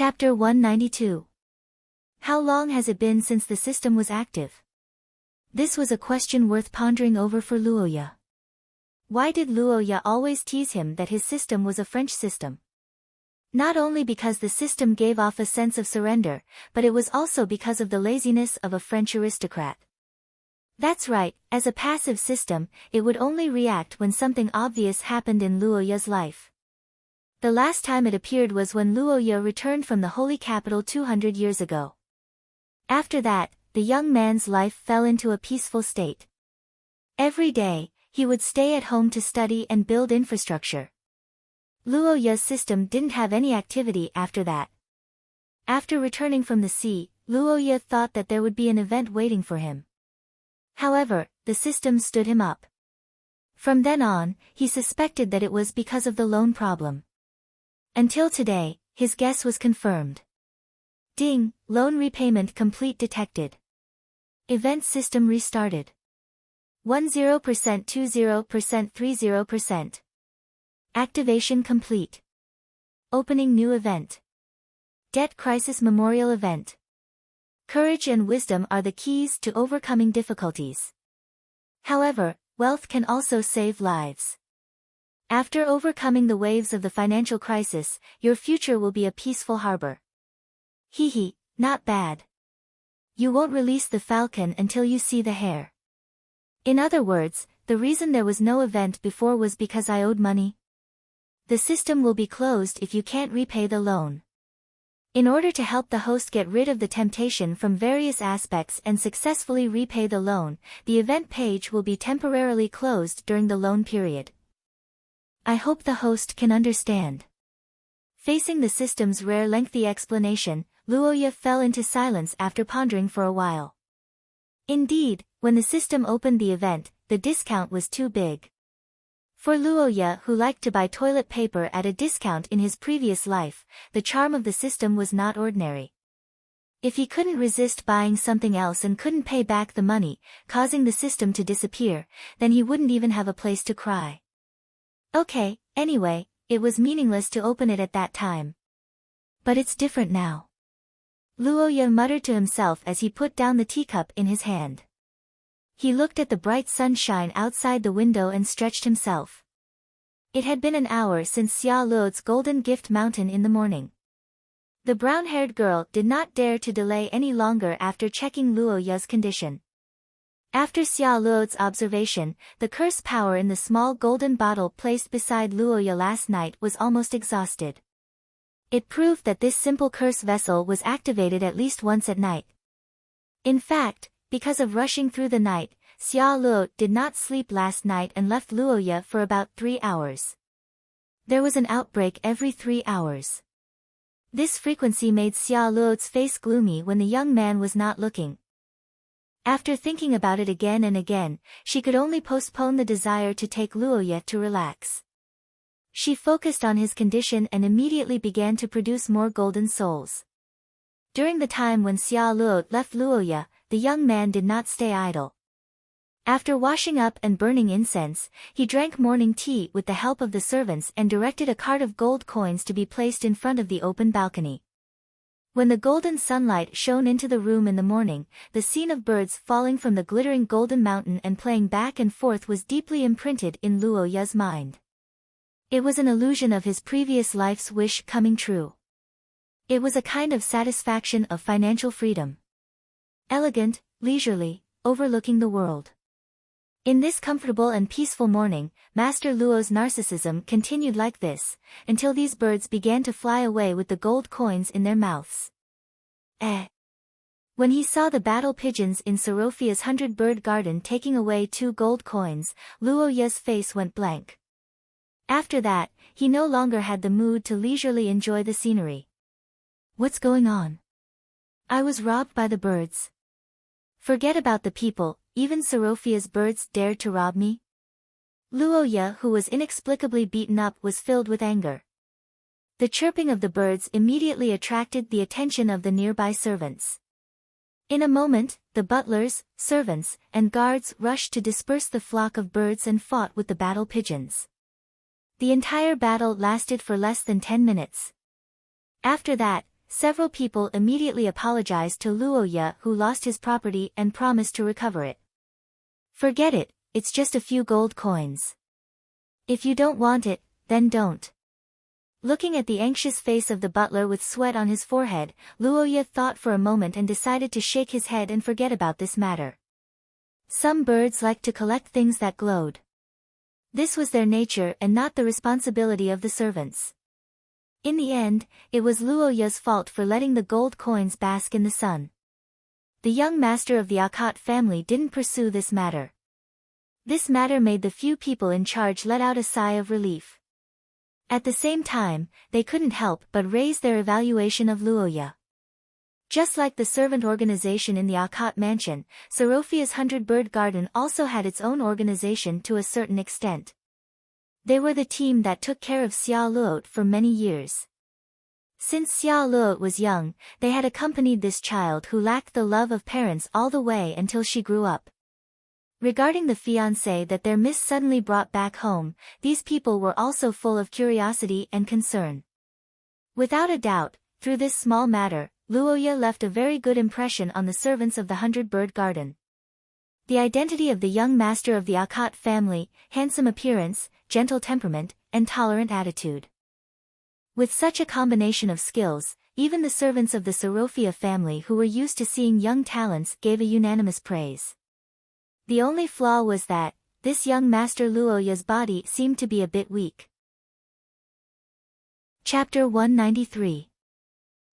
Chapter 192. How long has it been since the system was active? This was a question worth pondering over for Luoya. Why did Luoya always tease him that his system was a French system? Not only because the system gave off a sense of surrender, but it was also because of the laziness of a French aristocrat. That's right, as a passive system, it would only react when something obvious happened in Luoya's life. The last time it appeared was when Luoya returned from the holy capital 200 years ago. After that, the young man's life fell into a peaceful state. Every day, he would stay at home to study and build infrastructure. Luoya's system didn't have any activity after that. After returning from the sea, Luoya thought that there would be an event waiting for him. However, the system stood him up. From then on, he suspected that it was because of the loan problem. Until today, his guess was confirmed. Ding, loan repayment complete detected. Event system restarted. 10%, 20%, 30%. Activation complete. Opening new event. Debt crisis memorial event. Courage and wisdom are the keys to overcoming difficulties. However, wealth can also save lives. After overcoming the waves of the financial crisis, your future will be a peaceful harbor. Hehe, not bad. You won't release the falcon until you see the hare. In other words, the reason there was no event before was because I owed money. The system will be closed if you can't repay the loan. In order to help the host get rid of the temptation from various aspects and successfully repay the loan, the event page will be temporarily closed during the loan period. I hope the host can understand. Facing the system's rare lengthy explanation, Luoya fell into silence after pondering for a while. Indeed, when the system opened the event, the discount was too big. For Luoya, who liked to buy toilet paper at a discount in his previous life, the charm of the system was not ordinary. If he couldn't resist buying something else and couldn't pay back the money, causing the system to disappear, then he wouldn't even have a place to cry. Okay, anyway, it was meaningless to open it at that time. But it's different now. Luoya muttered to himself as he put down the teacup in his hand. He looked at the bright sunshine outside the window and stretched himself. It had been an hour since Xia Luo's golden gift mountain in the morning. The brown-haired girl did not dare to delay any longer after checking Luoya's condition. After Xia Luo's observation, the curse power in the small golden bottle placed beside Luoya last night was almost exhausted. It proved that this simple curse vessel was activated at least once at night. In fact, because of rushing through the night, Xia Luo did not sleep last night and left Luoya for about 3 hours. There was an outbreak every 3 hours. This frequency made Xia Luo's face gloomy when the young man was not looking. After thinking about it again and again, she could only postpone the desire to take Luoya to relax. She focused on his condition and immediately began to produce more golden souls. During the time when Xia Luo left Luoya, the young man did not stay idle. After washing up and burning incense, he drank morning tea with the help of the servants and directed a cart of gold coins to be placed in front of the open balcony. When the golden sunlight shone into the room in the morning, the scene of birds falling from the glittering golden mountain and playing back and forth was deeply imprinted in Luoya's mind. It was an illusion of his previous life's wish coming true. It was a kind of satisfaction of financial freedom. Elegant, leisurely, overlooking the world. In this comfortable and peaceful morning, Master Luo's narcissism continued like this, until these birds began to fly away with the gold coins in their mouths. When he saw the battle pigeons in Sophia's 100-bird garden taking away 2 gold coins, Luoya's face went blank. After that, he no longer had the mood to leisurely enjoy the scenery. What's going on? I was robbed by the birds. Forget about the people, even Sophia's birds dared to rob me? Luoya, who was inexplicably beaten up, was filled with anger. The chirping of the birds immediately attracted the attention of the nearby servants. In a moment, the butlers, servants, and guards rushed to disperse the flock of birds and fought with the battle pigeons. The entire battle lasted for less than 10 minutes. After that, several people immediately apologized to Luoya, who lost his property and promised to recover it. "Forget it, it's just a few gold coins. If you don't want it, then don't." Looking at the anxious face of the butler with sweat on his forehead, Luoya thought for a moment and decided to shake his head and forget about this matter. Some birds like to collect things that glowed. This was their nature and not the responsibility of the servants. In the end, it was Luoya's fault for letting the gold coins bask in the sun. The young master of the Akot family didn't pursue this matter. This matter made the few people in charge let out a sigh of relief. At the same time, they couldn't help but raise their evaluation of Luoya. Just like the servant organization in the Akot mansion, Sorofia's 100-bird garden also had its own organization to a certain extent. They were the team that took care of Xia Luot for many years. Since Xia Luot was young, they had accompanied this child who lacked the love of parents all the way until she grew up. Regarding the fiancé that their miss suddenly brought back home, these people were also full of curiosity and concern. Without a doubt, through this small matter, Luoya left a very good impression on the servants of the 100-bird garden. The identity of the young master of the Akot family, handsome appearance, gentle temperament, and tolerant attitude. With such a combination of skills, even the servants of the Sorofia family who were used to seeing young talents gave a unanimous praise. The only flaw was that, this young master Luoya's body seemed to be a bit weak. Chapter 193.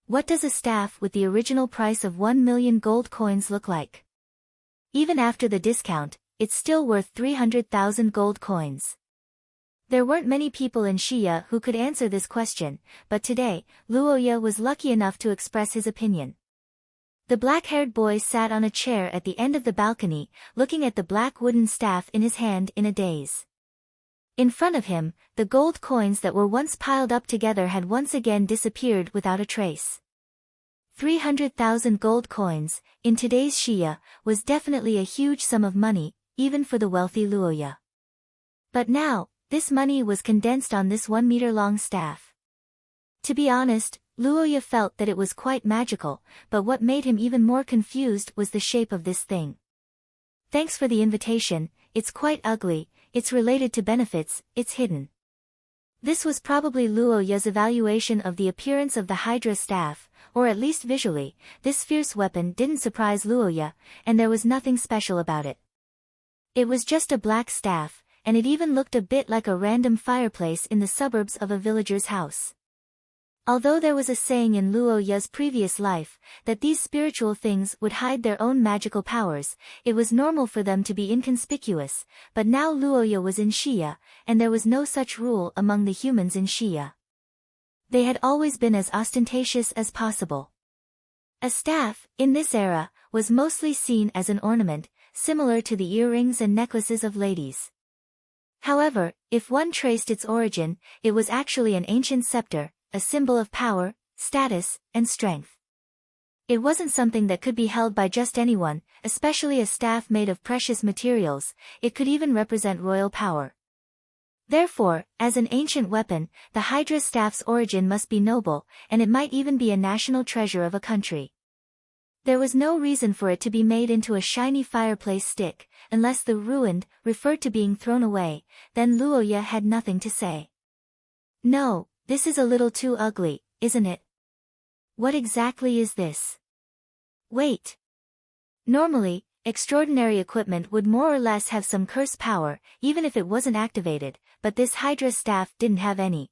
What does a staff with the original price of 1 million gold coins look like? Even after the discount, it's still worth 300,000 gold coins. There weren't many people in Xia who could answer this question, but today, Luoya was lucky enough to express his opinion. The black-haired boy sat on a chair at the end of the balcony, looking at the black wooden staff in his hand in a daze. In front of him, the gold coins that were once piled up together had once again disappeared without a trace. 300,000 gold coins, in today's Xia, was definitely a huge sum of money, even for the wealthy Luoya. But now, this money was condensed on this 1-meter-long staff. To be honest, Luoya felt that it was quite magical, but what made him even more confused was the shape of this thing. "Thanks for the invitation, it's quite ugly, it's related to benefits, it's hidden." This was probably Luoya's evaluation of the appearance of the Hydra staff, or at least visually. This fierce weapon didn't surprise Luoya, and there was nothing special about it. It was just a black staff, and it even looked a bit like a random fireplace in the suburbs of a villager's house. Although there was a saying in Luoya's previous life, that these spiritual things would hide their own magical powers, it was normal for them to be inconspicuous, but now Luoya was in Xia, and there was no such rule among the humans in Xia. They had always been as ostentatious as possible. A staff, in this era, was mostly seen as an ornament, similar to the earrings and necklaces of ladies. However, if one traced its origin, it was actually an ancient scepter, a symbol of power, status, and strength. It wasn't something that could be held by just anyone, especially a staff made of precious materials. It could even represent royal power. Therefore, as an ancient weapon, the Hydra staff's origin must be noble, and it might even be a national treasure of a country. There was no reason for it to be made into a shiny fireplace stick, unless the ruined referred to being thrown away. Then Luoya had nothing to say. "No, this is a little too ugly, isn't it? What exactly is this? Wait. Normally, extraordinary equipment would more or less have some curse power, even if it wasn't activated, but this Hydra staff didn't have any.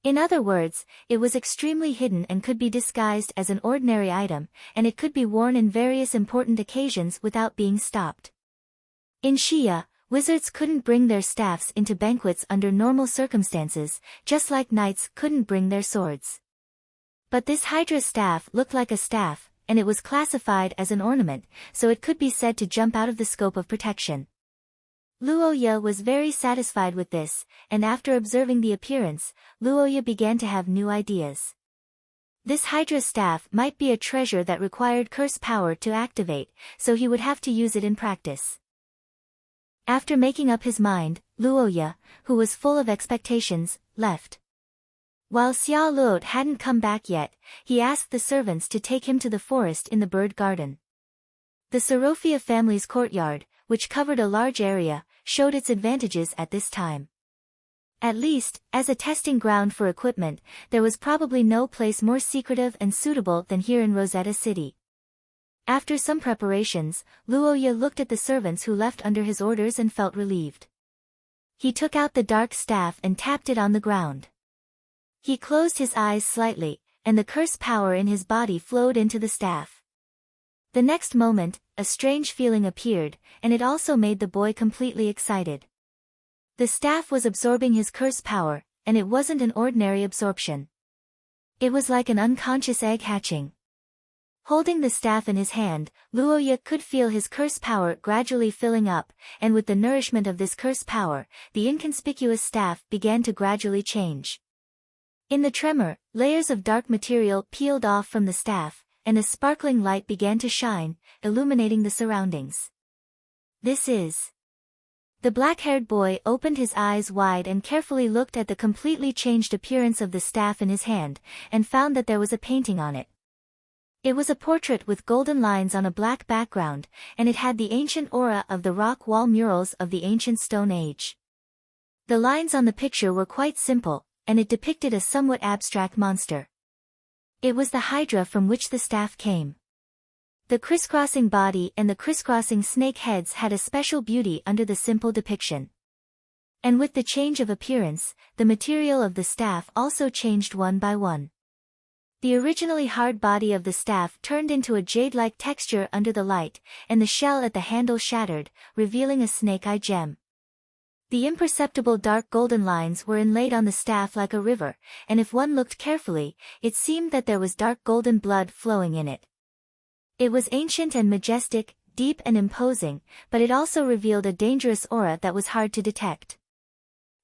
In other words, it was extremely hidden and could be disguised as an ordinary item, and it could be worn in various important occasions without being stopped. In Xia, wizards couldn't bring their staffs into banquets under normal circumstances, just like knights couldn't bring their swords. But this Hydra staff looked like a staff, and it was classified as an ornament, so it could be said to jump out of the scope of protection. Luoya was very satisfied with this, and after observing the appearance, Luoya began to have new ideas. This Hydra staff might be a treasure that required curse power to activate, so he would have to use it in practice. After making up his mind, Luoya, who was full of expectations, left. While Xiao Luo hadn't come back yet, he asked the servants to take him to the forest in the bird garden. The Sorofia family's courtyard, which covered a large area, showed its advantages at this time. At least, as a testing ground for equipment, there was probably no place more secretive and suitable than here in Rosetta City. After some preparations, Luoya looked at the servants who left under his orders and felt relieved. He took out the dark staff and tapped it on the ground. He closed his eyes slightly, and the curse power in his body flowed into the staff. The next moment, a strange feeling appeared, and it also made the boy completely excited. The staff was absorbing his curse power, and it wasn't an ordinary absorption. It was like an unconscious egg hatching. Holding the staff in his hand, Luoya could feel his curse power gradually filling up, and with the nourishment of this curse power, the inconspicuous staff began to gradually change. In the tremor, layers of dark material peeled off from the staff, and a sparkling light began to shine, illuminating the surroundings. This is... The black-haired boy opened his eyes wide and carefully looked at the completely changed appearance of the staff in his hand, and found that there was a painting on it. It was a portrait with golden lines on a black background, and it had the ancient aura of the rock wall murals of the ancient Stone Age. The lines on the picture were quite simple, and it depicted a somewhat abstract monster. It was the Hydra from which the staff came. The crisscrossing body and the crisscrossing snake heads had a special beauty under the simple depiction. And with the change of appearance, the material of the staff also changed one by one. The originally hard body of the staff turned into a jade-like texture under the light, and the shell at the handle shattered, revealing a snake-eye gem. The imperceptible dark golden lines were inlaid on the staff like a river, and if one looked carefully, it seemed that there was dark golden blood flowing in it. It was ancient and majestic, deep and imposing, but it also revealed a dangerous aura that was hard to detect.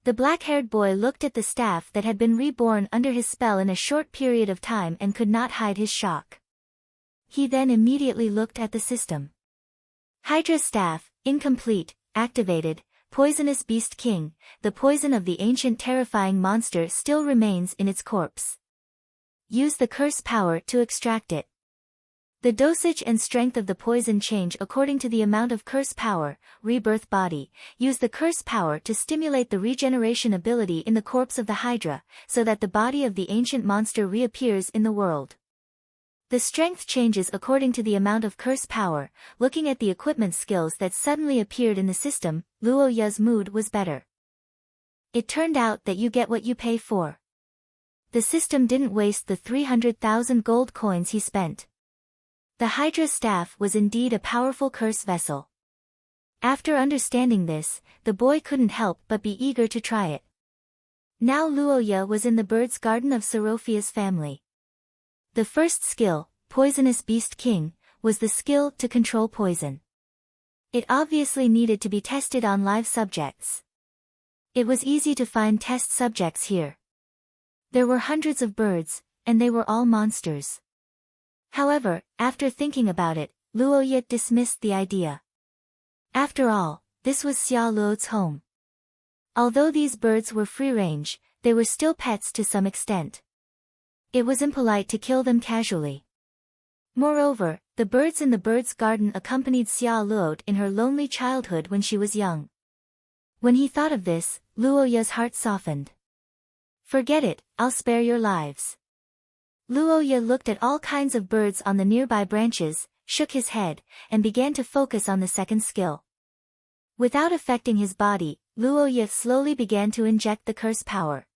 The black-haired boy looked at the staff that had been reborn under his spell in a short period of time and could not hide his shock. He then immediately looked at the system. Hydra staff, incomplete, activated, poisonous beast king, the poison of the ancient terrifying monster still remains in its corpse. Use the curse power to extract it. The dosage and strength of the poison change according to the amount of curse power, rebirth body. Use the curse power to stimulate the regeneration ability in the corpse of the Hydra, so that the body of the ancient monster reappears in the world. The strength changes according to the amount of curse power. Looking at the equipment skills that suddenly appeared in the system, Luoya's mood was better. It turned out that you get what you pay for. The system didn't waste the 300,000 gold coins he spent. The Hydra staff was indeed a powerful curse vessel. After understanding this, the boy couldn't help but be eager to try it. Now Luoya was in the bird's garden of Sorofia's family. The first skill, Poisonous Beast King, was the skill to control poison. It obviously needed to be tested on live subjects. It was easy to find test subjects here. There were hundreds of birds, and they were all monsters. However, after thinking about it, Luoya dismissed the idea. After all, this was Xiao Luo's home. Although these birds were free-range, they were still pets to some extent. It was impolite to kill them casually. Moreover, the birds in the bird's garden accompanied Xiao Luo in her lonely childhood when she was young. When he thought of this, Luoya's heart softened. Forget it, I'll spare your lives. Luoya looked at all kinds of birds on the nearby branches, shook his head, and began to focus on the second skill. Without affecting his body, Luoya slowly began to inject the curse power.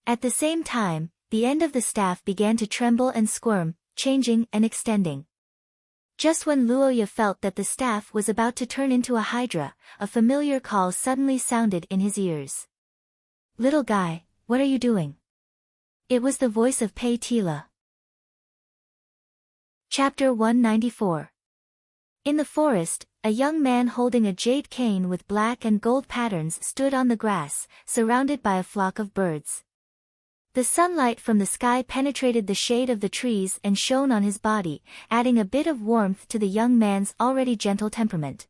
At the same time, the end of the staff began to tremble and squirm, changing and extending. Just when Luoya felt that the staff was about to turn into a hydra, a familiar call suddenly sounded in his ears. "Little guy, what are you doing?" It was the voice of Pei Tila. Chapter 194. In the forest, a young man holding a jade cane with black and gold patterns stood on the grass, surrounded by a flock of birds. The sunlight from the sky penetrated the shade of the trees and shone on his body, adding a bit of warmth to the young man's already gentle temperament.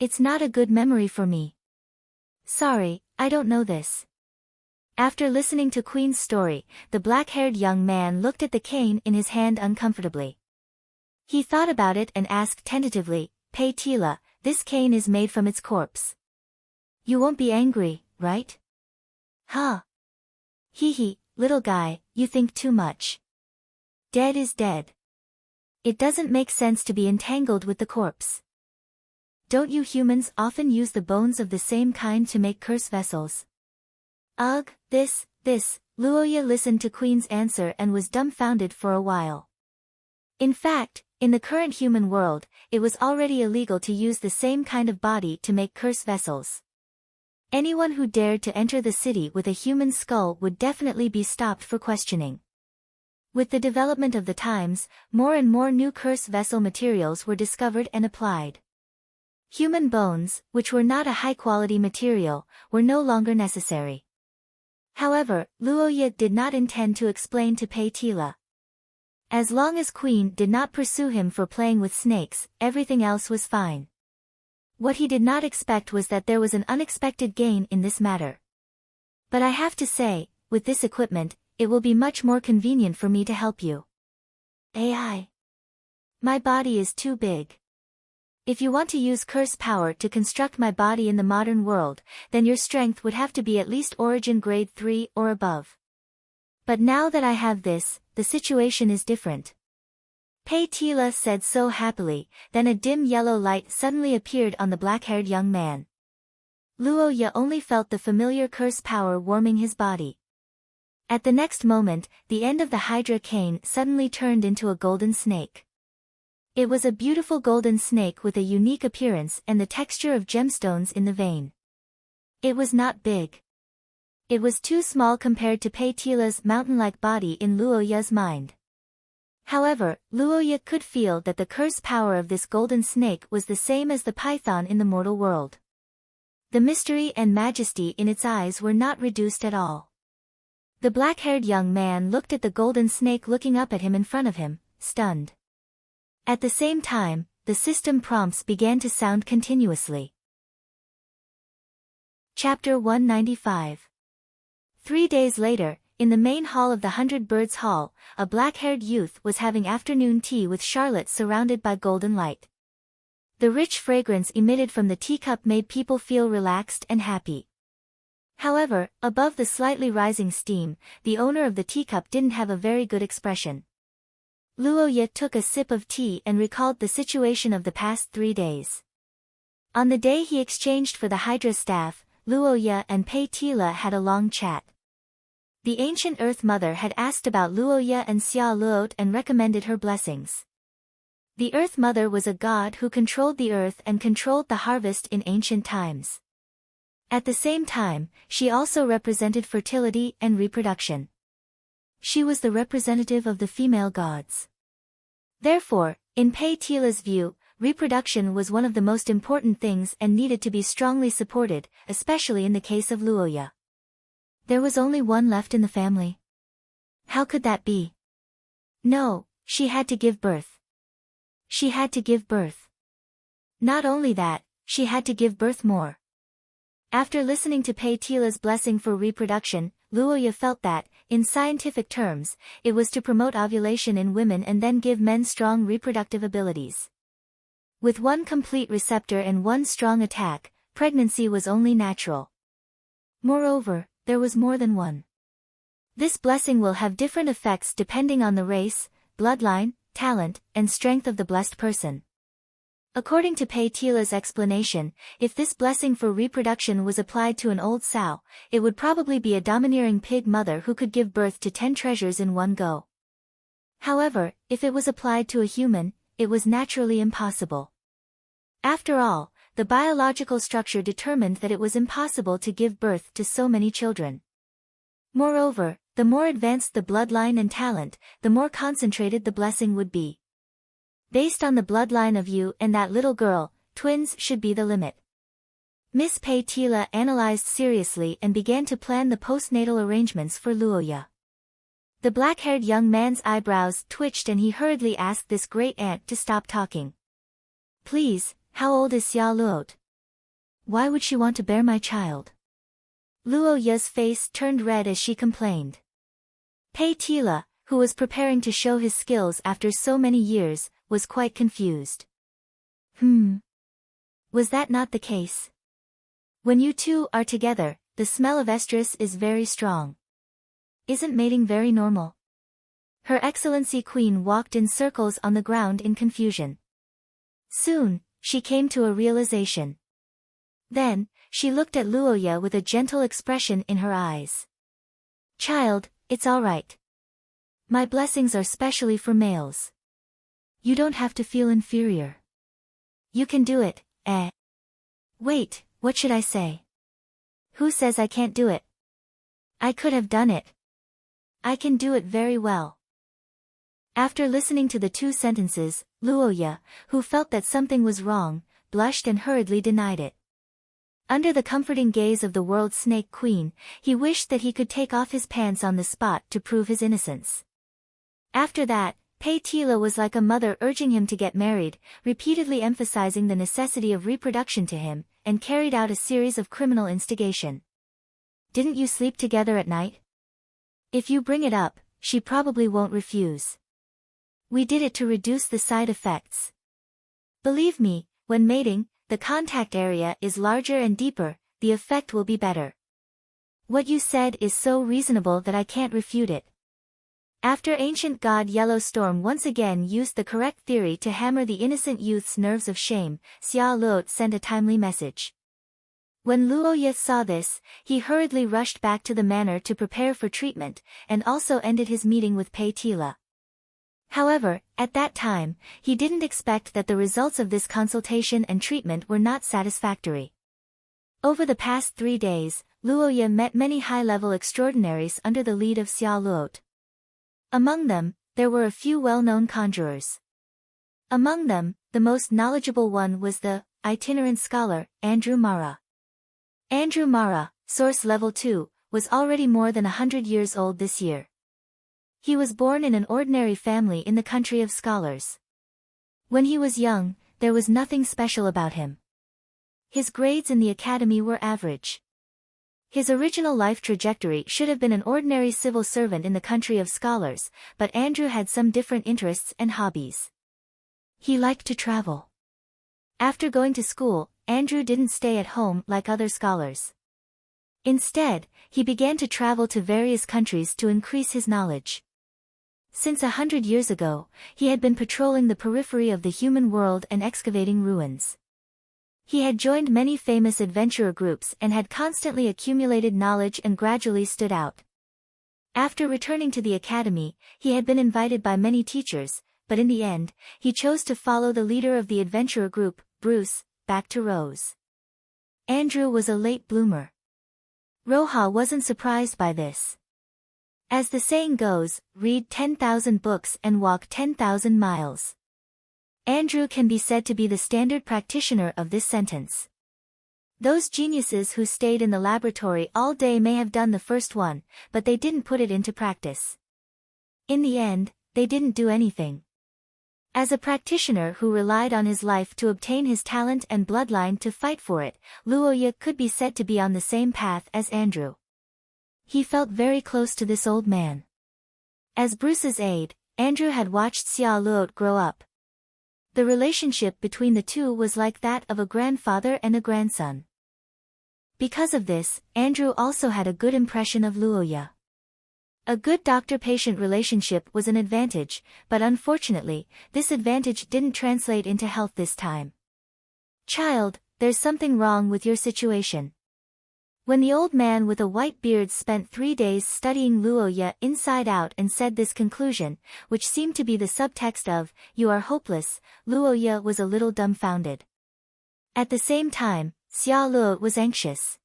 It's not a good memory for me. Sorry, I don't know this. After listening to Queen's story, the black-haired young man looked at the cane in his hand uncomfortably. He thought about it and asked tentatively, "Pei Tila, this cane is made from its corpse. You won't be angry, right?" "Huh. Hee hee, little guy, you think too much. Dead is dead. It doesn't make sense to be entangled with the corpse. Don't you humans often use the bones of the same kind to make curse vessels?" Ugh, this, Luoya listened to Queen's answer and was dumbfounded for a while. In fact, in the current human world, it was already illegal to use the same kind of body to make curse vessels. Anyone who dared to enter the city with a human skull would definitely be stopped for questioning. With the development of the times, more and more new curse vessel materials were discovered and applied. Human bones, which were not a high-quality material, were no longer necessary. However, Luoya did not intend to explain to Pei Tila. As long as Queen did not pursue him for playing with snakes, everything else was fine. What he did not expect was that there was an unexpected gain in this matter. But I have to say, with this equipment, it will be much more convenient for me to help you. AI. My body is too big. If you want to use curse power to construct my body in the modern world, then your strength would have to be at least origin grade 3 or above. But now that I have this, the situation is different. Pei Tila said so happily, then a dim yellow light suddenly appeared on the black-haired young man. Luoya only felt the familiar curse power warming his body. At the next moment, the end of the Hydra cane suddenly turned into a golden snake. It was a beautiful golden snake with a unique appearance and the texture of gemstones in the vein. It was not big. It was too small compared to Pei Tila's mountain-like body in Luoya's mind. However, Luoya could feel that the curse power of this golden snake was the same as the python in the mortal world. The mystery and majesty in its eyes were not reduced at all. The black-haired young man looked at the golden snake looking up at him in front of him, stunned. At the same time, the system prompts began to sound continuously. Chapter 195. 3 days later, in the main hall of the 100 Birds Hall, a black-haired youth was having afternoon tea with Charlotte surrounded by golden light. The rich fragrance emitted from the teacup made people feel relaxed and happy. However, above the slightly rising steam, the owner of the teacup didn't have a very good expression. Luoya took a sip of tea and recalled the situation of the past 3 days. On the day he exchanged for the Hydra staff, Luoya and Pei Tila had a long chat. The ancient Earth Mother had asked about Luoya and Xia Luot and recommended her blessings. The Earth Mother was a god who controlled the earth and controlled the harvest in ancient times. At the same time, she also represented fertility and reproduction. She was the representative of the female gods. Therefore, in Pei Tila's view, reproduction was one of the most important things and needed to be strongly supported, especially in the case of Luoya. There was only one left in the family. How could that be? No, she had to give birth. She had to give birth. Not only that, she had to give birth more. After listening to Pei Tila's blessing for reproduction, Luoya felt that, in scientific terms, it was to promote ovulation in women and then give men strong reproductive abilities. With one complete receptor and one strong attack, pregnancy was only natural. Moreover, there was more than one. This blessing will have different effects depending on the race, bloodline, talent, and strength of the blessed person. According to Pei Tila's explanation, if this blessing for reproduction was applied to an old sow, it would probably be a domineering pig mother who could give birth to 10 treasures in one go. However, if it was applied to a human, it was naturally impossible. After all, the biological structure determined that it was impossible to give birth to so many children. Moreover, the more advanced the bloodline and talent, the more concentrated the blessing would be. Based on the bloodline of you and that little girl, twins should be the limit. Miss Pei Tila analyzed seriously and began to plan the postnatal arrangements for Luoya. The black-haired young man's eyebrows twitched and he hurriedly asked this great aunt to stop talking. Please, how old is Xia Luot? Why would she want to bear my child? Luo Ya's face turned red as she complained. Pei Tila, who was preparing to show his skills after so many years, was quite confused. Was that not the case? When you two are together, the smell of estrus is very strong. Isn't mating very normal? Her Excellency Queen walked in circles on the ground in confusion. Soon, she came to a realization. Then, she looked at Luoya with a gentle expression in her eyes. Child, it's all right. My blessings are specially for males. You don't have to feel inferior. You can do it, eh? Wait, what should I say? Who says I can't do it? I could have done it. I can do it very well. After listening to the two sentences, Luoya, who felt that something was wrong, blushed and hurriedly denied it. Under the comforting gaze of the world snake queen, he wished that he could take off his pants on the spot to prove his innocence. After that, Pei Tila was like a mother urging him to get married, repeatedly emphasizing the necessity of reproduction to him, and carried out a series of criminal instigation. Didn't you sleep together at night? If you bring it up, she probably won't refuse. We did it to reduce the side effects. Believe me, when mating, the contact area is larger and deeper, the effect will be better. What you said is so reasonable that I can't refute it. After ancient god Yellow Storm once again used the correct theory to hammer the innocent youth's nerves of shame, Xia Luot sent a timely message. When Luoya saw this, he hurriedly rushed back to the manor to prepare for treatment, and also ended his meeting with Pei Tila. However, at that time, he didn't expect that the results of this consultation and treatment were not satisfactory. Over the past 3 days, Luoya met many high-level extraordinaries under the lead of Xia Luot. Among them, there were a few well-known conjurers. Among them, the most knowledgeable one was the itinerant scholar, Andrew Mara. Andrew Mara, Source Level 2, was already more than 100 years old this year. He was born in an ordinary family in the country of scholars. When he was young, there was nothing special about him. His grades in the academy were average. His original life trajectory should have been an ordinary civil servant in the country of scholars, but Andrew had some different interests and hobbies. He liked to travel. After going to school, Andrew didn't stay at home like other scholars. Instead, he began to travel to various countries to increase his knowledge. Since 100 years ago, he had been patrolling the periphery of the human world and excavating ruins. He had joined many famous adventurer groups and had constantly accumulated knowledge and gradually stood out. After returning to the academy, he had been invited by many teachers, but in the end, he chose to follow the leader of the adventurer group, Bruce, back to Rose. Andrew was a late bloomer. Roha wasn't surprised by this. As the saying goes, read 10,000 books and walk 10,000 miles. Andrew can be said to be the standard practitioner of this sentence. Those geniuses who stayed in the laboratory all day may have done the first one, but they didn't put it into practice. In the end, they didn't do anything. As a practitioner who relied on his life to obtain his talent and bloodline to fight for it, Luoya could be said to be on the same path as Andrew. He felt very close to this old man. As Bruce's aide, Andrew had watched Xia Luot grow up. The relationship between the two was like that of a grandfather and a grandson. Because of this, Andrew also had a good impression of Luoya. A good doctor-patient relationship was an advantage, but unfortunately, this advantage didn't translate into health this time. Child, there's something wrong with your situation. When the old man with a white beard spent 3 days studying Luoya inside out and said this conclusion, which seemed to be the subtext of, "You are hopeless," Luoya was a little dumbfounded. At the same time, Xia Luo was anxious.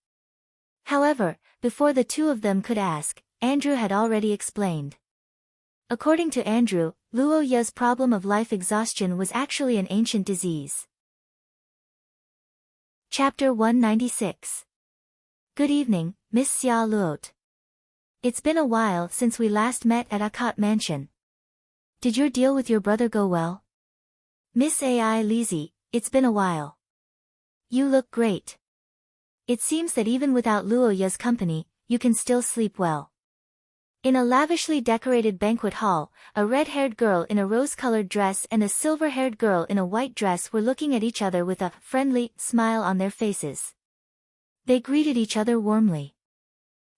However, before the two of them could ask, Andrew had already explained. According to Andrew, Luoya's problem of life exhaustion was actually an ancient disease. Chapter 196. Good evening, Miss Xia Luot. It's been a while since we last met at Akat Mansion. Did your deal with your brother go well? Miss Ai Lizzie, it's been a while. You look great. It seems that even without Luoya's company, you can still sleep well. In a lavishly decorated banquet hall, a red-haired girl in a rose-colored dress and a silver-haired girl in a white dress were looking at each other with a friendly smile on their faces. They greeted each other warmly.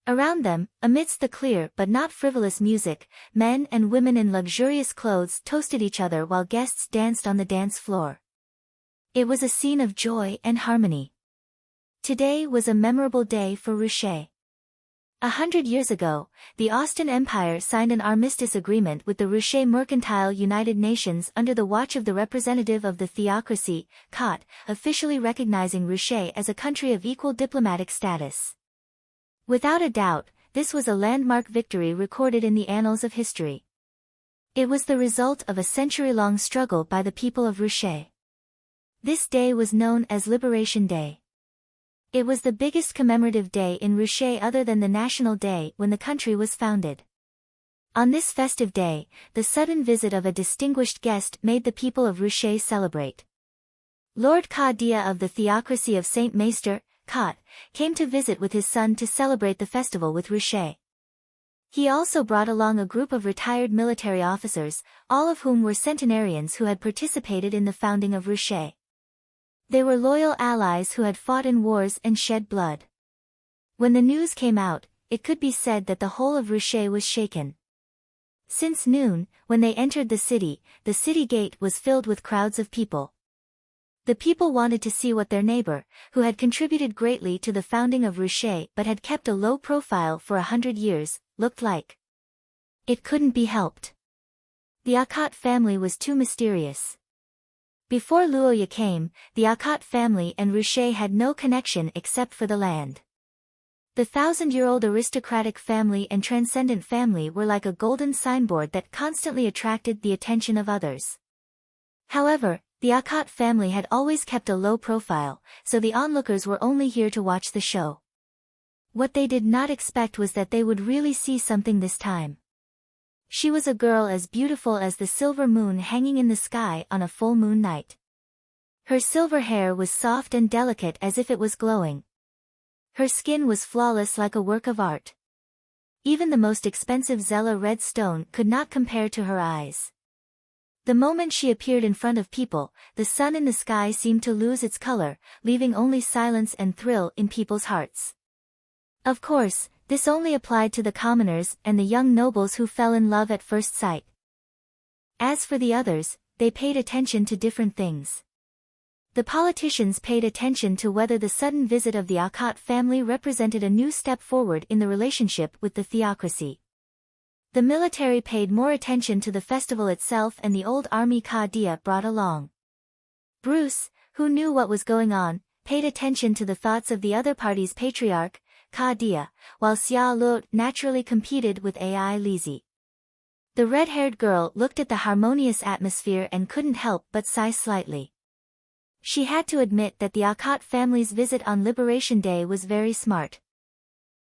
Around them, amidst the clear but not frivolous music, men and women in luxurious clothes toasted each other while guests danced on the dance floor. It was a scene of joy and harmony. Today was a memorable day for Ruche. 100 years ago, the Austin Empire signed an armistice agreement with the Ruche Mercantile United Nations under the watch of the representative of the theocracy, Khat, officially recognizing Ruche as a country of equal diplomatic status. Without a doubt, this was a landmark victory recorded in the annals of history. It was the result of a century-long struggle by the people of Ruche. This day was known as Liberation Day. It was the biggest commemorative day in Ruche other than the National Day when the country was founded. On this festive day, the sudden visit of a distinguished guest made the people of Ruche celebrate. Lord Kha-Dia of the theocracy of Saint Maester, Khat, came to visit with his son to celebrate the festival with Ruche. He also brought along a group of retired military officers, all of whom were centenarians who had participated in the founding of Ruche. They were loyal allies who had fought in wars and shed blood. When the news came out, it could be said that the whole of Ruche was shaken. Since noon, when they entered the city gate was filled with crowds of people. The people wanted to see what their neighbor, who had contributed greatly to the founding of Ruche but had kept a low profile for 100 years, looked like. It couldn't be helped. The Akhat family was too mysterious. Before Luoya came, the Akhat family and Ruche had no connection except for the land. The 1,000-year-old aristocratic family and transcendent family were like a golden signboard that constantly attracted the attention of others. However, the Akhat family had always kept a low profile, so the onlookers were only here to watch the show. What they did not expect was that they would really see something this time. She was a girl as beautiful as the silver moon hanging in the sky on a full moon night. Her silver hair was soft and delicate as if it was glowing. Her skin was flawless like a work of art. Even the most expensive Zella red stone could not compare to her eyes. The moment she appeared in front of people, the sun in the sky seemed to lose its color, leaving only silence and thrill in people's hearts. Of course, this only applied to the commoners and the young nobles who fell in love at first sight. As for the others, they paid attention to different things. The politicians paid attention to whether the sudden visit of the Akhat family represented a new step forward in the relationship with the theocracy. The military paid more attention to the festival itself and the old army Kha-Dia brought along. Bruce, who knew what was going on, paid attention to the thoughts of the other party's patriarch, Kha-Dia, while Xia Luot naturally competed with Ai Lizi. The red-haired girl looked at the harmonious atmosphere and couldn't help but sigh slightly. She had to admit that the Akhat family's visit on Liberation Day was very smart.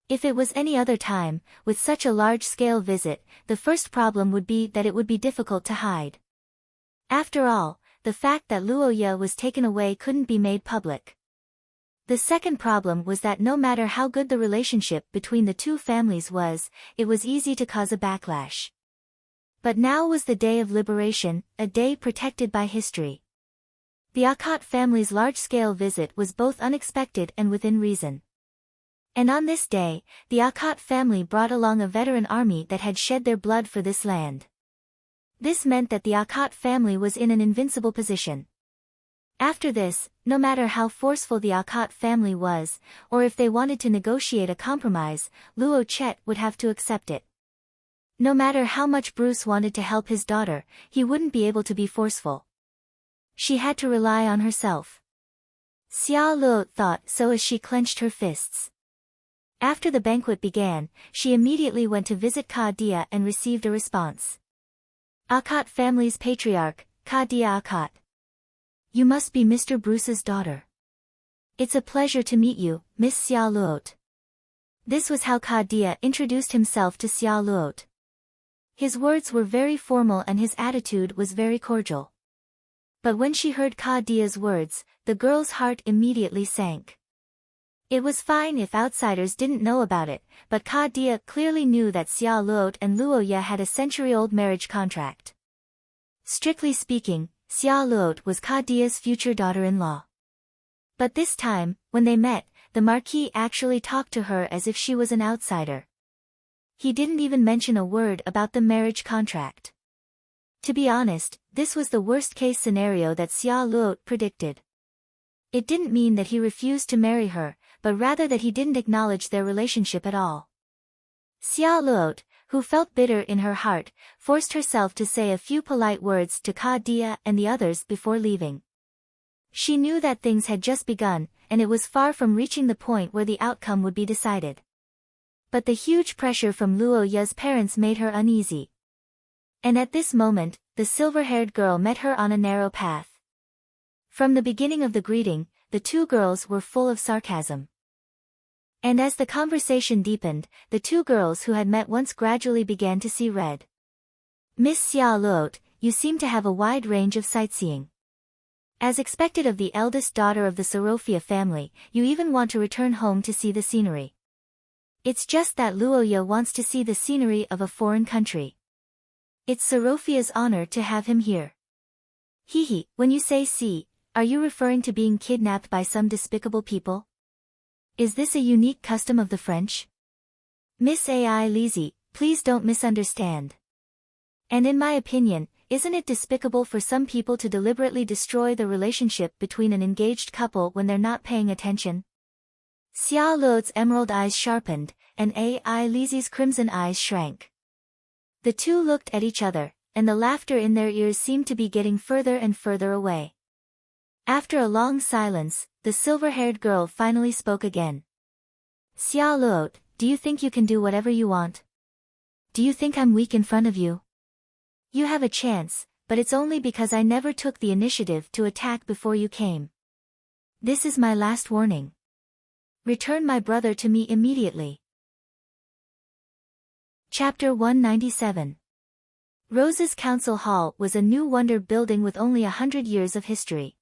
If it was any other time, with such a large-scale visit, the first problem would be that it would be difficult to hide. After all, the fact that Luoya was taken away couldn't be made public. The second problem was that no matter how good the relationship between the two families was, it was easy to cause a backlash. But now was the day of liberation, a day protected by history. The Akhat family's large-scale visit was both unexpected and within reason. And on this day, the Akhat family brought along a veteran army that had shed their blood for this land. This meant that the Akhat family was in an invincible position. After this, no matter how forceful the Akhat family was, or if they wanted to negotiate a compromise, Luo Chet would have to accept it. No matter how much Bruce wanted to help his daughter, he wouldn't be able to be forceful. She had to rely on herself. Xia Luo thought so as she clenched her fists. After the banquet began, she immediately went to visit Kha-Dia and received a response. Akhat family's patriarch, Kha-Dia Akhat. You must be Mr. Bruce's daughter. It's a pleasure to meet you, Miss Xia Luot. This was how Kha-Dia introduced himself to Xia Luot. His words were very formal and his attitude was very cordial. But when she heard Kha-Dia's words, the girl's heart immediately sank. It was fine if outsiders didn't know about it, but Ka Dia clearly knew that Xia Luot and Luoya had a century-old marriage contract. Strictly speaking, Xia Luot was Ka Dia's future daughter-in-law. But this time, when they met, the Marquis actually talked to her as if she was an outsider. He didn't even mention a word about the marriage contract. To be honest, this was the worst-case scenario that Xia Luot predicted. It didn't mean that he refused to marry her, but rather that he didn't acknowledge their relationship at all. Xia Luot, who felt bitter in her heart, forced herself to say a few polite words to Ka Dia and the others before leaving. She knew that things had just begun, and it was far from reaching the point where the outcome would be decided. But the huge pressure from Luoya's parents made her uneasy. And at this moment, the silver-haired girl met her on a narrow path. From the beginning of the greeting, the two girls were full of sarcasm. And as the conversation deepened, the two girls who had met once gradually began to see red. "Miss Xia Luot, you seem to have a wide range of sightseeing. As expected of the eldest daughter of the Sorofia family, you even want to return home to see the scenery. It's just that Luoya wants to see the scenery of a foreign country. It's Sorofia's honor to have him here." "Hehe, when you say see, are you referring to being kidnapped by some despicable people? Is this a unique custom of the French? Miss Ai Lizzie, please don't misunderstand. And in my opinion, isn't it despicable for some people to deliberately destroy the relationship between an engaged couple when they're not paying attention?" Xia Luot's emerald eyes sharpened, and Ai Lizzie's crimson eyes shrank. The two looked at each other, and the laughter in their ears seemed to be getting further and further away. After a long silence, the silver-haired girl finally spoke again. "Xia Luot, do you think you can do whatever you want? Do you think I'm weak in front of you? You have a chance, but it's only because I never took the initiative to attack before you came. This is my last warning. Return my brother to me immediately." Chapter 197. Rose's Council Hall was a new wonder building with only 100 years of history.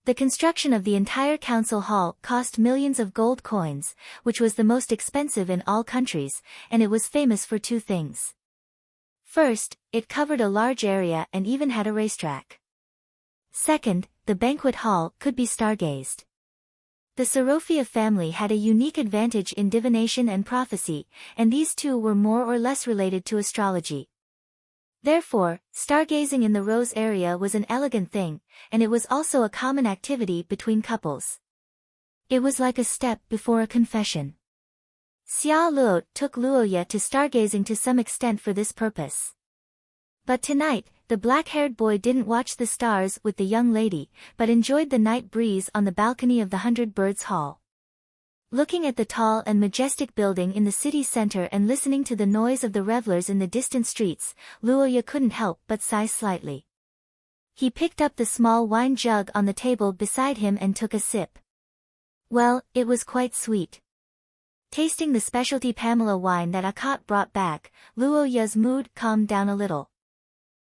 The construction of the entire council hall cost millions of gold coins, which was the most expensive in all countries, and it was famous for two things. First, it covered a large area and even had a racetrack. Second, the banquet hall could be stargazed. The Sorofia family had a unique advantage in divination and prophecy, and these two were more or less related to astrology. Therefore, stargazing in the Rose area was an elegant thing, and it was also a common activity between couples. It was like a step before a confession. Xia Luot took Luoya to stargazing to some extent for this purpose. But tonight, the black-haired boy didn't watch the stars with the young lady, but enjoyed the night breeze on the balcony of the 100 Birds Hall. Looking at the tall and majestic building in the city center and listening to the noise of the revelers in the distant streets, Luoya couldn't help but sigh slightly. He picked up the small wine jug on the table beside him and took a sip. Well, it was quite sweet. Tasting the specialty Pamela wine that Akot brought back, Luoya's mood calmed down a little.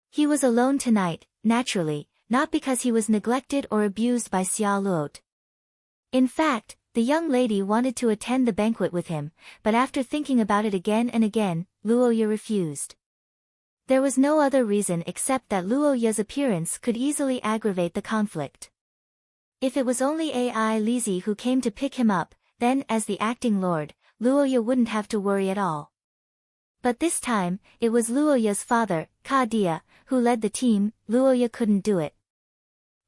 He was alone tonight, naturally, not because he was neglected or abused by Xia Luot. In fact, the young lady wanted to attend the banquet with him, but after thinking about it again and again, Luoya refused. There was no other reason except that Luoya's appearance could easily aggravate the conflict. If it was only Ai Lizzie who came to pick him up, then, as the acting lord, Luoya wouldn't have to worry at all. But this time, it was Luoya's father, Ka Dia, who led the team. Luoya couldn't do it.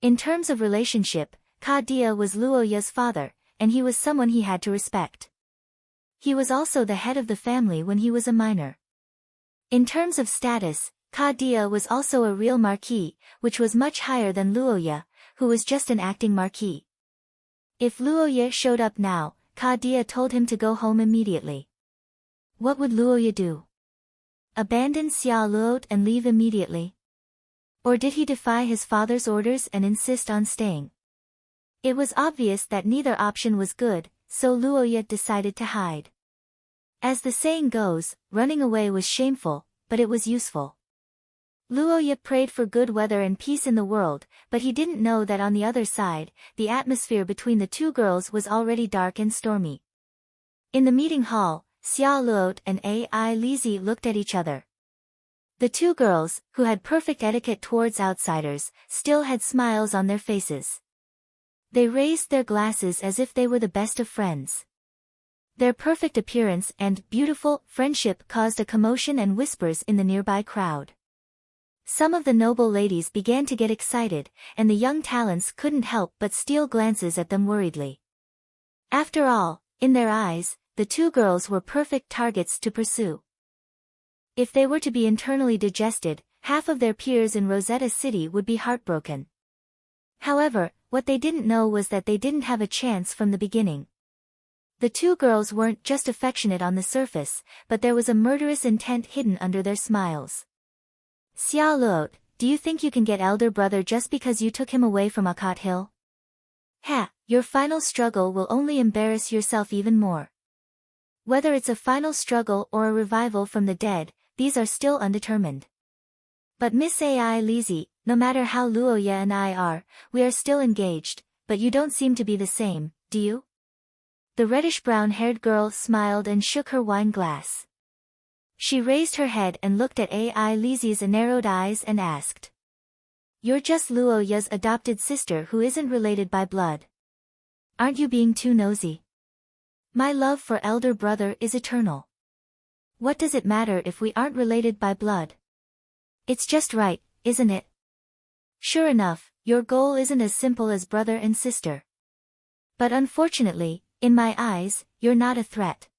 In terms of relationship, Ka Dia was Luoya's father, and he was someone he had to respect. He was also the head of the family when he was a minor. In terms of status, Ka Dia was also a real marquis, which was much higher than Luoya, who was just an acting marquis. If Luoya showed up now, Ka Dia told him to go home immediately. What would Luoya do? Abandon Xia Luot and leave immediately? Or did he defy his father's orders and insist on staying? It was obvious that neither option was good, so Luoya decided to hide. As the saying goes, running away was shameful, but it was useful. Luoya prayed for good weather and peace in the world, but he didn't know that on the other side, the atmosphere between the two girls was already dark and stormy. In the meeting hall, Xia Luot and Ai Lizi looked at each other. The two girls, who had perfect etiquette towards outsiders, still had smiles on their faces. They raised their glasses as if they were the best of friends. Their perfect appearance and beautiful friendship caused a commotion and whispers in the nearby crowd. Some of the noble ladies began to get excited, and the young talents couldn't help but steal glances at them worriedly. After all, in their eyes, the two girls were perfect targets to pursue. If they were to be internally digested, half of their peers in Rosetta City would be heartbroken. However, what they didn't know was that they didn't have a chance from the beginning. The two girls weren't just affectionate on the surface, but there was a murderous intent hidden under their smiles. Xia Luot, do you think you can get elder brother just because you took him away from Akat Hill? Ha, your final struggle will only embarrass yourself even more. Whether it's a final struggle or a revival from the dead, these are still undetermined. But Miss Ai Lizi, no matter how Luoya and I are, we are still engaged, but you don't seem to be the same, do you? The reddish-brown-haired girl smiled and shook her wine glass. She raised her head and looked at Ai Lizi's narrowed eyes and asked. You're just Luoya's adopted sister who isn't related by blood. Aren't you being too nosy? My love for elder brother is eternal. What does it matter if we aren't related by blood? It's just right, isn't it? Sure enough, your goal isn't as simple as brother and sister. But unfortunately, in my eyes, you're not a threat.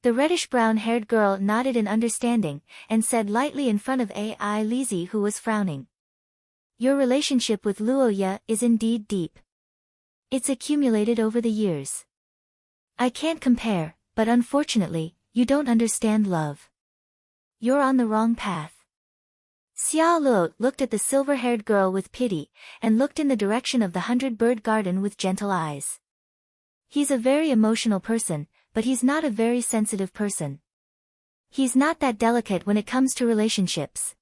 The reddish-brown-haired girl nodded in understanding, and said lightly in front of Ai Lizi who was frowning. Your relationship with Luoya is indeed deep. It's accumulated over the years. I can't compare, but unfortunately, you don't understand love. You're on the wrong path. Xia Luot looked at the silver-haired girl with pity, and looked in the direction of the 100-bird garden with gentle eyes. He's a very emotional person, but he's not a very sensitive person. He's not that delicate when it comes to relationships.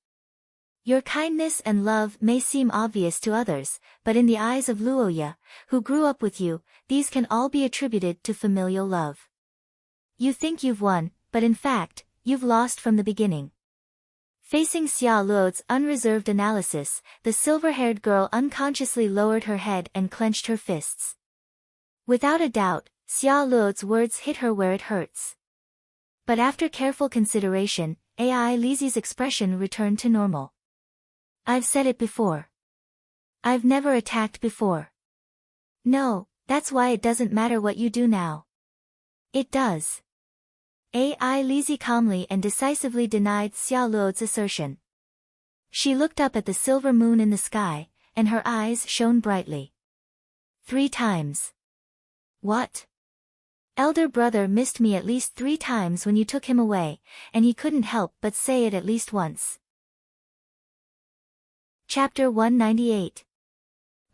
Your kindness and love may seem obvious to others, but in the eyes of Luoya, who grew up with you, these can all be attributed to familial love. You think you've won, but in fact, you've lost from the beginning. Facing Xia Luot's unreserved analysis, the silver-haired girl unconsciously lowered her head and clenched her fists. Without a doubt, Xia Luot's words hit her where it hurts. But after careful consideration, Ai Lizi's expression returned to normal. I've said it before. I've never attacked before. No, that's why it doesn't matter what you do now. It does. Ai Lizi calmly and decisively denied Xia Luot's assertion. She looked up at the silver moon in the sky, and her eyes shone brightly. 3 times. What? Elder brother missed me at least 3 times when you took him away, and he couldn't help but say it at least once. Chapter 198.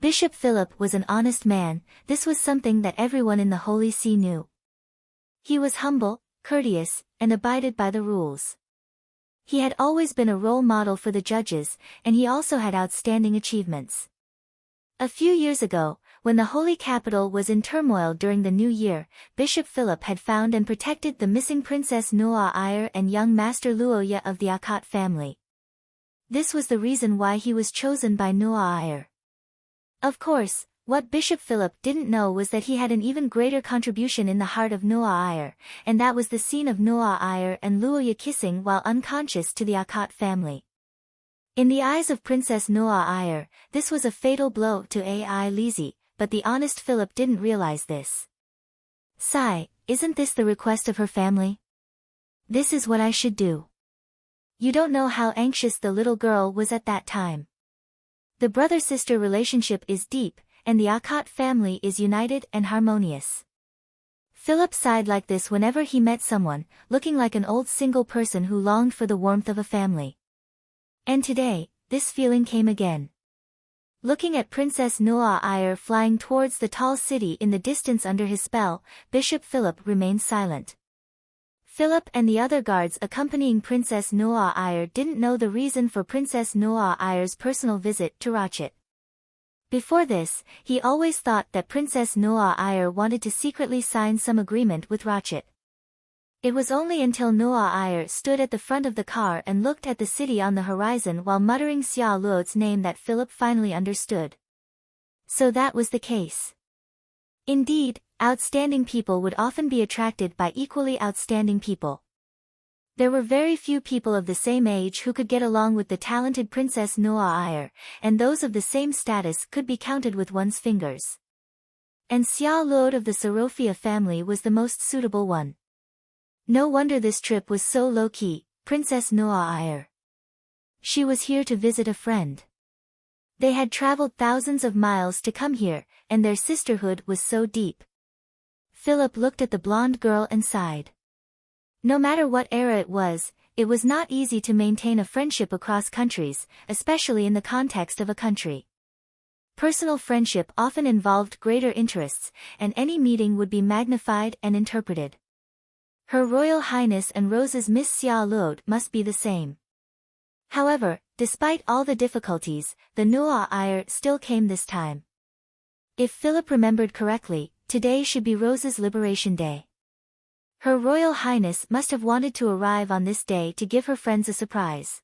Bishop Philip was an honest man. This was something that everyone in the Holy See knew. He was humble, courteous, and abided by the rules. He had always been a role model for the judges, and he also had outstanding achievements. A few years ago, when the Holy Capital was in turmoil during the New Year, Bishop Philip had found and protected the missing Princess Noa Ayer and young Master Luoya of the Akat family. This was the reason why he was chosen by Noa Ayer. Of course, what Bishop Philip didn't know was that he had an even greater contribution in the heart of Noa Ayer, and that was the scene of Noa Ayer and Luoya kissing while unconscious to the Akat family. In the eyes of Princess Noa Ayer, this was a fatal blow to Ai Lizi, but the honest Philip didn't realize this. Sigh, isn't this the request of her family? This is what I should do. You don't know how anxious the little girl was at that time. The brother-sister relationship is deep, and the Akat family is united and harmonious. Philip sighed like this whenever he met someone, looking like an old single person who longed for the warmth of a family. And today, this feeling came again. Looking at Princess Noa Ayer flying towards the tall city in the distance under his spell, Bishop Philip remained silent. Philip and the other guards accompanying Princess Noa Ayr didn't know the reason for Princess Noa Ayr's personal visit to Ratchet. Before this, he always thought that Princess Noa Ayr wanted to secretly sign some agreement with Ratchet. It was only until Noa Ayr stood at the front of the car and looked at the city on the horizon while muttering Xia Luo's name that Philip finally understood. So that was the case. Indeed, outstanding people would often be attracted by equally outstanding people. There were very few people of the same age who could get along with the talented Princess Noa Ayr, and those of the same status could be counted with one's fingers. And Xia Luo of the Sorofia family was the most suitable one. No wonder this trip was so low-key, Princess Noa Ayr. She was here to visit a friend. They had traveled thousands of miles to come here, and their sisterhood was so deep. Philip looked at the blonde girl and sighed. No matter what era it was not easy to maintain a friendship across countries, especially in the context of a country. Personal friendship often involved greater interests, and any meeting would be magnified and interpreted. Her Royal Highness and Rose's Miss Xia Luo must be the same. However, despite all the difficulties, the Noa Ayr still came this time. If Philip remembered correctly, today should be Rose's Liberation Day. Her Royal Highness must have wanted to arrive on this day to give her friends a surprise.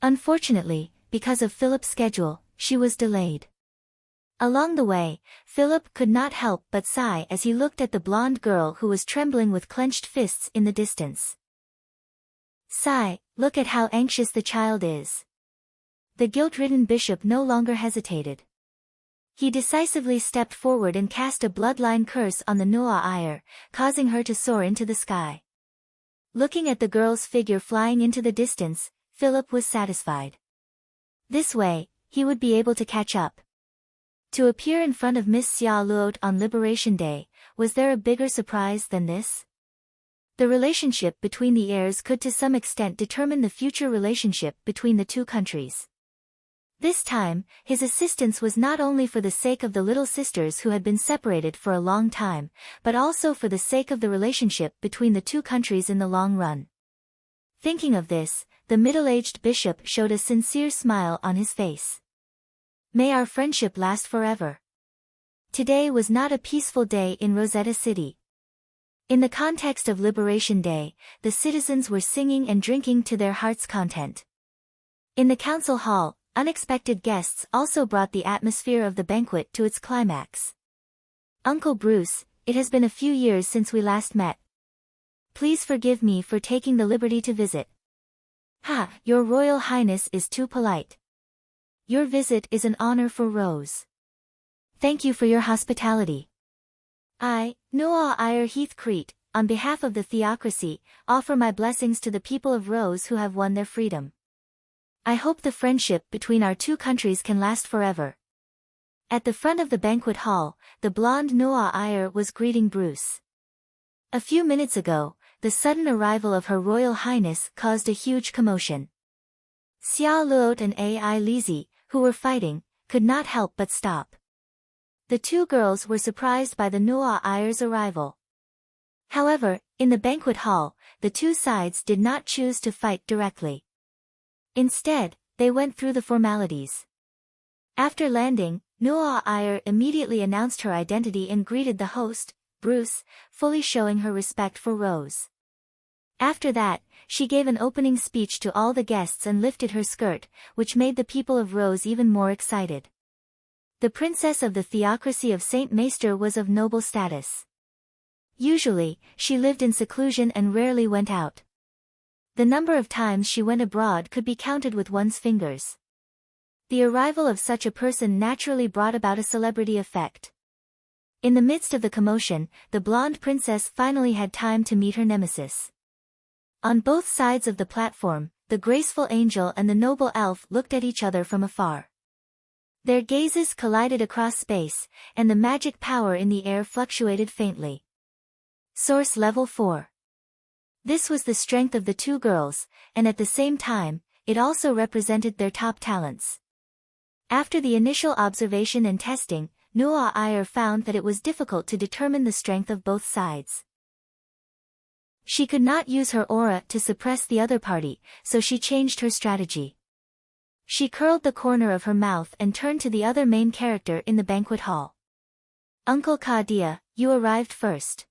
Unfortunately, because of Philip's schedule, she was delayed. Along the way, Philip could not help but sigh as he looked at the blonde girl who was trembling with clenched fists in the distance. Sigh, look at how anxious the child is. The guilt-ridden bishop no longer hesitated. He decisively stepped forward and cast a bloodline curse on the Noa Ayr, causing her to soar into the sky. Looking at the girl's figure flying into the distance, Philip was satisfied. This way, he would be able to catch up. To appear in front of Miss Xia Luo on Liberation Day, was there a bigger surprise than this? The relationship between the heirs could to some extent determine the future relationship between the two countries. This time, his assistance was not only for the sake of the little sisters who had been separated for a long time, but also for the sake of the relationship between the two countries in the long run. Thinking of this, the middle-aged bishop showed a sincere smile on his face. May our friendship last forever. Today was not a peaceful day in Rosetta City. In the context of Liberation Day, the citizens were singing and drinking to their heart's content. In the council hall, unexpected guests also brought the atmosphere of the banquet to its climax. Uncle Bruce, it has been a few years since we last met. Please forgive me for taking the liberty to visit. Ha, Your Royal Highness is too polite. Your visit is an honor for Rose. Thank you for your hospitality. I, Noa Ayr Heathcrete, on behalf of the theocracy, offer my blessings to the people of Rose who have won their freedom. I hope the friendship between our two countries can last forever. At the front of the banquet hall, the blonde Noa Ayr was greeting Bruce. A few minutes ago, the sudden arrival of Her Royal Highness caused a huge commotion. Xia Luo and Ai Lizzie, who were fighting, could not help but stop. The two girls were surprised by the Noa Ayr's arrival. However, in the banquet hall, the two sides did not choose to fight directly. Instead, they went through the formalities. After landing, Noa Ayr immediately announced her identity and greeted the host, Bruce, fully showing her respect for Rose. After that, she gave an opening speech to all the guests and lifted her skirt, which made the people of Rose even more excited. The princess of the theocracy of Saint Maester was of noble status. Usually, she lived in seclusion and rarely went out. The number of times she went abroad could be counted with one's fingers. The arrival of such a person naturally brought about a celebrity effect. In the midst of the commotion, the blonde princess finally had time to meet her nemesis. On both sides of the platform, the graceful angel and the noble elf looked at each other from afar. Their gazes collided across space, and the magic power in the air fluctuated faintly. Source Level 4. This was the strength of the two girls, and at the same time, it also represented their top talents. After the initial observation and testing, Noa Ayr found that it was difficult to determine the strength of both sides. She could not use her aura to suppress the other party, so she changed her strategy. She curled the corner of her mouth and turned to the other main character in the banquet hall. Uncle Kadia, you arrived first.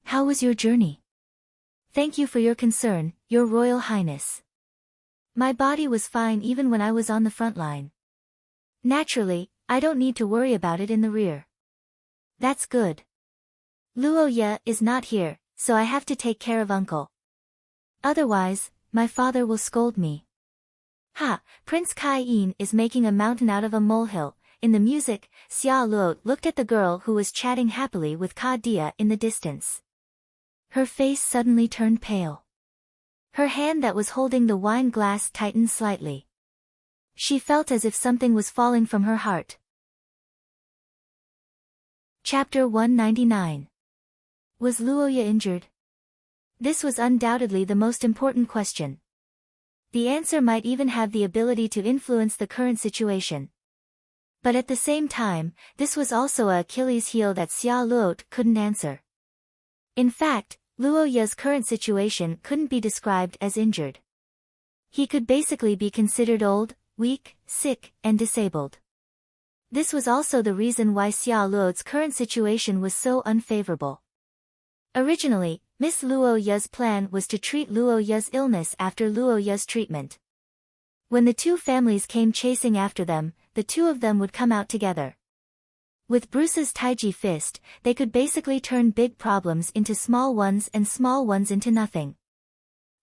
How was your journey? Thank you for your concern, Your Royal Highness. My body was fine even when I was on the front line. Naturally, I don't need to worry about it in the rear. That's good. Luoya is not here, so I have to take care of Uncle. Otherwise, my father will scold me. Ha, Prince Kai-in is making a mountain out of a molehill. In the music, Xia Luo looked at the girl who was chatting happily with Ka-dia in the distance. Her face suddenly turned pale. Her hand that was holding the wine glass tightened slightly. She felt as if something was falling from her heart. Chapter 199. Was Luoya injured? This was undoubtedly the most important question. The answer might even have the ability to influence the current situation. But at the same time, this was also a Achilles heel that Xia Luo couldn't answer. In fact, Luoya's current situation couldn't be described as injured. He could basically be considered old, weak, sick, and disabled. This was also the reason why Xia Luo's current situation was so unfavorable. Originally, Miss Luoya's plan was to treat Luoya's illness after Luoya's treatment. When the two families came chasing after them, the two of them would come out together. With Bruce's Taiji fist, they could basically turn big problems into small ones and small ones into nothing.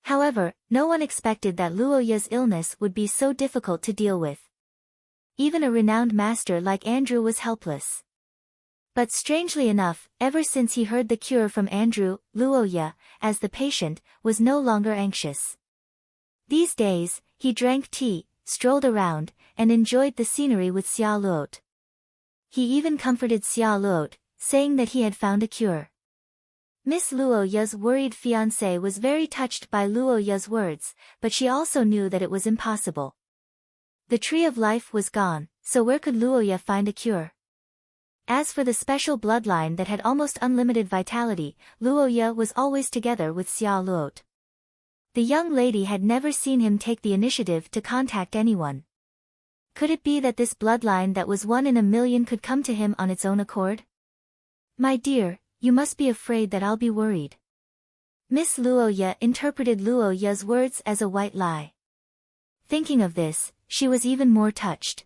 However, no one expected that Luoya's illness would be so difficult to deal with. Even a renowned master like Andrew was helpless. But strangely enough, ever since he heard the cure from Andrew, Luoya, as the patient, was no longer anxious. These days, he drank tea, strolled around, and enjoyed the scenery with Xia Luo. He even comforted Xia Luo, saying that he had found a cure. Miss Luoya's worried fiancé was very touched by Luoya's words, but she also knew that it was impossible. The tree of life was gone, so where could Luoya find a cure? As for the special bloodline that had almost unlimited vitality, Luoya was always together with Xia Luo. The young lady had never seen him take the initiative to contact anyone. Could it be that this bloodline that was 1 in a million could come to him on its own accord? My dear, you must be afraid that I'll be worried. Miss Luoya interpreted Luoya's words as a white lie. Thinking of this, she was even more touched.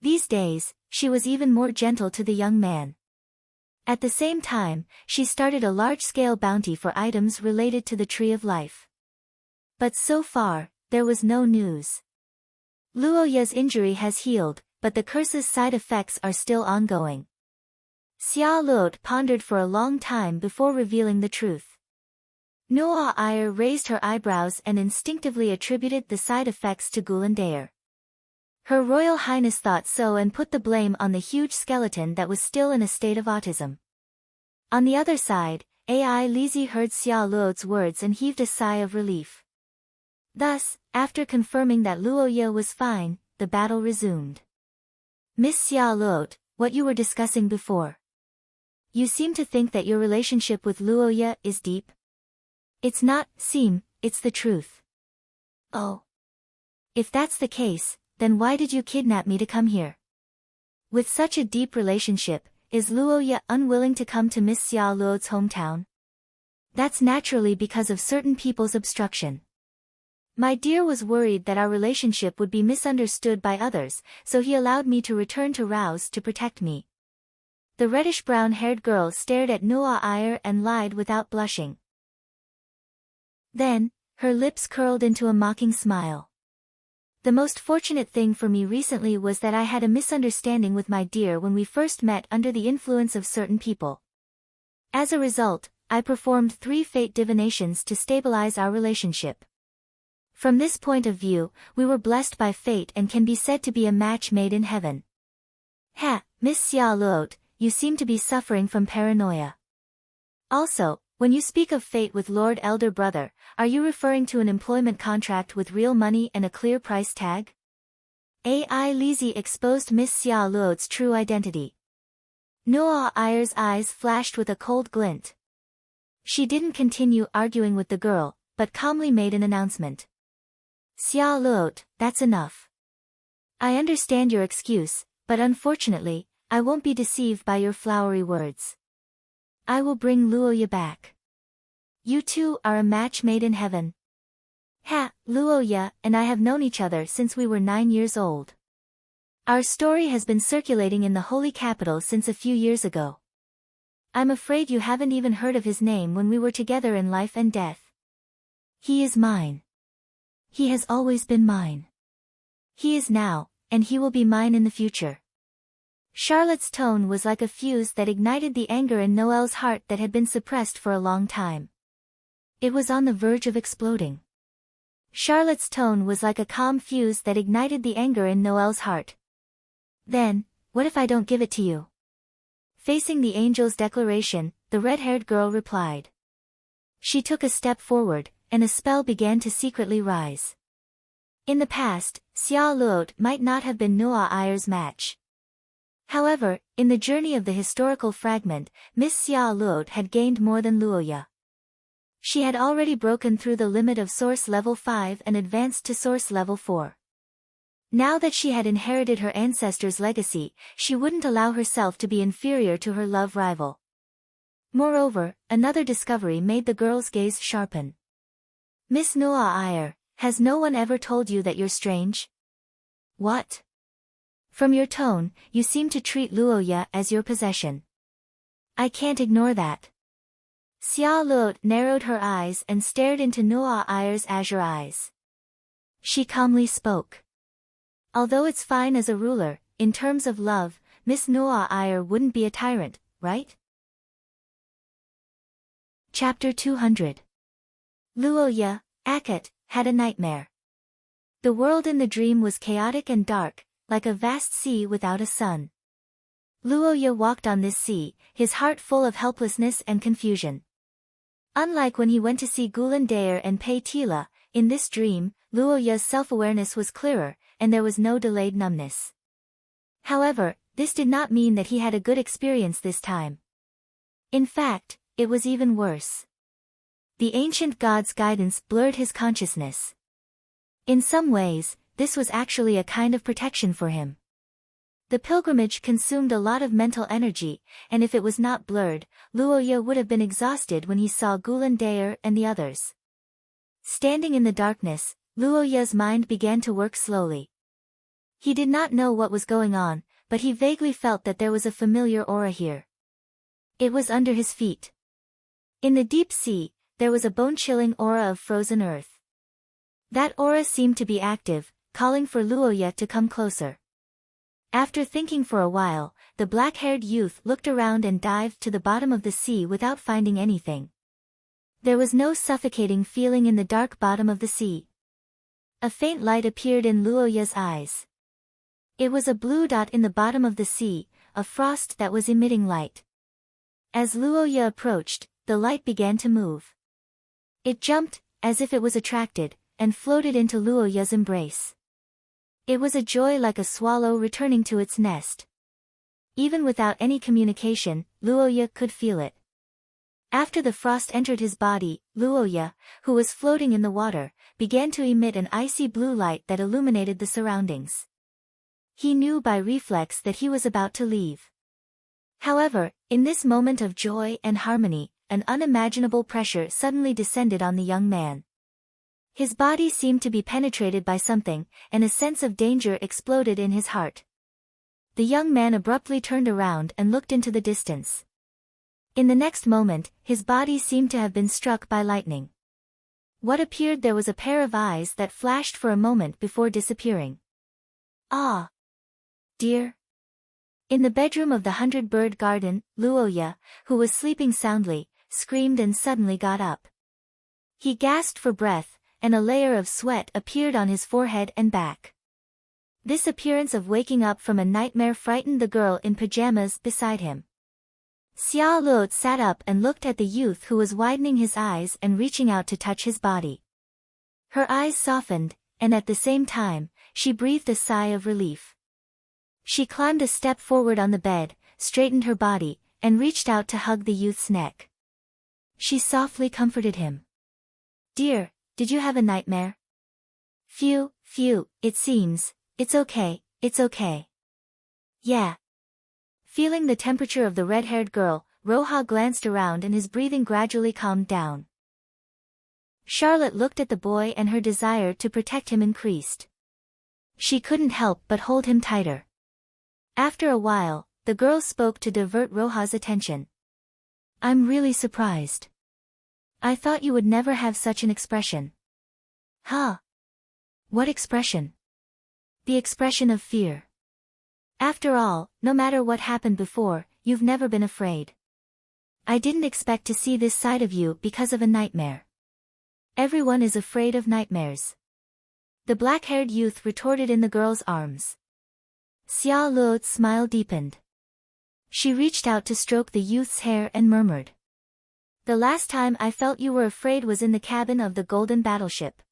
These days, she was even more gentle to the young man. At the same time, she started a large-scale bounty for items related to the Tree of Life. But so far, there was no news. Luoya's injury has healed, but the curse's side effects are still ongoing. Xia Luo pondered for a long time before revealing the truth. Noa Iyer raised her eyebrows and instinctively attributed the side effects to Gulandair. Her Royal Highness thought so and put the blame on the huge skeleton that was still in a state of autism. On the other side, Ai Lizzie heard Xia Luo's words and heaved a sigh of relief. Thus, after confirming that Luoya was fine, the battle resumed. Miss Xia Luo, what you were discussing before. You seem to think that your relationship with Luoya is deep. It's not seem, it's the truth. Oh. If that's the case, then why did you kidnap me to come here? With such a deep relationship, is Luoya unwilling to come to Miss Xia Luo's hometown? That's naturally because of certain people's obstruction. My dear was worried that our relationship would be misunderstood by others, so he allowed me to return to Rouse to protect me. The reddish-brown-haired girl stared at Noa Iyer and lied without blushing. Then, her lips curled into a mocking smile. The most fortunate thing for me recently was that I had a misunderstanding with my dear when we first met under the influence of certain people. As a result, I performed 3 fate divinations to stabilize our relationship. From this point of view, we were blessed by fate and can be said to be a match made in heaven. Ha, Miss Xia Luo, you seem to be suffering from paranoia. Also, when you speak of fate with Lord Elder Brother, are you referring to an employment contract with real money and a clear price tag? Ai Lizzie exposed Miss Xia Luo's true identity. Noa Iyer's eyes flashed with a cold glint. She didn't continue arguing with the girl, but calmly made an announcement. Xia Luot, that's enough. I understand your excuse, but unfortunately, I won't be deceived by your flowery words. I will bring Luoya back. You two are a match made in heaven. Ha, Luoya and I have known each other since we were 9 years old. Our story has been circulating in the holy capital since a few years ago. I'm afraid you haven't even heard of his name when we were together in life and death. He is mine. He has always been mine. He is now, and he will be mine in the future. Charlotte's tone was like a fuse that ignited the anger in Noelle's heart that had been suppressed for a long time. It was on the verge of exploding. Charlotte's tone was like a calm fuse that ignited the anger in Noelle's heart. Then, what if I don't give it to you? Facing the angel's declaration, the red-haired girl replied. She took a step forward, and a spell began to secretly rise. In the past, Xia Luot might not have been Noah Ayer's match. However, in the journey of the historical fragment, Miss Xia Luot had gained more than Luoya. She had already broken through the limit of Source Level 5 and advanced to Source Level 4. Now that she had inherited her ancestors' legacy, she wouldn't allow herself to be inferior to her love rival. Moreover, another discovery made the girl's gaze sharpen. Miss Noah Ayer, has no one ever told you that you're strange? What? From your tone, you seem to treat Luoya as your possession. I can't ignore that. Xia Luot narrowed her eyes and stared into Noah Ayer's azure eyes. She calmly spoke. Although it's fine as a ruler, in terms of love, Miss Noah Ayer wouldn't be a tyrant, right? Chapter 200. Luoya, Akut, had a nightmare. The world in the dream was chaotic and dark, like a vast sea without a sun. Luoya walked on this sea, his heart full of helplessness and confusion. Unlike when he went to see Gulan Daer and Pei Tila, in this dream, Luoya's self-awareness was clearer, and there was no delayed numbness. However, this did not mean that he had a good experience this time. In fact, it was even worse. The ancient god's guidance blurred his consciousness. In some ways, this was actually a kind of protection for him. The pilgrimage consumed a lot of mental energy, and if it was not blurred, Luoya would have been exhausted when he saw Gulan Daer and the others. Standing in the darkness, Luoya's mind began to work slowly. He did not know what was going on, but he vaguely felt that there was a familiar aura here. It was under his feet. In the deep sea, there was a bone-chilling aura of frozen earth. That aura seemed to be active, calling for Luoya to come closer. After thinking for a while, the black-haired youth looked around and dived to the bottom of the sea without finding anything. There was no suffocating feeling in the dark bottom of the sea. A faint light appeared in Luoya's eyes. It was a blue dot in the bottom of the sea, a frost that was emitting light. As Luoya approached, the light began to move. It jumped, as if it was attracted, and floated into Luoya's embrace. It was a joy like a swallow returning to its nest. Even without any communication, Luoya could feel it. After the frost entered his body, Luoya, who was floating in the water, began to emit an icy blue light that illuminated the surroundings. He knew by reflex that he was about to leave. However, in this moment of joy and harmony, an unimaginable pressure suddenly descended on the young man. His body seemed to be penetrated by something, and a sense of danger exploded in his heart. The young man abruptly turned around and looked into the distance. In the next moment, his body seemed to have been struck by lightning. What appeared there was a pair of eyes that flashed for a moment before disappearing. Ah! Dear! In the bedroom of the 100-bird garden, Luoya, who was sleeping soundly, screamed and suddenly got up. He gasped for breath, and a layer of sweat appeared on his forehead and back. This appearance of waking up from a nightmare frightened the girl in pajamas beside him. Xia Luot sat up and looked at the youth who was widening his eyes and reaching out to touch his body. Her eyes softened, and at the same time, she breathed a sigh of relief. She climbed a step forward on the bed, straightened her body, and reached out to hug the youth's neck. She softly comforted him. Dear, did you have a nightmare? Phew, it seems, it's okay. Yeah. Feeling the temperature of the red-haired girl, Roha glanced around and his breathing gradually calmed down. Charlotte looked at the boy and her desire to protect him increased. She couldn't help but hold him tighter. After a while, the girl spoke to divert Roha's attention. I'm really surprised. I thought you would never have such an expression. Huh? What expression? The expression of fear. After all, no matter what happened before, you've never been afraid. I didn't expect to see this side of you because of a nightmare. Everyone is afraid of nightmares. The black-haired youth retorted in the girl's arms. Xia Luo's smile deepened. She reached out to stroke the youth's hair and murmured. The last time I felt you were afraid was in the cabin of the Golden Battleship.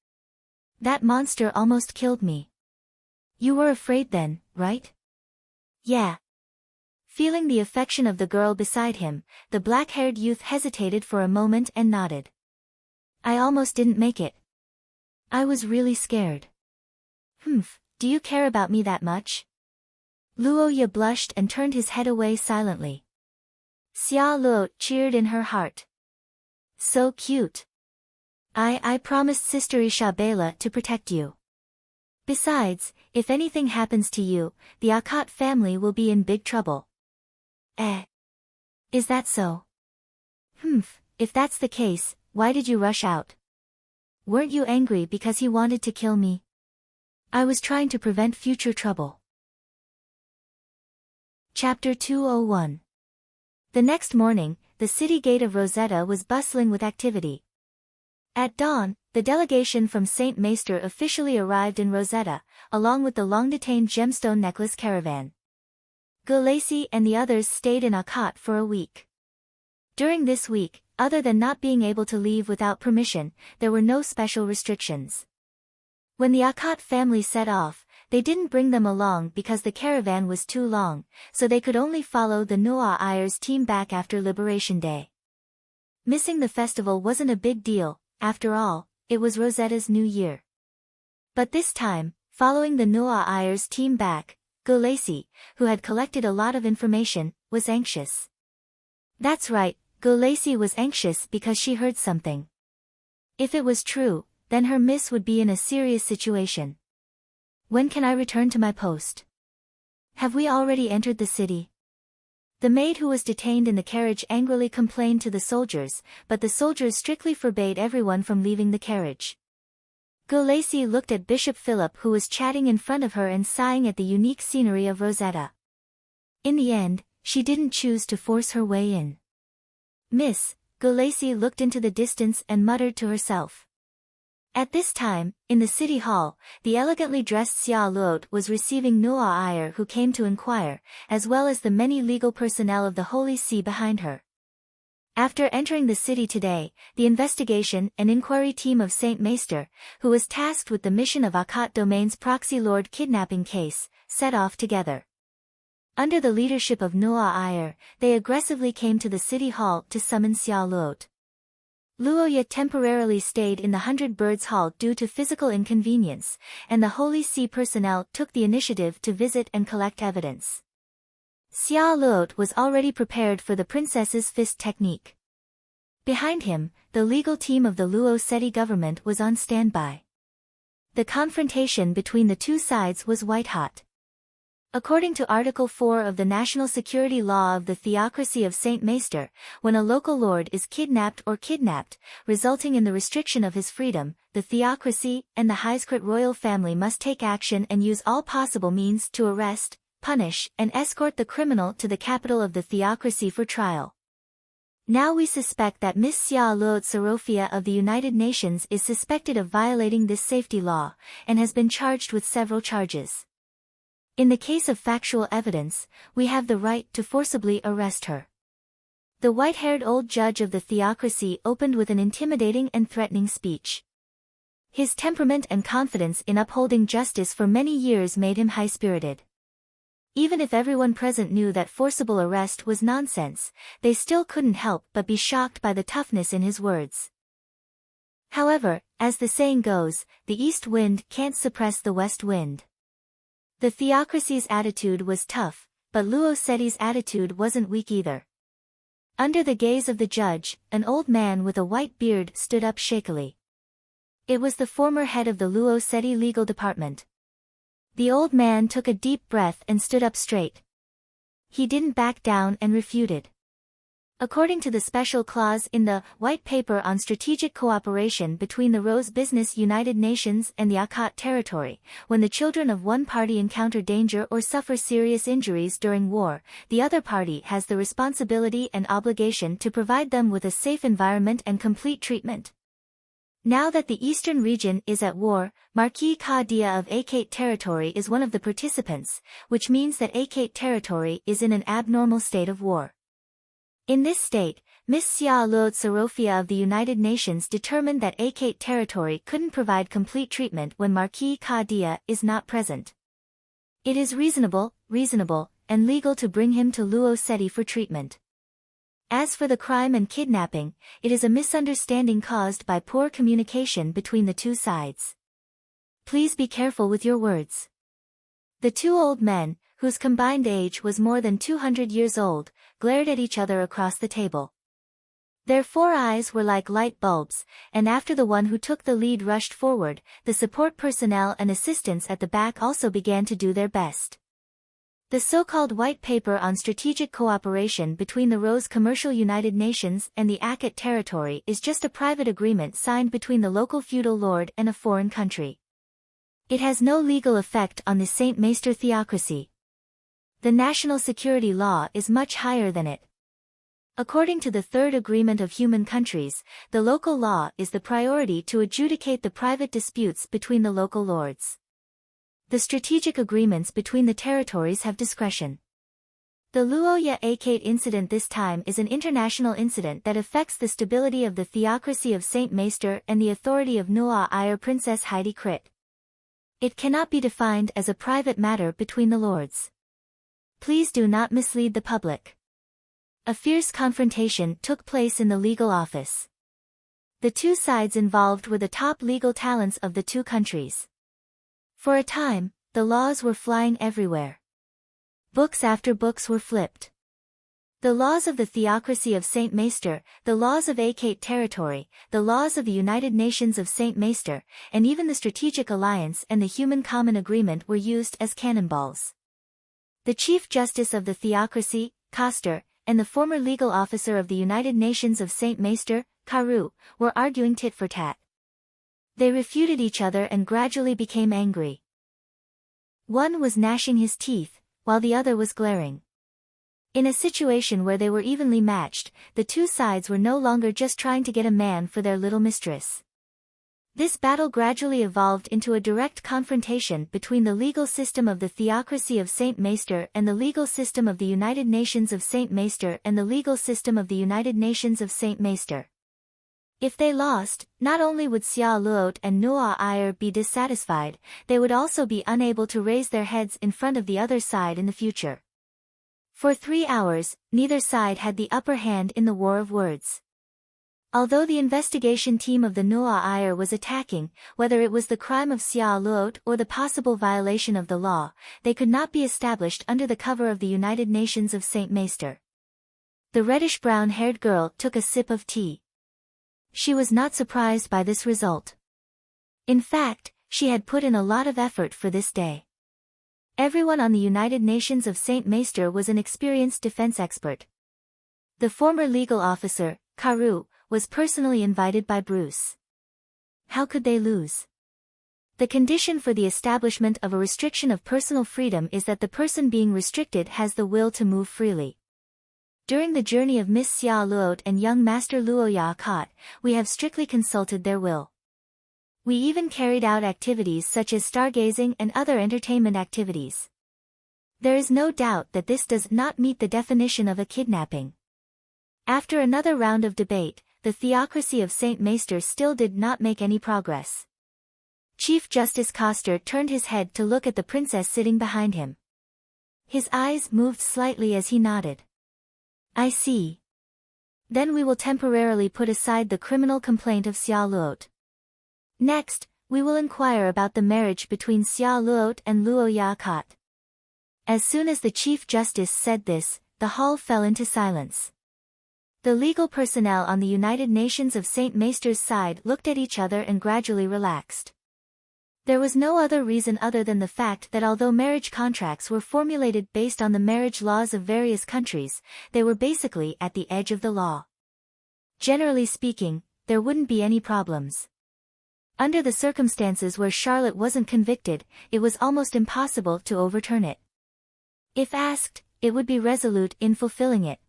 That monster almost killed me. You were afraid then, right? Yeah. Feeling the affection of the girl beside him, the black-haired youth hesitated for a moment and nodded. I almost didn't make it. I was really scared. Do you care about me that much? Luoya blushed and turned his head away silently. Xia Luo cheered in her heart. So cute. I promised Sister Isabella to protect you. Besides, if anything happens to you, the Akot family will be in big trouble. Is that so? If that's the case, why did you rush out? Weren't you angry because he wanted to kill me? I was trying to prevent future trouble. Chapter 201. The next morning, the city gate of Rosetta was bustling with activity. At dawn, the delegation from Saint Maester officially arrived in Rosetta, along with the long-detained gemstone necklace caravan. Gulacy and the others stayed in Akot for a week. During this week, other than not being able to leave without permission, there were no special restrictions. When the Akot family set off, they didn't bring them along because the caravan was too long, so they could only follow the Noah Ayers team back after Liberation Day. Missing the festival wasn't a big deal, after all, it was Rosetta's new year. But this time, following the Noah Ayers team back, Gulacy, who had collected a lot of information, was anxious. That's right, Gulacy was anxious because she heard something. If it was true, then her miss would be in a serious situation. When can I return to my post? Have we already entered the city? The maid who was detained in the carriage angrily complained to the soldiers, but the soldiers strictly forbade everyone from leaving the carriage. Gulacy looked at Bishop Philip, who was chatting in front of her and sighing at the unique scenery of Rosetta. In the end, she didn't choose to force her way in. Miss, Gulacy looked into the distance and muttered to herself. At this time, in the city hall, the elegantly dressed Xia Luo was receiving Noah Ayer, who came to inquire, as well as the many legal personnel of the Holy See behind her. After entering the city today, the investigation and inquiry team of Saint Maester, who was tasked with the mission of Akot Domain's proxy lord kidnapping case, set off together. Under the leadership of Noah Ayer, they aggressively came to the city hall to summon Xia Luo. Luoya temporarily stayed in the 100 Birds Hall due to physical inconvenience, and the Holy See personnel took the initiative to visit and collect evidence. Xia Luo was already prepared for the princess's fist technique. Behind him, the legal team of the Luo Seti government was on standby. The confrontation between the two sides was white-hot. According to Article 4 of the National Security Law of the Theocracy of Saint Maester, when a local lord is kidnapped, resulting in the restriction of his freedom, the theocracy and the Highskrit royal family must take action and use all possible means to arrest, punish, and escort the criminal to the capital of the theocracy for trial. Now we suspect that Miss Xia Luo Sarofia of the United Nations is suspected of violating this safety law, and has been charged with several charges. In the case of factual evidence, we have the right to forcibly arrest her. The white-haired old judge of the theocracy opened with an intimidating and threatening speech. His temperament and confidence in upholding justice for many years made him high-spirited. Even if everyone present knew that forcible arrest was nonsense, they still couldn't help but be shocked by the toughness in his words. However, as the saying goes, the east wind can't suppress the west wind. The theocracy's attitude was tough, but Luo Seti's attitude wasn't weak either. Under the gaze of the judge, an old man with a white beard stood up shakily. It was the former head of the Luo Seti legal department. The old man took a deep breath and stood up straight. He didn't back down and refuted. According to the special clause in the White Paper on Strategic Cooperation between the Rose Business United Nations and the Akat Territory, when the children of one party encounter danger or suffer serious injuries during war, the other party has the responsibility and obligation to provide them with a safe environment and complete treatment. Now that the eastern region is at war, Marquis Ka Dia of Akat Territory is one of the participants, which means that Akat Territory is in an abnormal state of war. In this state, Miss Xia Luot Sarofia of the United Nations determined that Akat Territory couldn't provide complete treatment when Marquis Ka Dia is not present. It is reasonable, and legal to bring him to Luo Seti for treatment. As for the crime and kidnapping, it is a misunderstanding caused by poor communication between the two sides. Please be careful with your words. The two old men, whose combined age was more than 200 years old, glared at each other across the table. Their four eyes were like light bulbs, and after the one who took the lead rushed forward, the support personnel and assistants at the back also began to do their best. The so-called White Paper on Strategic Cooperation between the Rose Commercial United Nations and the Akat Territory is just a private agreement signed between the local feudal lord and a foreign country. It has no legal effect on the Saint Maester theocracy. The national security law is much higher than it. According to the Third Agreement of Human Countries, the local law is the priority to adjudicate the private disputes between the local lords. The strategic agreements between the territories have discretion. The Luoya Akat incident this time is an international incident that affects the stability of the theocracy of Saint Maester and the authority of Nu'a Iyer Princess Heidi Crit. It cannot be defined as a private matter between the lords. Please do not mislead the public. A fierce confrontation took place in the legal office. The two sides involved were the top legal talents of the two countries. For a time, the laws were flying everywhere. Books after books were flipped. The laws of the theocracy of Saint Maester, the laws of Akat Territory, the laws of the United Nations of Saint Maester, and even the Strategic Alliance and the Human Common Agreement were used as cannonballs. The Chief Justice of the Theocracy, Koster, and the former legal officer of the United Nations of Saint Maester, Karu, were arguing tit for tat. They refuted each other and gradually became angry. One was gnashing his teeth, while the other was glaring. In a situation where they were evenly matched, the two sides were no longer just trying to get a man for their little mistress. This battle gradually evolved into a direct confrontation between the legal system of the theocracy of Saint Maester and the legal system of the United Nations of Saint Maester and the legal system of the United Nations of Saint Maester. If they lost, not only would Xia Luot and Nu'a Iyer be dissatisfied, they would also be unable to raise their heads in front of the other side in the future. For 3 hours, neither side had the upper hand in the war of words. Although the investigation team of the Nu'a Iyer was attacking, whether it was the crime of Xia Luot or the possible violation of the law, they could not be established under the cover of the United Nations of Saint Maester. The reddish-brown-haired girl took a sip of tea. She was not surprised by this result. In fact, she had put in a lot of effort for this day. Everyone on the United Nations of Saint Maester was an experienced defense expert. The former legal officer, Karu, was personally invited by Bruce. How could they lose? The condition for the establishment of a restriction of personal freedom is that the person being restricted has the will to move freely. During the journey of Miss Xia Luot and young Master Luoya Akat, we have strictly consulted their will. We even carried out activities such as stargazing and other entertainment activities. There is no doubt that this does not meet the definition of a kidnapping. After another round of debate, the theocracy of Saint Maester still did not make any progress. Chief Justice Koster turned his head to look at the princess sitting behind him. His eyes moved slightly as he nodded. I see. Then we will temporarily put aside the criminal complaint of Xia Luot. Next, we will inquire about the marriage between Xia Luot and Luoya Akat. As soon as the Chief Justice said this, the hall fell into silence. The legal personnel on the United Nations of St. Maester's side looked at each other and gradually relaxed. There was no other reason other than the fact that although marriage contracts were formulated based on the marriage laws of various countries, they were basically at the edge of the law. Generally speaking, there wouldn't be any problems. Under the circumstances where Charlotte wasn't convicted, it was almost impossible to overturn it. If asked, it would be resolute in fulfilling it.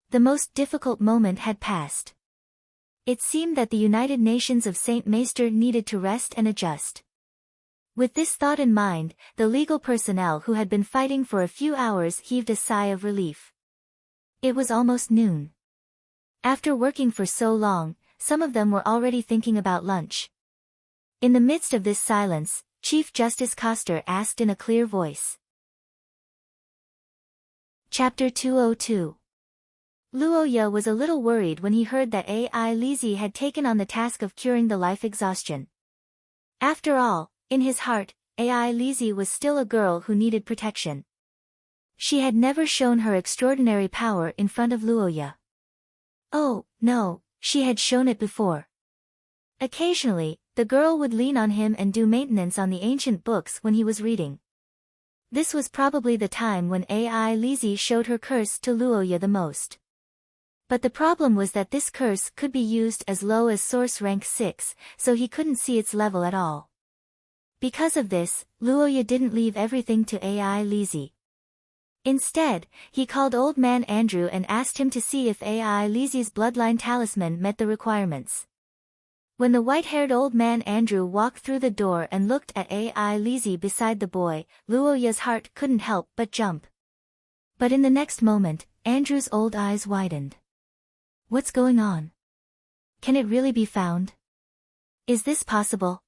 The most difficult moment had passed. It seemed that the United Nations of St. Maester needed to rest and adjust. With this thought in mind, the legal personnel who had been fighting for a few hours heaved a sigh of relief. It was almost noon. After working for so long, some of them were already thinking about lunch. In the midst of this silence, Chief Justice Coster asked in a clear voice. Chapter 202. Luoya was a little worried when he heard that Ai Lizi had taken on the task of curing the life exhaustion. After all, in his heart, Ai Lizi was still a girl who needed protection. She had never shown her extraordinary power in front of Luoya. Oh, no, she had shown it before. Occasionally, the girl would lean on him and do maintenance on the ancient books when he was reading. This was probably the time when Ai Lizi showed her curse to Luoya the most. But the problem was that this curse could be used as low as source rank 6, so he couldn't see its level at all. Because of this, Luoya didn't leave everything to Ai Lizi. Instead, he called Old Man Andrew and asked him to see if Ai Lizi's bloodline talisman met the requirements. When the white-haired Old Man Andrew walked through the door and looked at Ai Lizi beside the boy, Luoya's heart couldn't help but jump. But in the next moment, Andrew's old eyes widened. What's going on? Can it really be found? Is this possible?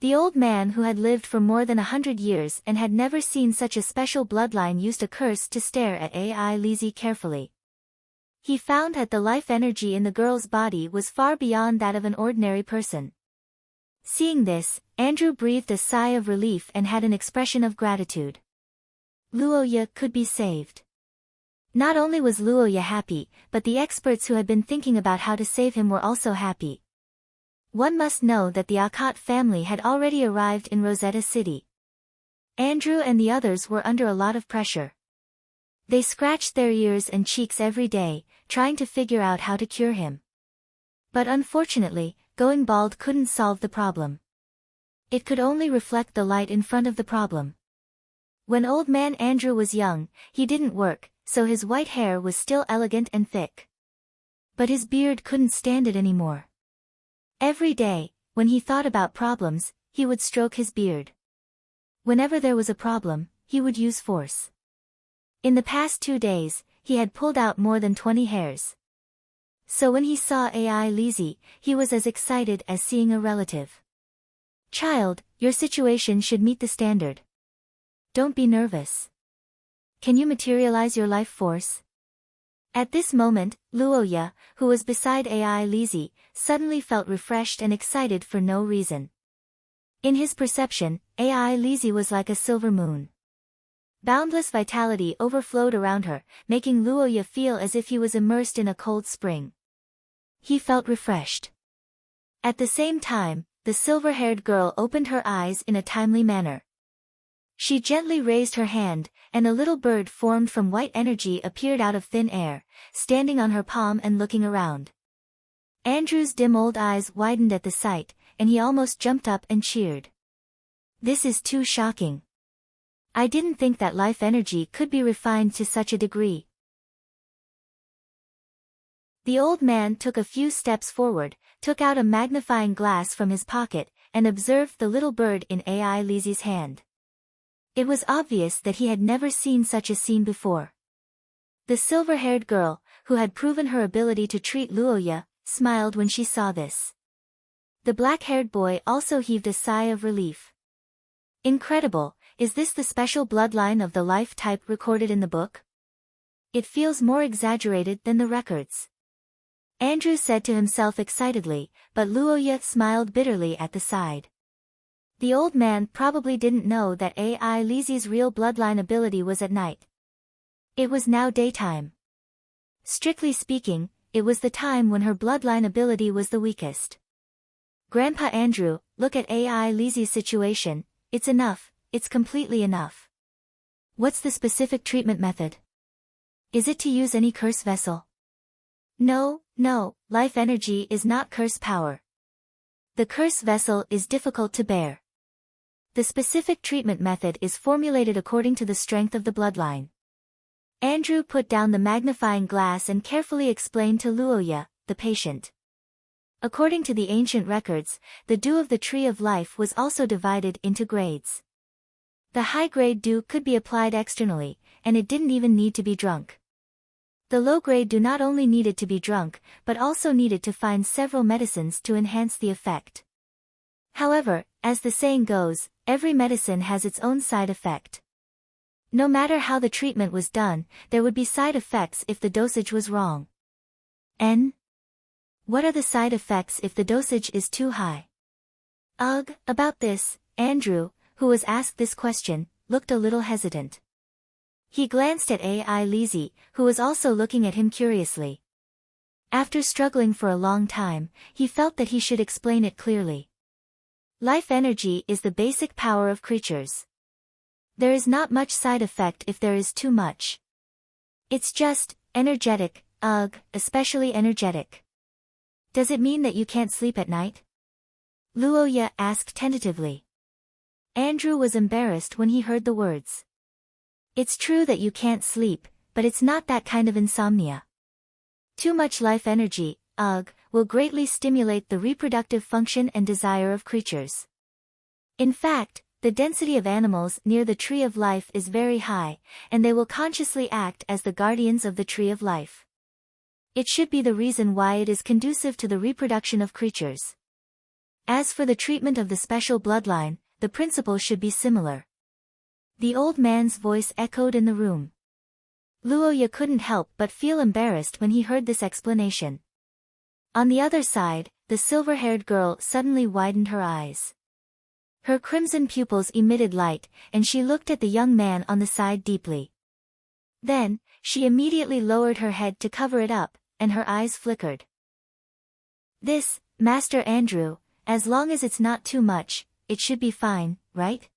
The old man who had lived for more than 100 years and had never seen such a special bloodline used a curse to stare at Ai Lizi carefully. He found that the life energy in the girl's body was far beyond that of an ordinary person. Seeing this, Andrew breathed a sigh of relief and had an expression of gratitude. Luoya could be saved. Not only was Luoya happy, but the experts who had been thinking about how to save him were also happy. One must know that the Akat family had already arrived in Rosetta City. Andrew and the others were under a lot of pressure. They scratched their ears and cheeks every day, trying to figure out how to cure him. But unfortunately, going bald couldn't solve the problem. It could only reflect the light in front of the problem. When Old Man Andrew was young, he didn't work, so his white hair was still elegant and thick. But his beard couldn't stand it anymore. Every day, when he thought about problems, he would stroke his beard. Whenever there was a problem, he would use force. In the past 2 days, he had pulled out more than 20 hairs. So when he saw Ai Lizi, he was as excited as seeing a relative. Child, your situation should meet the standard. Don't be nervous. Can you materialize your life force? At this moment, Luoya, who was beside Ai Lizi, suddenly felt refreshed and excited for no reason. In his perception, Ai Lizi was like a silver moon. Boundless vitality overflowed around her, making Luoya feel as if he was immersed in a cold spring. He felt refreshed. At the same time, the silver-haired girl opened her eyes in a timely manner. She gently raised her hand, and a little bird formed from white energy appeared out of thin air, standing on her palm and looking around. Andrew's dim old eyes widened at the sight, and he almost jumped up and cheered. This is too shocking. I didn't think that life energy could be refined to such a degree. The old man took a few steps forward, took out a magnifying glass from his pocket, and observed the little bird in Ai Lizi's hand. It was obvious that he had never seen such a scene before. The silver-haired girl, who had proven her ability to treat Luoya, smiled when she saw this. The black-haired boy also heaved a sigh of relief. Incredible, Is this the special bloodline of the life type recorded in the book? It feels more exaggerated than the records. Andrew said to himself excitedly, but Luoya smiled bitterly at the side. The old man probably didn't know that Ai Lizi's real bloodline ability was at night. It was now daytime. Strictly speaking, it was the time when her bloodline ability was the weakest. Grandpa Andrew, look at Ai Lizi's situation, it's enough, it's completely enough. What's the specific treatment method? Is it to use any curse vessel? No, life energy is not curse power. The curse vessel is difficult to bear. The specific treatment method is formulated according to the strength of the bloodline. Andrew put down the magnifying glass and carefully explained to Luoya, the patient. According to the ancient records, the dew of the tree of life was also divided into grades. The high-grade dew could be applied externally, and it didn't even need to be drunk. The low-grade dew not only needed to be drunk, but also needed to find several medicines to enhance the effect. However, as the saying goes, every medicine has its own side effect. No matter how the treatment was done, there would be side effects if the dosage was wrong. What are the side effects if the dosage is too high? Ugh, about this, Andrew, who was asked this question, looked a little hesitant. He glanced at Ai Lizi, who was also looking at him curiously. After struggling for a long time, he felt that he should explain it clearly. Life energy is the basic power of creatures. There is not much side effect if there is too much. It's just, energetic, especially energetic. Does it mean that you can't sleep at night? Luoya asked tentatively. Andrew was embarrassed when he heard the words. It's true that you can't sleep, but it's not that kind of insomnia. Too much life energy, will greatly stimulate the reproductive function and desire of creatures. In fact, the density of animals near the tree of life is very high, and they will consciously act as the guardians of the tree of life. It should be the reason why it is conducive to the reproduction of creatures. As for the treatment of the special bloodline, the principle should be similar. The old man's voice echoed in the room. Luoya couldn't help but feel embarrassed when he heard this explanation. On the other side, the silver-haired girl suddenly widened her eyes. Her crimson pupils emitted light, and she looked at the young man on the side deeply. Then, she immediately lowered her head to cover it up, and her eyes flickered. This, Master Andrew, as long as it's not too much, it should be fine, right?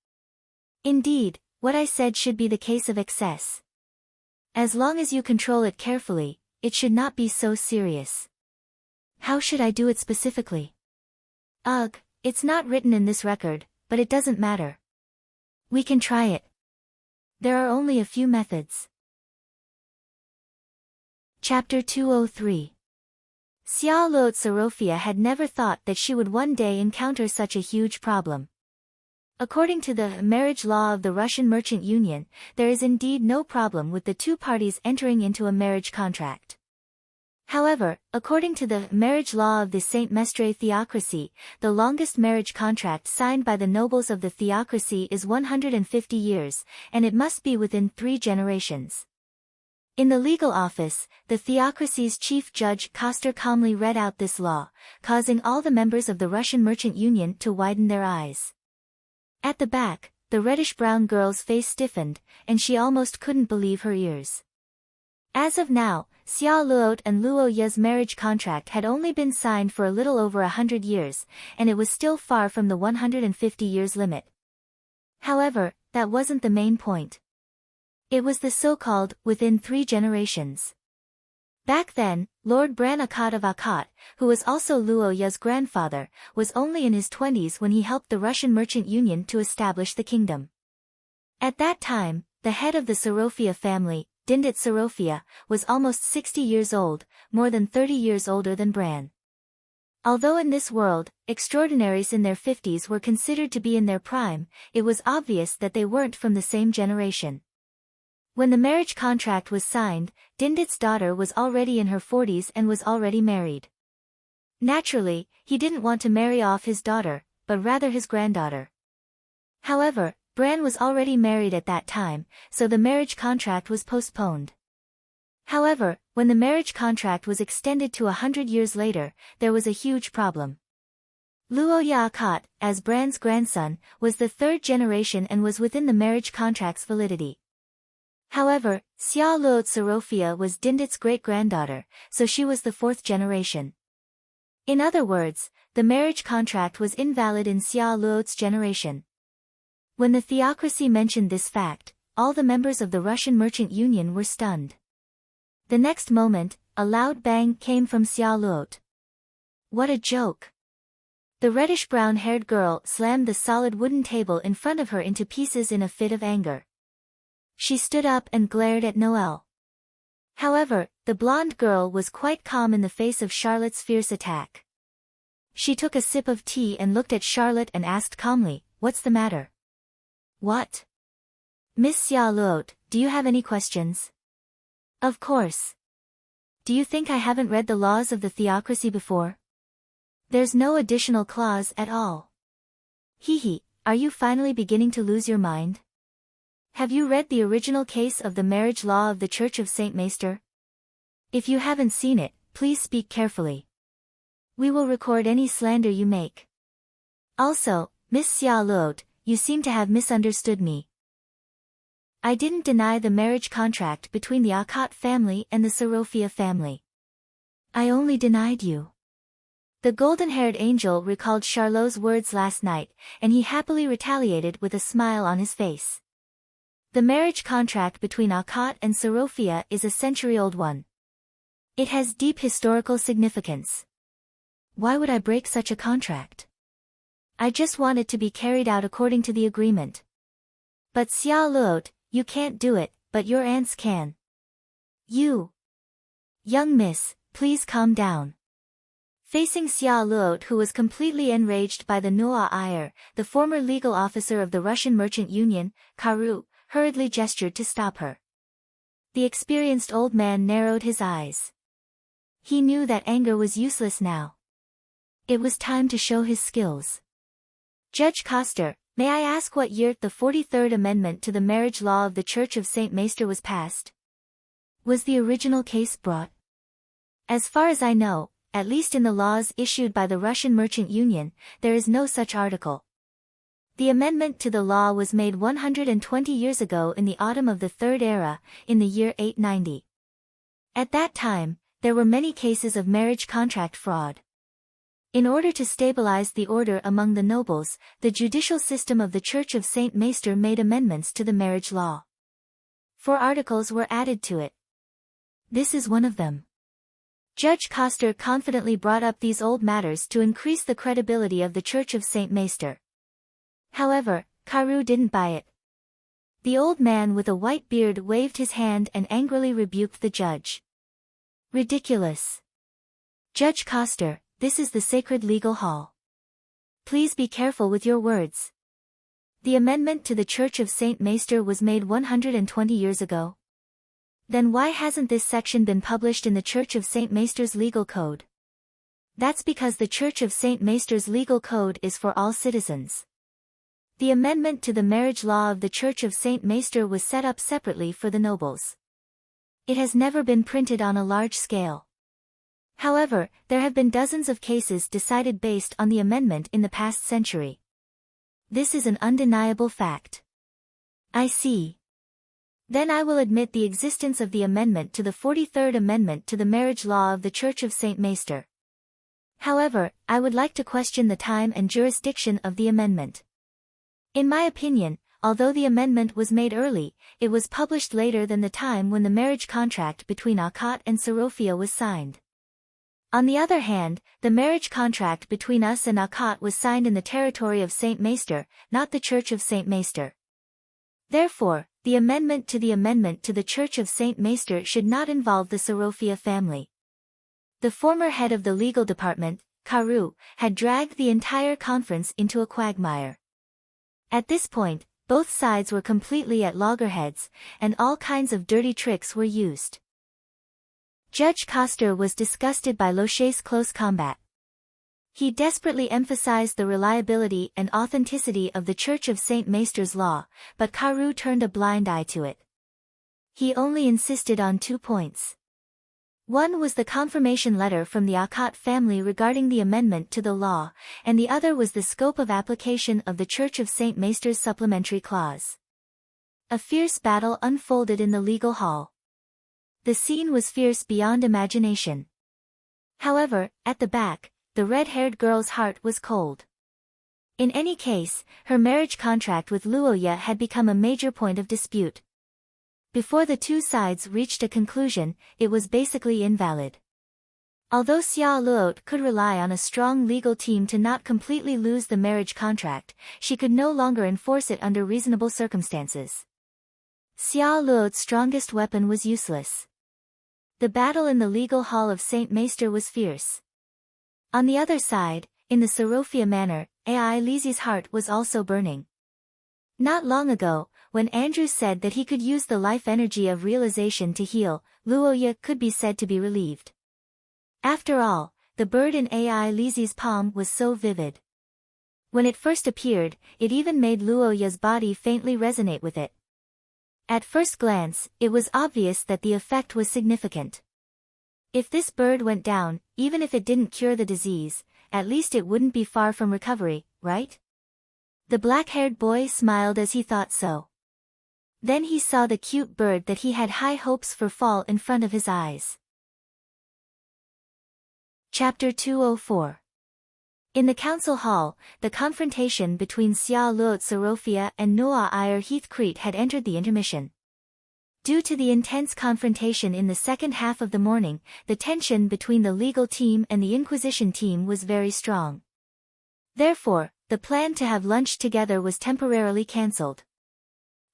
Indeed, what I said should be the case of excess. As long as you control it carefully, it should not be so serious. How should I do it specifically? It's not written in this record, but it doesn't matter. We can try it. There are only a few methods. Chapter 203. Xia Luot Sorofia had never thought that she would one day encounter such a huge problem. According to the marriage law of the Russian Merchant Union, there is indeed no problem with the two parties entering into a marriage contract. However, according to the marriage law of the Saint Mestre theocracy, the longest marriage contract signed by the nobles of the theocracy is 150 years, and it must be within 3 generations. In the legal office, the theocracy's chief judge Koster calmly read out this law, causing all the members of the Russian Merchant Union to widen their eyes. At the back, the reddish-brown girl's face stiffened, and she almost couldn't believe her ears. As of now, Xia Luot and Luoya's marriage contract had only been signed for a little over 100 years, and it was still far from the 150 years limit. However, that wasn't the main point. It was the so-called, within 3 generations. Back then, Lord Bran Akkad of Akkad, who was also Luoya's grandfather, was only in his 20s when he helped the Russian Merchant Union to establish the kingdom. At that time, the head of the Sorofia family, Dindit Sorofia, was almost 60 years old, more than 30 years older than Bran. Although in this world, extraordinaries in their 50s were considered to be in their prime, it was obvious that they weren't from the same generation. When the marriage contract was signed, Dindit's daughter was already in her 40s and was already married. Naturally, he didn't want to marry off his daughter, but rather his granddaughter. However, Bran was already married at that time, so the marriage contract was postponed. However, when the marriage contract was extended to 100 years later, there was a huge problem. Luoya Akot, as Bran's grandson, was the third generation and was within the marriage contract's validity. However, Xia Luot Sorofia was Dindit's great-granddaughter, so she was the fourth generation. In other words, the marriage contract was invalid in Xia Luot's generation. When the theocracy mentioned this fact, all the members of the Russian Merchant Union were stunned. The next moment, a loud bang came from Xia Luot. What a joke! The reddish-brown-haired girl slammed the solid wooden table in front of her into pieces in a fit of anger. She stood up and glared at Noelle. However, the blonde girl was quite calm in the face of Charlotte's fierce attack. She took a sip of tea and looked at Charlotte and asked calmly, "What's the matter?" "What? Miss Xia Luot, do you have any questions?" "Of course. Do you think I haven't read the laws of the theocracy before? There's no additional clause at all." "Hee, are you finally beginning to lose your mind? Have you read the original case of the marriage law of the Church of Saint Maester? If you haven't seen it, please speak carefully. We will record any slander you make. Also, Miss Xia Luot, you seem to have misunderstood me. I didn't deny the marriage contract between the Akot family and the Sorofia family. I only denied you." The golden-haired angel recalled Charlot's words last night, and he happily retaliated with a smile on his face. The marriage contract between Akot and Sorofia is a century-old one. It has deep historical significance. Why would I break such a contract? I just want it to be carried out according to the agreement. But Xia Luot, you can't do it, but your aunts can. You. Young miss, please calm down. Facing Xia Luot, who was completely enraged by the Noa ire, the former legal officer of the Russian Merchant Union, Karu, hurriedly gestured to stop her. The experienced old man narrowed his eyes. He knew that anger was useless now. It was time to show his skills. "Judge Coster, may I ask what year the 43rd Amendment to the marriage law of the Church of Saint Maester was passed? Was the original case brought?" "As far as I know, at least in the laws issued by the Russian Merchant Union, there is no such article. The amendment to the law was made 120 years ago in the autumn of the Third Era, in the year 890. At that time, there were many cases of marriage contract fraud. In order to stabilize the order among the nobles, the judicial system of the Church of Saint Maester made amendments to the marriage law. 4 articles were added to it. This is one of them." Judge Coster confidently brought up these old matters to increase the credibility of the Church of Saint Maester. However, Karu didn't buy it. The old man with a white beard waved his hand and angrily rebuked the judge. "Ridiculous. Judge Coster, this is the sacred legal hall. Please be careful with your words. The amendment to the Church of Saint Maester was made 120 years ago. Then why hasn't this section been published in the Church of Saint Maester's legal code?" "That's because the Church of Saint Maester's legal code is for all citizens. The amendment to the marriage law of the Church of Saint Maester was set up separately for the nobles. It has never been printed on a large scale. However, there have been dozens of cases decided based on the amendment in the past century. This is an undeniable fact." "I see. Then I will admit the existence of the amendment to the 43rd Amendment to the marriage law of the Church of Saint Maester. However, I would like to question the time and jurisdiction of the amendment. In my opinion, although the amendment was made early, it was published later than the time when the marriage contract between Akot and Sorofia was signed. On the other hand, the marriage contract between us and Akot was signed in the territory of Saint Maester, not the Church of Saint Maester. Therefore, the amendment to the Church of Saint Maester should not involve the Sorofia family." The former head of the legal department, Karu, had dragged the entire conference into a quagmire. At this point, both sides were completely at loggerheads, and all kinds of dirty tricks were used. Judge Coster was disgusted by Loche's close combat. He desperately emphasized the reliability and authenticity of the Church of St. Maester's law, but Karu turned a blind eye to it. He only insisted on 2 points. One was the confirmation letter from the Akkad family regarding the amendment to the law, and the other was the scope of application of the Church of St. Maester's supplementary clause. A fierce battle unfolded in the legal hall. The scene was fierce beyond imagination. However, at the back, the red-haired girl's heart was cold. In any case, her marriage contract with Luoya had become a major point of dispute. Before the two sides reached a conclusion, it was basically invalid. Although Xia Luot could rely on a strong legal team to not completely lose the marriage contract, she could no longer enforce it under reasonable circumstances. Xia Luot's strongest weapon was useless. The battle in the legal hall of St. Maester was fierce. On the other side, in the Sorofia manor, Ai Lizi's heart was also burning. Not long ago, when Andrew said that he could use the life energy of realization to heal, Luoya could be said to be relieved. After all, the bird in Ai Lizi's palm was so vivid. When it first appeared, it even made Luoya's body faintly resonate with it. At first glance, it was obvious that the effect was significant. If this bird went down, even if it didn't cure the disease, at least it wouldn't be far from recovery, right? The black-haired boy smiled as he thought so. Then he saw the cute bird that he had high hopes for fall in front of his eyes. Chapter 204. In the council hall, the confrontation between Xia Luot Sorofia and Noah Iyer Heathcrete had entered the intermission. Due to the intense confrontation in the second half of the morning, the tension between the legal team and the Inquisition team was very strong. Therefore, the plan to have lunch together was temporarily cancelled.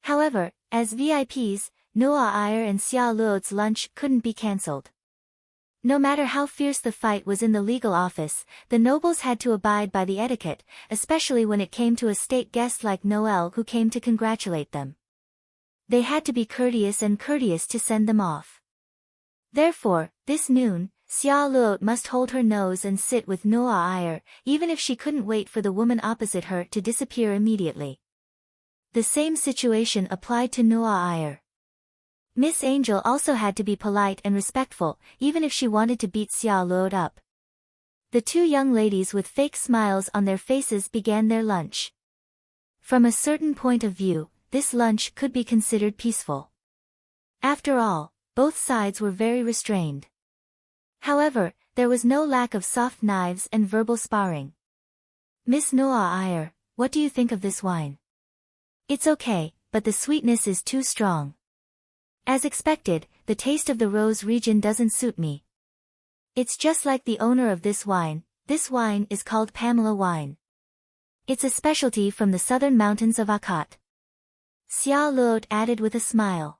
However, as VIPs, Noah Iyer and Xia Luot's lunch couldn't be cancelled. No matter how fierce the fight was in the legal office, the nobles had to abide by the etiquette, especially when it came to a state guest like Noel who came to congratulate them. They had to be courteous to send them off. Therefore, this noon, Xia Luot must hold her nose and sit with Noah Iyer, even if she couldn't wait for the woman opposite her to disappear immediately. The same situation applied to Noah Iyer. Miss Angel also had to be polite and respectful, even if she wanted to beat Xia Luot up. The two young ladies with fake smiles on their faces began their lunch. From a certain point of view, this lunch could be considered peaceful. After all, both sides were very restrained. However, there was no lack of soft knives and verbal sparring. Miss Noah Iyer, what do you think of this wine? It's okay, but the sweetness is too strong. As expected, the taste of the Rose region doesn't suit me. It's just like the owner of this wine is called Pamela wine. It's a specialty from the southern mountains of Akkad. Xia Luot added with a smile.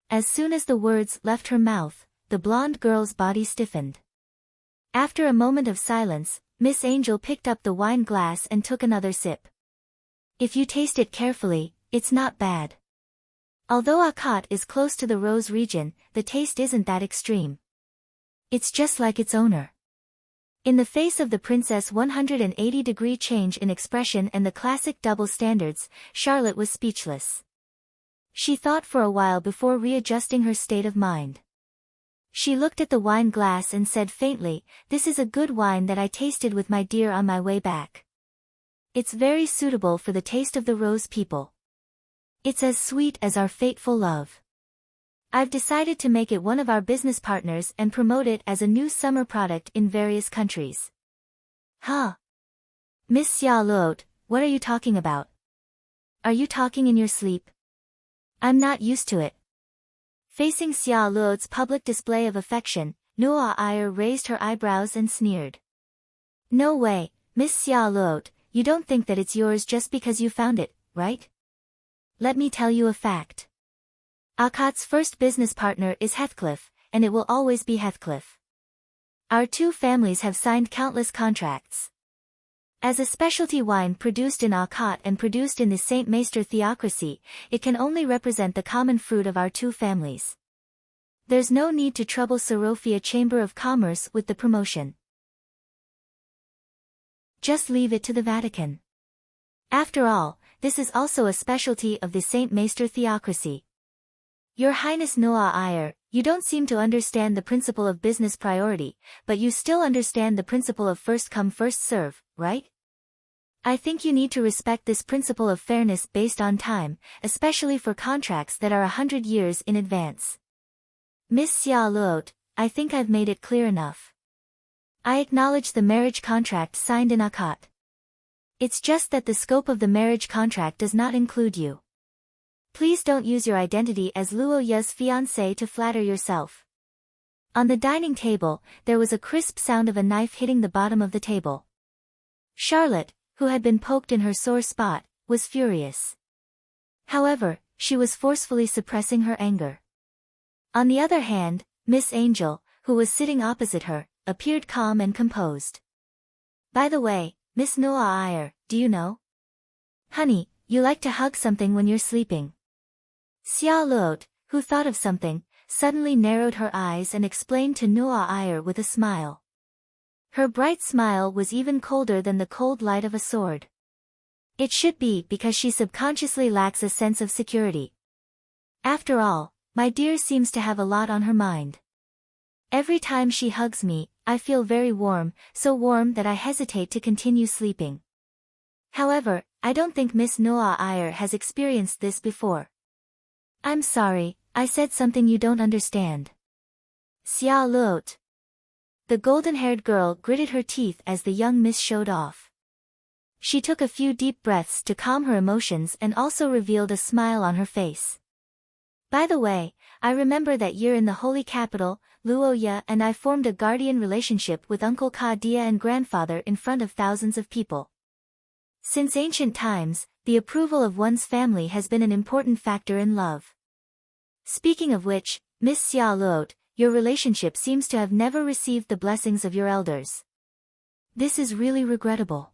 As soon as the words left her mouth, the blonde girl's body stiffened. After a moment of silence, Miss Angel picked up the wine glass and took another sip. If you taste it carefully, it's not bad. Although Akkad is close to the Rose region, the taste isn't that extreme. It's just like its owner. In the face of the princess' 180-degree change in expression and the classic double standards, Charlotte was speechless. She thought for a while before readjusting her state of mind. She looked at the wine glass and said faintly, "This is a good wine that I tasted with my dear on my way back. It's very suitable for the taste of the Rose people. It's as sweet as our fateful love. I've decided to make it one of our business partners and promote it as a new summer product in various countries." Huh? Miss Xia Luot, what are you talking about? Are you talking in your sleep? I'm not used to it. Facing Xia Luot's public display of affection, Noah Iyer raised her eyebrows and sneered. No way, Miss Xia Luot, you don't think that it's yours just because you found it, right? Let me tell you a fact. Akkad's first business partner is Heathcliff, and it will always be Heathcliff. Our two families have signed countless contracts. As a specialty wine produced in Akkad and produced in the St. Maester theocracy, it can only represent the common fruit of our two families. There's no need to trouble Sorofia Chamber of Commerce with the promotion. Just leave it to the Vatican. After all, this is also a specialty of the Saint Maester theocracy. Your Highness Noah Iyer, you don't seem to understand the principle of business priority, but you still understand the principle of first come first serve, right? I think you need to respect this principle of fairness based on time, especially for contracts that are 100 years in advance. Miss Xia Luot, I think I've made it clear enough. I acknowledge the marriage contract signed in Akkad. It's just that the scope of the marriage contract does not include you. Please don't use your identity as Luo Ye's fiancé to flatter yourself. On the dining table, there was a crisp sound of a knife hitting the bottom of the table. Charlotte, who had been poked in her sore spot, was furious. However, she was forcefully suppressing her anger. On the other hand, Miss Angel, who was sitting opposite her, appeared calm and composed. By the way, Miss Noah Iyer, do you know? Honey, you like to hug something when you're sleeping. Xia Luot, who thought of something, suddenly narrowed her eyes and explained to Noah Iyer with a smile. Her bright smile was even colder than the cold light of a sword. It should be because she subconsciously lacks a sense of security. After all, my dear seems to have a lot on her mind. Every time she hugs me, I feel very warm, so warm that I hesitate to continue sleeping. However, I don't think Miss Noah Iyer has experienced this before. I'm sorry, I said something you don't understand. Xia Luot. The golden-haired girl gritted her teeth as the young miss showed off. She took a few deep breaths to calm her emotions and also revealed a smile on her face. By the way, I remember that year in the holy capital, Luo Ye and I formed a guardian relationship with Uncle Ka Dia and grandfather in front of thousands of people. Since ancient times, the approval of one's family has been an important factor in love. Speaking of which, Miss Xia Luot, your relationship seems to have never received the blessings of your elders. This is really regrettable.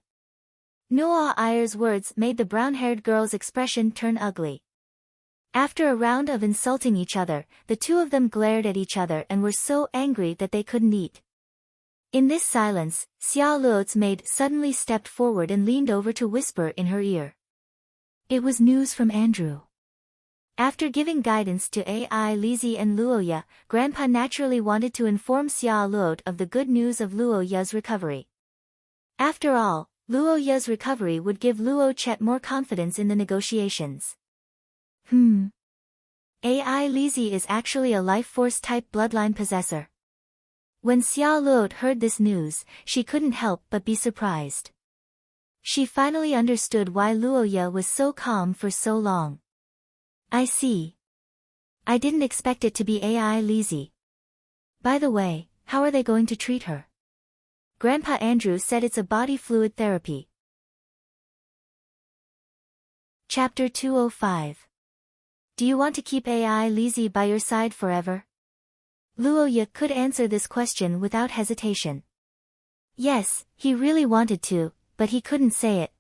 Noah Iyer's words made the brown-haired girl's expression turn ugly. After a round of insulting each other, the two of them glared at each other and were so angry that they couldn't eat. In this silence, Xia Luot's maid suddenly stepped forward and leaned over to whisper in her ear. It was news from Andrew. After giving guidance to Ai Lizzie and Luo Ye, Grandpa naturally wanted to inform Xia Luot of the good news of Luo Ye's recovery. After all, Luo Ye's recovery would give Luo Chet more confidence in the negotiations. Ai Lizzie is actually a life force type bloodline possessor. When Xia Luot heard this news, she couldn't help but be surprised. She finally understood why Luo Ye was so calm for so long. I see. I didn't expect it to be Ai Lizzie. By the way, how are they going to treat her? Grandpa Andrew said it's a body fluid therapy. Chapter 205. Do you want to keep Ai Lizzie by your side forever? Luo Ye could answer this question without hesitation. Yes, he really wanted to, but he couldn't say it.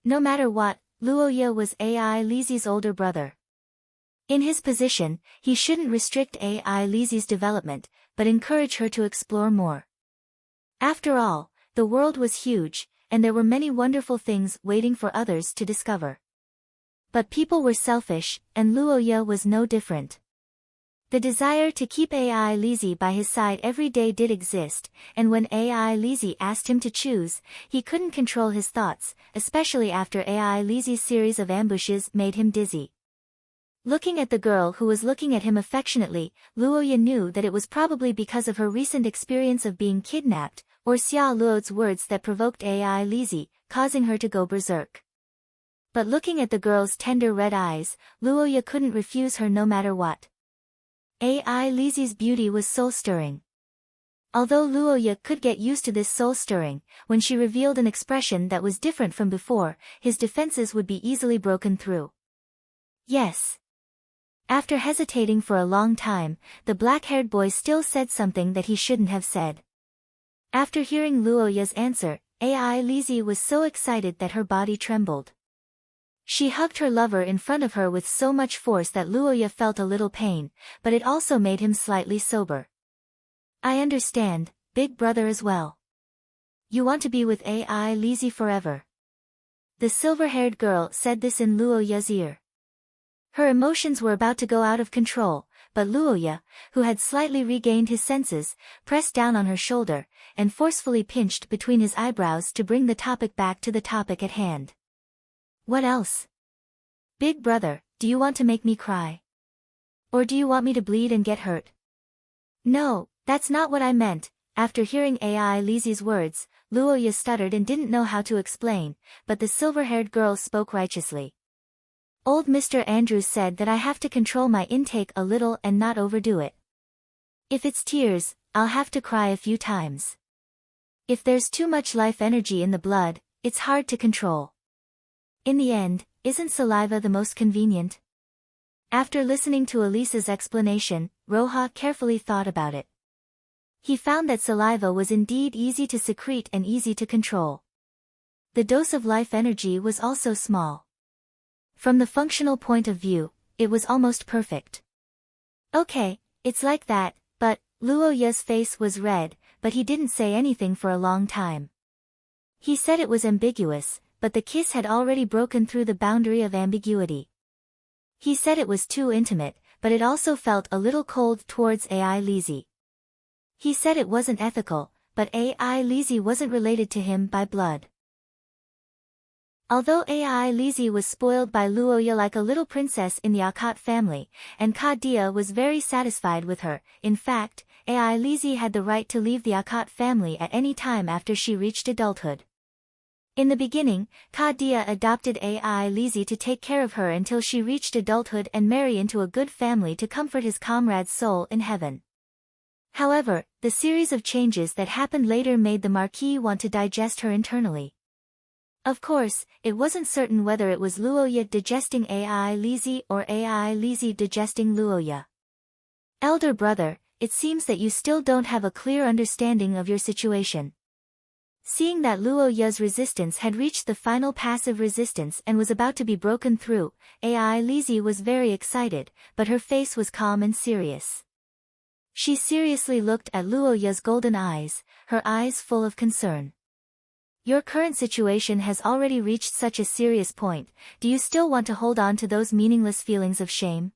No matter what, Luo Ye was Ai Lizzie's older brother. In his position, he shouldn't restrict Ai Lizzie's development, but encourage her to explore more. After all, the world was huge, and there were many wonderful things waiting for others to discover. But people were selfish, and Luo Ye was no different. The desire to keep Ai Lizzie by his side every day did exist, and when Ai Lizzie asked him to choose, he couldn't control his thoughts, especially after Ai Lizzie's series of ambushes made him dizzy. Looking at the girl who was looking at him affectionately, Luo Ye knew that it was probably because of her recent experience of being kidnapped, or Xia Luot's words that provoked Ai Lizzie, causing her to go berserk. But looking at the girl's tender red eyes, Luo Ye couldn't refuse her no matter what. Ai Lizzie's beauty was soul-stirring. Although Luo Ye could get used to this soul-stirring, when she revealed an expression that was different from before, his defenses would be easily broken through. Yes. After hesitating for a long time, the black-haired boy still said something that he shouldn't have said. After hearing Luo Ye's answer, Ai Lizzie was so excited that her body trembled. She hugged her lover in front of her with so much force that Luo Ye felt a little pain, but it also made him slightly sober. I understand, big brother as well. You want to be with AI Lizzie forever. The silver-haired girl said this in Luoya's ear. Her emotions were about to go out of control, but Luoya, who had slightly regained his senses, pressed down on her shoulder, and forcefully pinched between his eyebrows to bring the topic back to the topic at hand. What else? Big brother, do you want to make me cry? Or do you want me to bleed and get hurt? No, that's not what I meant. After hearing AI Lizzie's words, Luoya stuttered and didn't know how to explain, but the silver-haired girl spoke righteously. Old Mr. Andrews said that I have to control my intake a little and not overdo it. If it's tears, I'll have to cry a few times. If there's too much life energy in the blood, it's hard to control. In the end, isn't saliva the most convenient? After listening to Elisa's explanation, Roha carefully thought about it. He found that saliva was indeed easy to secrete and easy to control. The dose of life energy was also small. From the functional point of view, it was almost perfect. Okay, it's like that, but Luoya's face was red, but he didn't say anything for a long time. He said it was ambiguous, but the kiss had already broken through the boundary of ambiguity. He said it was too intimate, but it also felt a little cold towards AI Lizzie. He said it wasn't ethical, but AI Lizzie wasn't related to him by blood. Although AI Lizzie was spoiled by Luoya like a little princess in the Akat family, and Kadia was very satisfied with her, in fact, AI Lizzie had the right to leave the Akat family at any time after she reached adulthood. In the beginning, Kadia adopted AI Lizzie to take care of her until she reached adulthood and marry into a good family to comfort his comrade's soul in heaven. However, the series of changes that happened later made the Marquis want to digest her internally. Of course, it wasn't certain whether it was Luoya digesting AI Lizzie or AI Lizzie digesting Luoya. Elder brother, it seems that you still don't have a clear understanding of your situation. Seeing that Luoya's resistance had reached the final passive resistance and was about to be broken through, AI Lizzie was very excited, but her face was calm and serious. She seriously looked at Luoya's golden eyes, her eyes full of concern. Your current situation has already reached such a serious point, do you still want to hold on to those meaningless feelings of shame?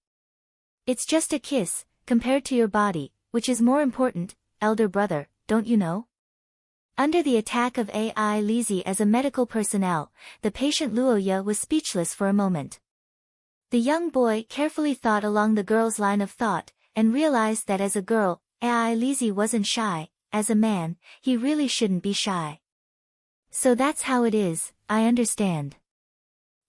It's just a kiss, compared to your body, which is more important, elder brother, don't you know? Under the attack of AI Lizzie as a medical personnel, the patient Luoya was speechless for a moment. The young boy carefully thought along the girl's line of thought, and realized that as a girl, AI Lizzie wasn't shy, as a man, he really shouldn't be shy. So that's how it is, I understand.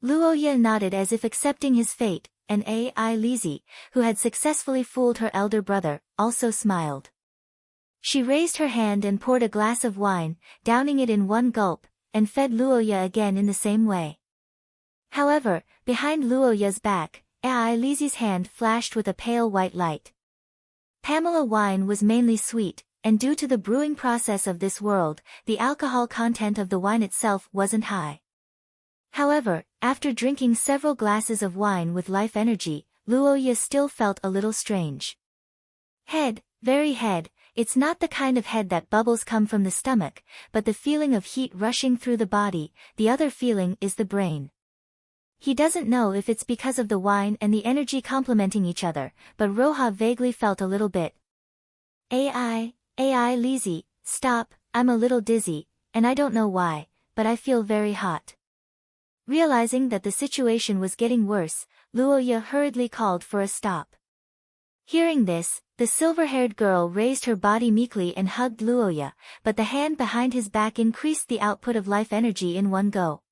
Luoya nodded as if accepting his fate, and AI Lizzie, who had successfully fooled her elder brother, also smiled. She raised her hand and poured a glass of wine, downing it in one gulp, and fed Luoya again in the same way. However, behind Luoya's back, AI Lizzie's hand flashed with a pale white light. Pamela wine was mainly sweet, and due to the brewing process of this world, the alcohol content of the wine itself wasn't high. However, after drinking several glasses of wine with life energy, Luoya still felt a little strange. Head, very head, it's not the kind of head that bubbles come from the stomach, but the feeling of heat rushing through the body, the other feeling is the brain. He doesn't know if it's because of the wine and the energy complementing each other, but Roha vaguely felt a little bit. AI Lizzie, stop, I'm a little dizzy, and I don't know why, but I feel very hot. Realizing that the situation was getting worse, Luoya hurriedly called for a stop. Hearing this, the silver-haired girl raised her body meekly and hugged Luoya, but the hand behind his back increased the output of life energy in one go.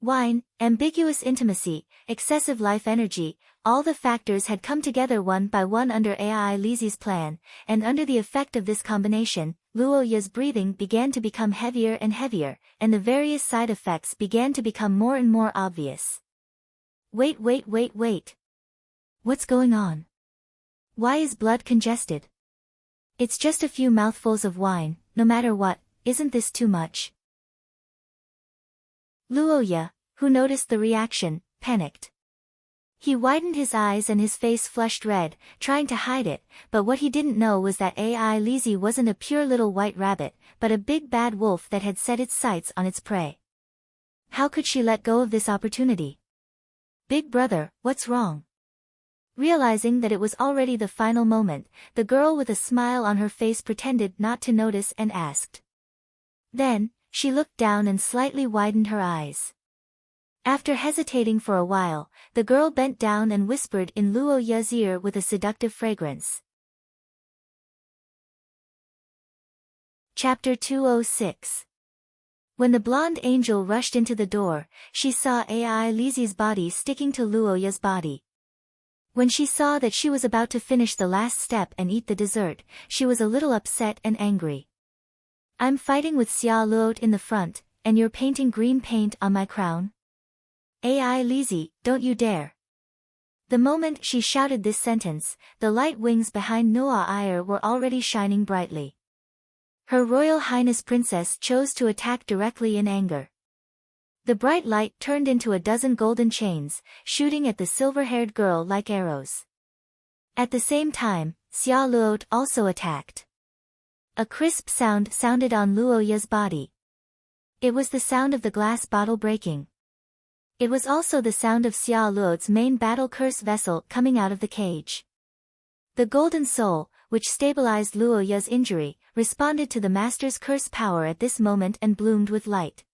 Wine, ambiguous intimacy, excessive life energy, all the factors had come together one by one under AI Lizzie's plan, and under the effect of this combination, Luoya's breathing began to become heavier and heavier, and the various side effects began to become more and more obvious. Wait. What's going on? Why is blood congested? It's just a few mouthfuls of wine, no matter what, isn't this too much? Luoya, who noticed the reaction, panicked. He widened his eyes and his face flushed red, trying to hide it, but what he didn't know was that AI Lizzie wasn't a pure little white rabbit, but a big bad wolf that had set its sights on its prey. How could she let go of this opportunity? Big brother, what's wrong? Realizing that it was already the final moment, the girl with a smile on her face pretended not to notice and asked. Then, she looked down and slightly widened her eyes. After hesitating for a while, the girl bent down and whispered in Luo Ye's ear with a seductive fragrance. Chapter 206. When the blonde angel rushed into the door, she saw AI Lizzie's body sticking to Luo Ye's body. When she saw that she was about to finish the last step and eat the dessert, she was a little upset and angry. I'm fighting with Xia Luo in the front, and you're painting green paint on my crown? AI Lizzie, don't you dare. The moment she shouted this sentence, the light wings behind Noah Iyer were already shining brightly. Her Royal Highness Princess chose to attack directly in anger. The bright light turned into a dozen golden chains, shooting at the silver-haired girl like arrows. At the same time, Xia Luo also attacked. A crisp sound sounded on Luo Ye's body. It was the sound of the glass bottle breaking. It was also the sound of Xia Luo's main battle curse vessel coming out of the cage. The golden soul, which stabilized Luo Ye's injury, responded to the master's curse power at this moment and bloomed with light.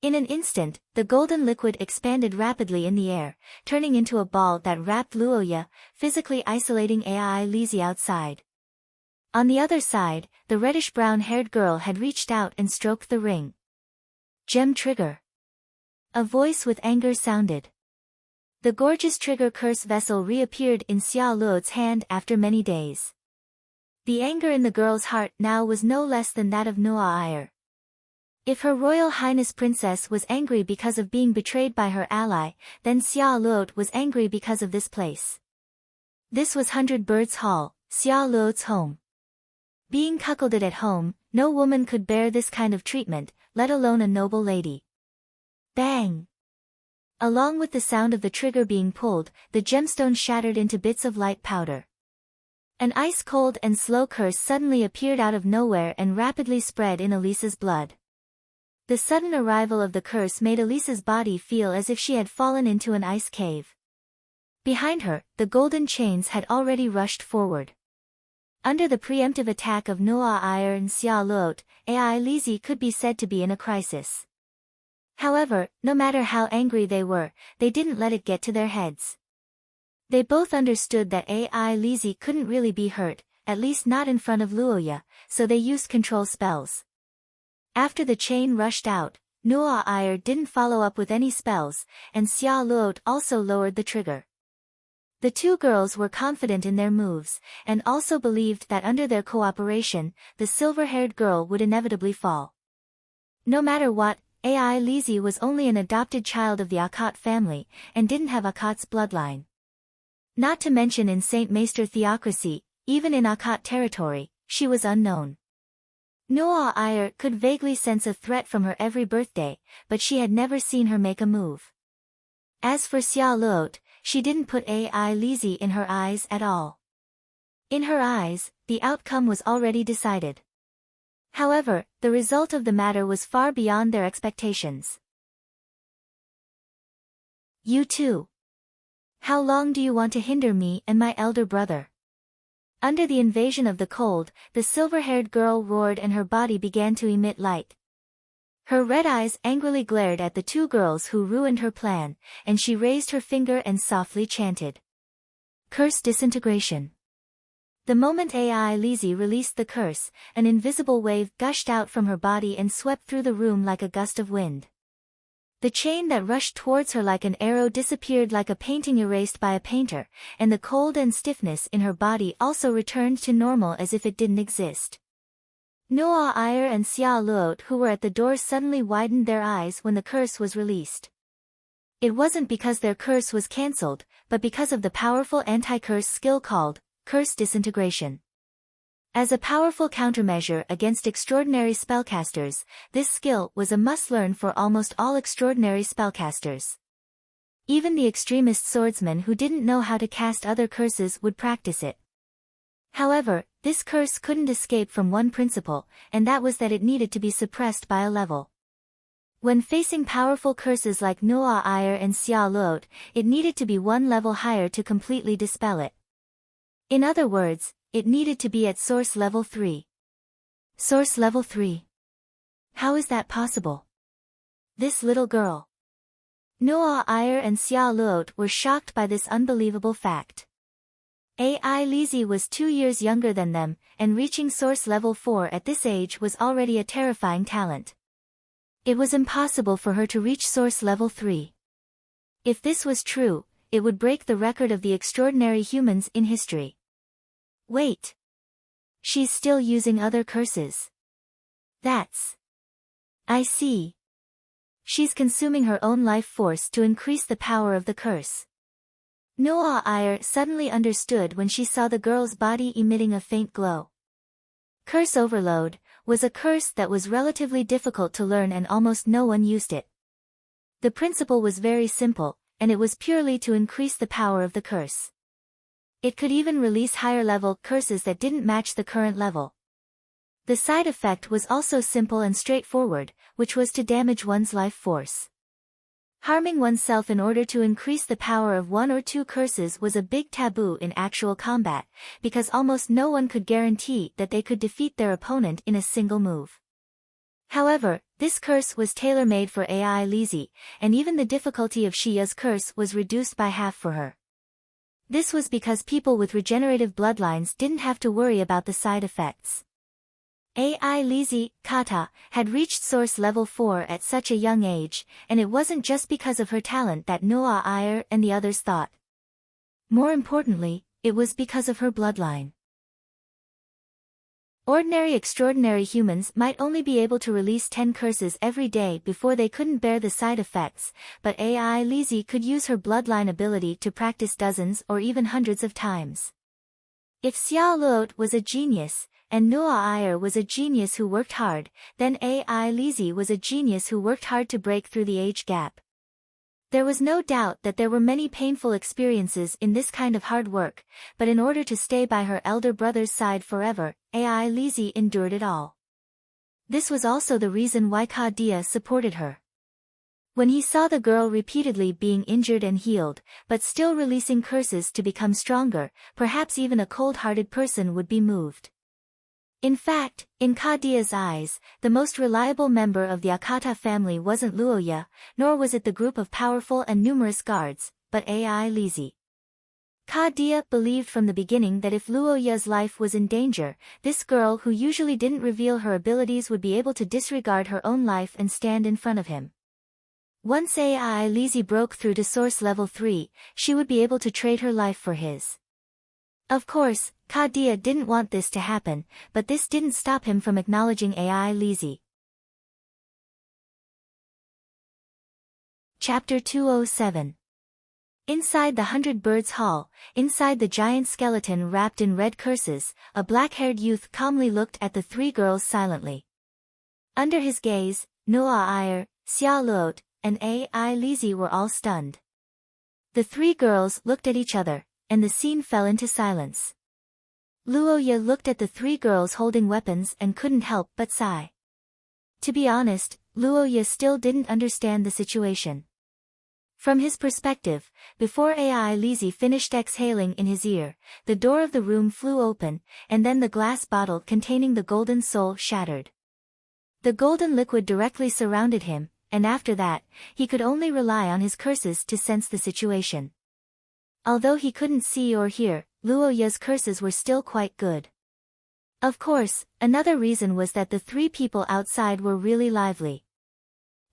In an instant, the golden liquid expanded rapidly in the air, turning into a ball that wrapped Luo Ye, physically isolating AI Lizzie outside. On the other side, the reddish-brown-haired girl had reached out and stroked the ring. Gem trigger. A voice with anger sounded. The gorgeous trigger curse vessel reappeared in Xia Luo's hand after many days. The anger in the girl's heart now was no less than that of Noah Iyer. If her Royal Highness Princess was angry because of being betrayed by her ally, then Xia Luo was angry because of this place. This was 100 Birds Hall, Xia Luo's home. Being cuckolded at home, no woman could bear this kind of treatment, let alone a noble lady. Bang! Along with the sound of the trigger being pulled, the gemstone shattered into bits of light powder. An ice-cold and slow curse suddenly appeared out of nowhere and rapidly spread in Elisa's blood. The sudden arrival of the curse made Elisa's body feel as if she had fallen into an ice cave. Behind her, the golden chains had already rushed forward. Under the preemptive attack of Noah Iyer and Xia Luo, AI Lizzie could be said to be in a crisis. However, no matter how angry they were, they didn't let it get to their heads. They both understood that AI Lizzie couldn't really be hurt, at least not in front of Luo Ye, so they used control spells. After the chain rushed out, Noah Iyer didn't follow up with any spells, and Xia Luo also lowered the trigger. The two girls were confident in their moves, and also believed that under their cooperation, the silver-haired girl would inevitably fall. No matter what, AI Lizzie was only an adopted child of the Akkad family, and didn't have Akkad's bloodline. Not to mention in Saint Maester theocracy, even in Akkad territory, she was unknown. Noah Iyer could vaguely sense a threat from her every birthday, but she had never seen her make a move. As for Xia Luo, she didn't put AI Lizzie in her eyes at all. In her eyes, the outcome was already decided. However, the result of the matter was far beyond their expectations. You too. How long do you want to hinder me and my elder brother? Under the invasion of the cold, the silver-haired girl roared and her body began to emit light. Her red eyes angrily glared at the two girls who ruined her plan, and she raised her finger and softly chanted. Curse disintegration. The moment AI Lizzie released the curse, an invisible wave gushed out from her body and swept through the room like a gust of wind. The chain that rushed towards her like an arrow disappeared like a painting erased by a painter, and the cold and stiffness in her body also returned to normal as if it didn't exist. Noah Iyer and Xia Luo, who were at the door, suddenly widened their eyes when the curse was released. It wasn't because their curse was cancelled, but because of the powerful anti-curse skill called curse disintegration. As a powerful countermeasure against extraordinary spellcasters, this skill was a must-learn for almost all extraordinary spellcasters. Even the extremist swordsman who didn't know how to cast other curses would practice it. However, this curse couldn't escape from one principle, and that was that it needed to be suppressed by a level. When facing powerful curses like Nuo Ire and Xia Luot, it needed to be one level higher to completely dispel it. In other words, it needed to be at source level 3. Source level 3. How is that possible? This little girl. Nuo Ire and Xia Luot were shocked by this unbelievable fact. Ai Lizi was 2 years younger than them, and reaching source level 4 at this age was already a terrifying talent. It was impossible for her to reach source level 3. If this was true, it would break the record of the extraordinary humans in history. Wait. She's still using other curses. I see. She's consuming her own life force to increase the power of the curse. Nuo Ire suddenly understood when she saw the girl's body emitting a faint glow. Curse overload was a curse that was relatively difficult to learn and almost no one used it. The principle was very simple, and it was purely to increase the power of the curse. It could even release higher-level curses that didn't match the current level. The side effect was also simple and straightforward, which was to damage one's life force. Harming oneself in order to increase the power of one or two curses was a big taboo in actual combat, because almost no one could guarantee that they could defeat their opponent in a single move. However, this curse was tailor-made for Ai Lizi, and even the difficulty of Xia's curse was reduced by half for her. This was because people with regenerative bloodlines didn't have to worry about the side effects. Ai Lizi, Kata, had reached source level 4 at such a young age, and it wasn't just because of her talent that Nuo Ire and the others thought. More importantly, it was because of her bloodline. Ordinary extraordinary humans might only be able to release 10 curses every day before they couldn't bear the side effects, but Ai Lizi could use her bloodline ability to practice dozens or even hundreds of times. If Xia Luot was a genius, and Nuo Ire was a genius who worked hard, then Ai Lizi was a genius who worked hard to break through the age gap. There was no doubt that there were many painful experiences in this kind of hard work, but in order to stay by her elder brother's side forever, Ai Lizi endured it all. This was also the reason why Ka Dia supported her. When he saw the girl repeatedly being injured and healed, but still releasing curses to become stronger, perhaps even a cold-hearted person would be moved. In fact, in Ka Dia's eyes, the most reliable member of the Akata family wasn't Luoya, nor was it the group of powerful and numerous guards, but Ai Lizi. Ka Dia believed from the beginning that if Luoya's life was in danger, this girl who usually didn't reveal her abilities would be able to disregard her own life and stand in front of him. Once Ai Lizi broke through to source level 3, she would be able to trade her life for his. Of course, Ka Dia didn't want this to happen, but this didn't stop him from acknowledging Ai Lizi. Chapter 207. Inside the 100 Birds Hall, inside the giant skeleton wrapped in red curses, a black-haired youth calmly looked at the three girls silently. Under his gaze, Nuo Ire, Xia Luot, and Ai Lizi were all stunned. The three girls looked at each other, and the scene fell into silence. Luoya looked at the three girls holding weapons and couldn't help but sigh. To be honest, Luoya still didn't understand the situation. From his perspective, before Ai Lizi finished exhaling in his ear, the door of the room flew open, and then the glass bottle containing the golden soul shattered. The golden liquid directly surrounded him, and after that, he could only rely on his curses to sense the situation. Although he couldn't see or hear, Luoya's curses were still quite good. Of course, another reason was that the three people outside were really lively.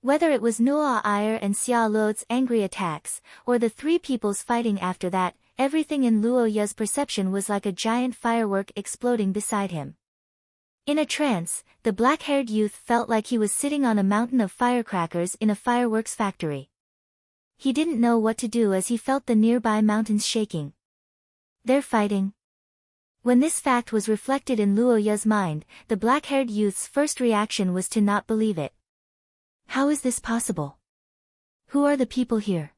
Whether it was Nuo Ire and Xia Luot's angry attacks, or the three people's fighting after that, everything in Luoya's perception was like a giant firework exploding beside him. In a trance, the black-haired youth felt like he was sitting on a mountain of firecrackers in a fireworks factory. He didn't know what to do as he felt the nearby mountains shaking. They're fighting. When this fact was reflected in Luoya's mind, the black-haired youth's first reaction was to not believe it. How is this possible? Who are the people here?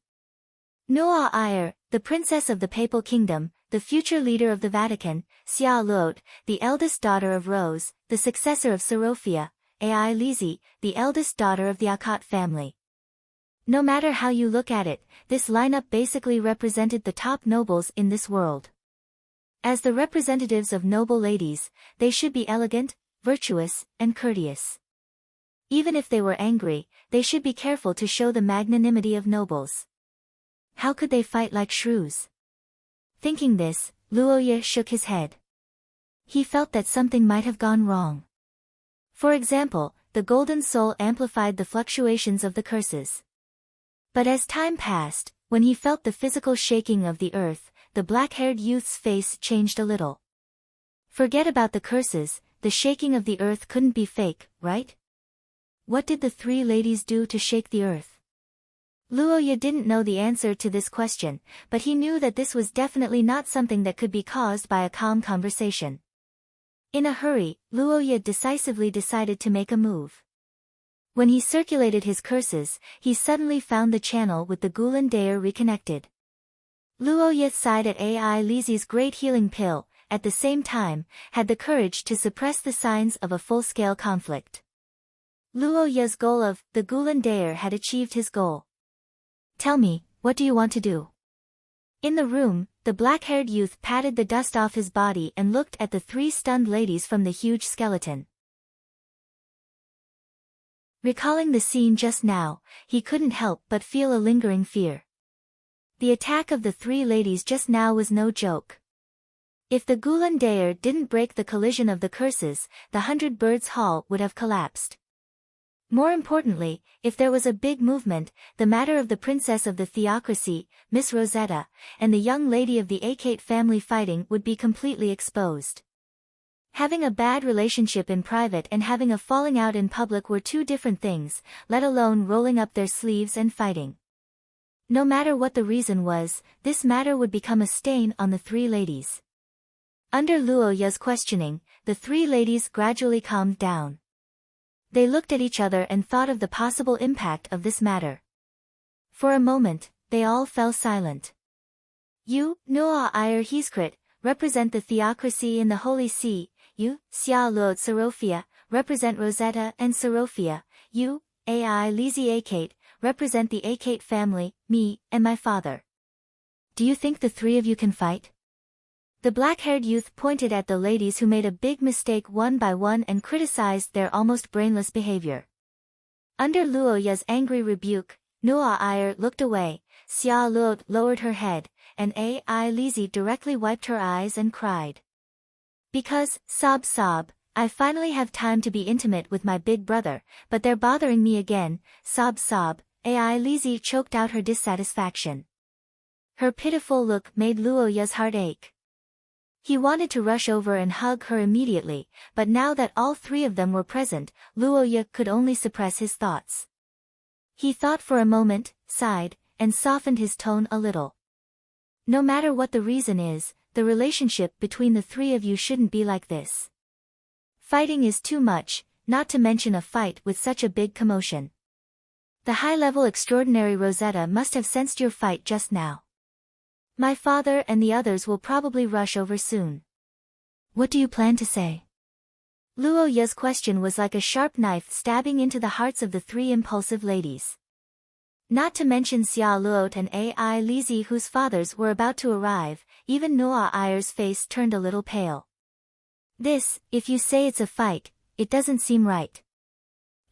Noa Iyer, the princess of the Papal Kingdom, the future leader of the Vatican, Xia Lot, the eldest daughter of Rose, the successor of Serofia, Ai Lizi, the eldest daughter of the Akkad family. No matter how you look at it, this lineup basically represented the top nobles in this world. As the representatives of noble ladies, they should be elegant, virtuous, and courteous. Even if they were angry, they should be careful to show the magnanimity of nobles. How could they fight like shrews? Thinking this, Luoya shook his head. He felt that something might have gone wrong. For example, the golden soul amplified the fluctuations of the curses. But as time passed, when he felt the physical shaking of the earth, the black-haired youth's face changed a little. Forget about the curses, the shaking of the earth couldn't be fake, right? What did the three ladies do to shake the earth? Luoya didn't know the answer to this question, but he knew that this was definitely not something that could be caused by a calm conversation. In a hurry, Luoya decisively decided to make a move. When he circulated his curses, he suddenly found the channel with the Gulan Daer reconnected. Luoya sighed at Ai Lizi's great healing pill, at the same time, had the courage to suppress the signs of a full-scale conflict. Luoya's goal of the Gulan Daer had achieved his goal. Tell me, what do you want to do? In the room, the black-haired youth patted the dust off his body and looked at the three stunned ladies from the huge skeleton. Recalling the scene just now, he couldn't help but feel a lingering fear. The attack of the three ladies just now was no joke. If the Gulan Daer didn't break the collision of the curses, the 100 Birds Hall would have collapsed. More importantly, if there was a big movement, the matter of the princess of the theocracy, Miss Rosetta, and the young lady of the Akkad family fighting would be completely exposed. Having a bad relationship in private and having a falling out in public were two different things, let alone rolling up their sleeves and fighting. No matter what the reason was, this matter would become a stain on the three ladies. Under Luoya's questioning, the three ladies gradually calmed down. They looked at each other and thought of the possible impact of this matter. For a moment, they all fell silent. You, Noa Iyer Heathcrit, represent the theocracy in the Holy See. You, Xia Lot Serofia, represent Rosetta and Serofia. You, Ai Lizi Akkad, represent the Akkad family, me, and my father. Do you think the three of you can fight? The black-haired youth pointed at the ladies who made a big mistake one by one and criticized their almost brainless behavior. Under Luoya's angry rebuke, Noa Iyer looked away, Xia Lot lowered her head, and Ai Lizi directly wiped her eyes and cried. Because, sob, I finally have time to be intimate with my big brother, but they're bothering me again, sob, Ai Lizi choked out her dissatisfaction. Her pitiful look made Luoya's heart ache. He wanted to rush over and hug her immediately, but now that all three of them were present, Luoya could only suppress his thoughts. He thought for a moment, sighed, and softened his tone a little. No matter what the reason is, the relationship between the three of you shouldn't be like this. Fighting is too much, not to mention a fight with such a big commotion. The high-level extraordinary Rosetta must have sensed your fight just now. My father and the others will probably rush over soon. What do you plan to say? Luoya's question was like a sharp knife stabbing into the hearts of the three impulsive ladies. Not to mention Xia Lot and Ai Lizi whose fathers were about to arrive, even Noa Iyer's face turned a little pale. This, if you say it's a fight, it doesn't seem right.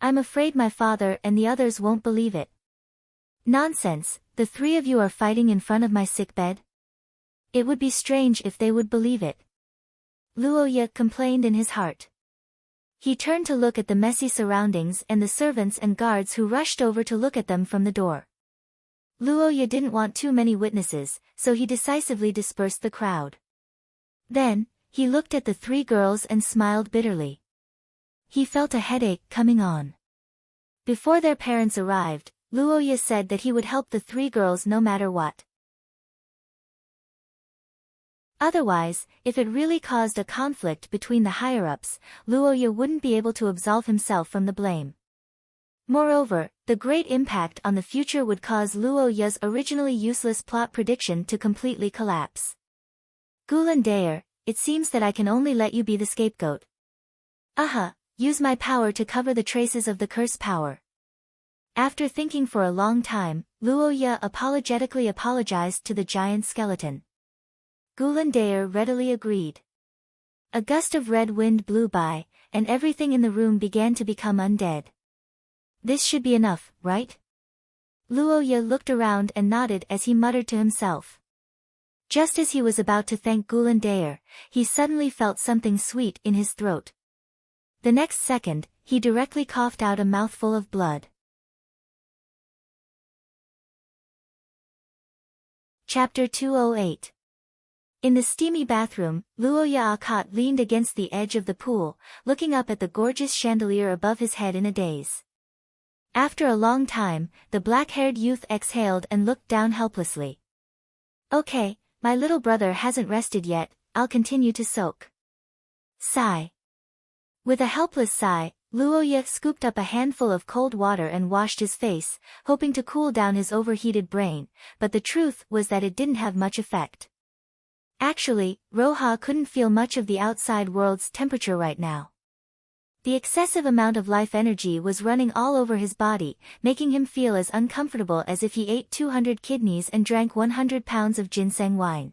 I'm afraid my father and the others won't believe it. Nonsense, the three of you are fighting in front of my sickbed? It would be strange if they would believe it. Luoya complained in his heart. He turned to look at the messy surroundings and the servants and guards who rushed over to look at them from the door. Luoya didn't want too many witnesses, so he decisively dispersed the crowd. Then, he looked at the three girls and smiled bitterly. He felt a headache coming on. Before their parents arrived, Luoya said that he would help the three girls no matter what. Otherwise, if it really caused a conflict between the higher-ups, Luoya wouldn't be able to absolve himself from the blame. Moreover, the great impact on the future would cause Luo Ya's originally useless plot prediction to completely collapse. Gulan Daer, it seems that I can only let you be the scapegoat. Use my power to cover the traces of the curse power. After thinking for a long time, Luo Ya apologetically apologized to the giant skeleton. Gulan Daer readily agreed. A gust of red wind blew by, and everything in the room began to become undead. This should be enough, right? Luo Ya looked around and nodded as he muttered to himself. Just as he was about to thank Gulan Daer, he suddenly felt something sweet in his throat. The next second, he directly coughed out a mouthful of blood. Chapter 208. In the steamy bathroom, Luo Ya Akat leaned against the edge of the pool, looking up at the gorgeous chandelier above his head in a daze. After a long time, the black-haired youth exhaled and looked down helplessly. Okay, my little brother hasn't rested yet, I'll continue to soak. Sigh. With a helpless sigh, Luo Ya scooped up a handful of cold water and washed his face, hoping to cool down his overheated brain, but the truth was that it didn't have much effect. Actually, Roha couldn't feel much of the outside world's temperature right now. The excessive amount of life energy was running all over his body, making him feel as uncomfortable as if he ate 200 kidneys and drank 100 pounds of ginseng wine.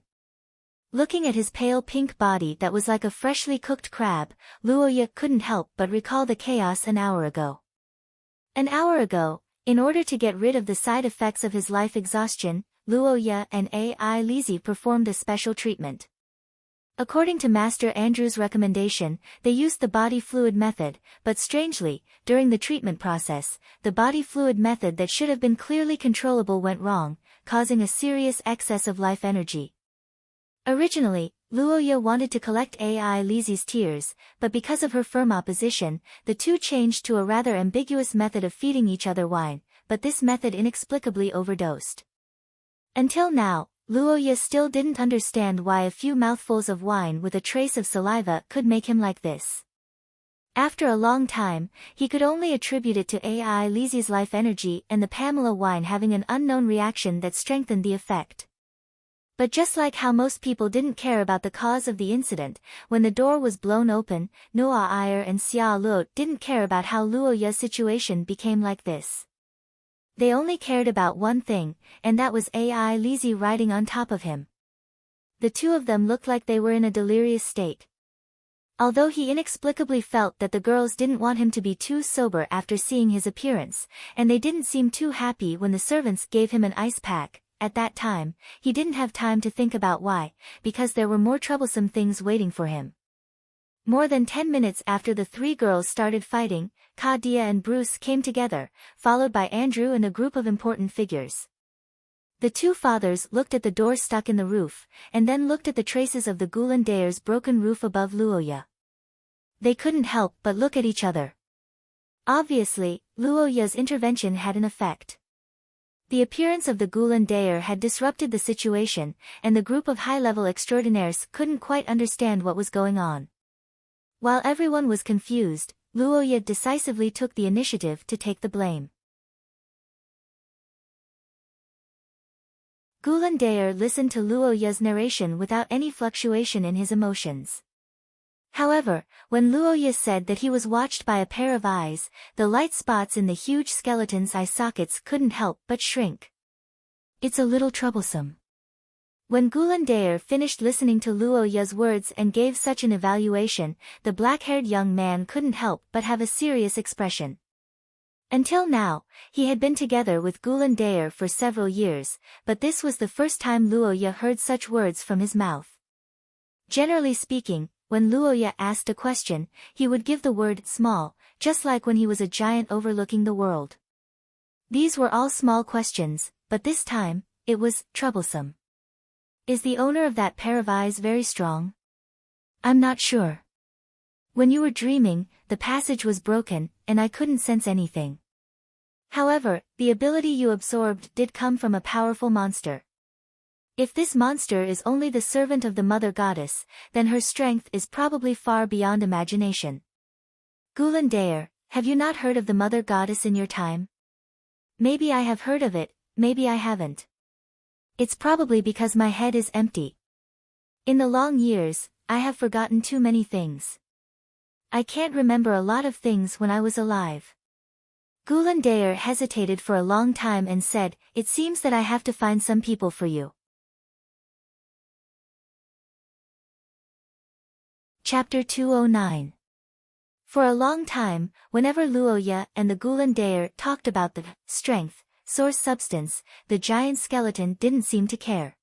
Looking at his pale pink body that was like a freshly cooked crab, Luo Ya couldn't help but recall the chaos an hour ago. An hour ago, in order to get rid of the side effects of his life exhaustion, Luo Ya and Ai Lizi performed a special treatment. According to Master Andrew's recommendation, they used the body fluid method, but strangely, during the treatment process, the body fluid method that should have been clearly controllable went wrong, causing a serious excess of life energy. Originally, Luo Ya wanted to collect Ai Lizi's tears, but because of her firm opposition, the two changed to a rather ambiguous method of feeding each other wine, but this method inexplicably overdosed. Until now, Luo Ya still didn't understand why a few mouthfuls of wine with a trace of saliva could make him like this. After a long time, he could only attribute it to Ai Lizi's life energy and the Pamela wine having an unknown reaction that strengthened the effect. But just like how most people didn't care about the cause of the incident, when the door was blown open, Noah Iyer and Xia Luo didn't care about how Luo Ya's situation became like this. They only cared about one thing, and that was Ai Lizi riding on top of him. The two of them looked like they were in a delirious state. Although he inexplicably felt that the girls didn't want him to be too sober after seeing his appearance, and they didn't seem too happy when the servants gave him an ice pack, at that time, he didn't have time to think about why, because there were more troublesome things waiting for him. More than 10 minutes after the three girls started fighting, Kadia and Bruce came together, followed by Andrew and a group of important figures. The two fathers looked at the door stuck in the roof, and then looked at the traces of the Gulan Daer's broken roof above Luo Ya. They couldn't help but look at each other. Obviously, Luo Ya's intervention had an effect. The appearance of the Gulan Daer had disrupted the situation, and the group of high-level extraordinaires couldn't quite understand what was going on. While everyone was confused, Luo Ya decisively took the initiative to take the blame. Gulan Daer listened to Luo Ya's narration without any fluctuation in his emotions. However, when Luo Ya said that he was watched by a pair of eyes, the light spots in the huge skeleton's eye sockets couldn't help but shrink. It's a little troublesome. When Gulan Daer finished listening to Luo Ya's words and gave such an evaluation, the black-haired young man couldn't help but have a serious expression. Until now, he had been together with Gulan Daer for several years, but this was the first time Luo Ya heard such words from his mouth. Generally speaking, when Luo Ya asked a question, he would give the word small, just like when he was a giant overlooking the world. These were all small questions, but this time, it was troublesome. Is the owner of that pair of eyes very strong? I'm not sure. When you were dreaming, the passage was broken, and I couldn't sense anything. However, the ability you absorbed did come from a powerful monster. If this monster is only the servant of the Mother Goddess, then her strength is probably far beyond imagination. Gulan Daer, Have you not heard of the Mother Goddess in your time? Maybe I have heard of it, maybe I haven't. It's probably because my head is empty. In the long years, I have forgotten too many things. I can't remember a lot of things when I was alive. Ghoulandaire hesitated for a long time and said, "It seems that I have to find some people for you." Chapter 209. For a long time, whenever Luoya and the Ghoulandaire talked about the strength, source substance, the giant skeleton didn't seem to care.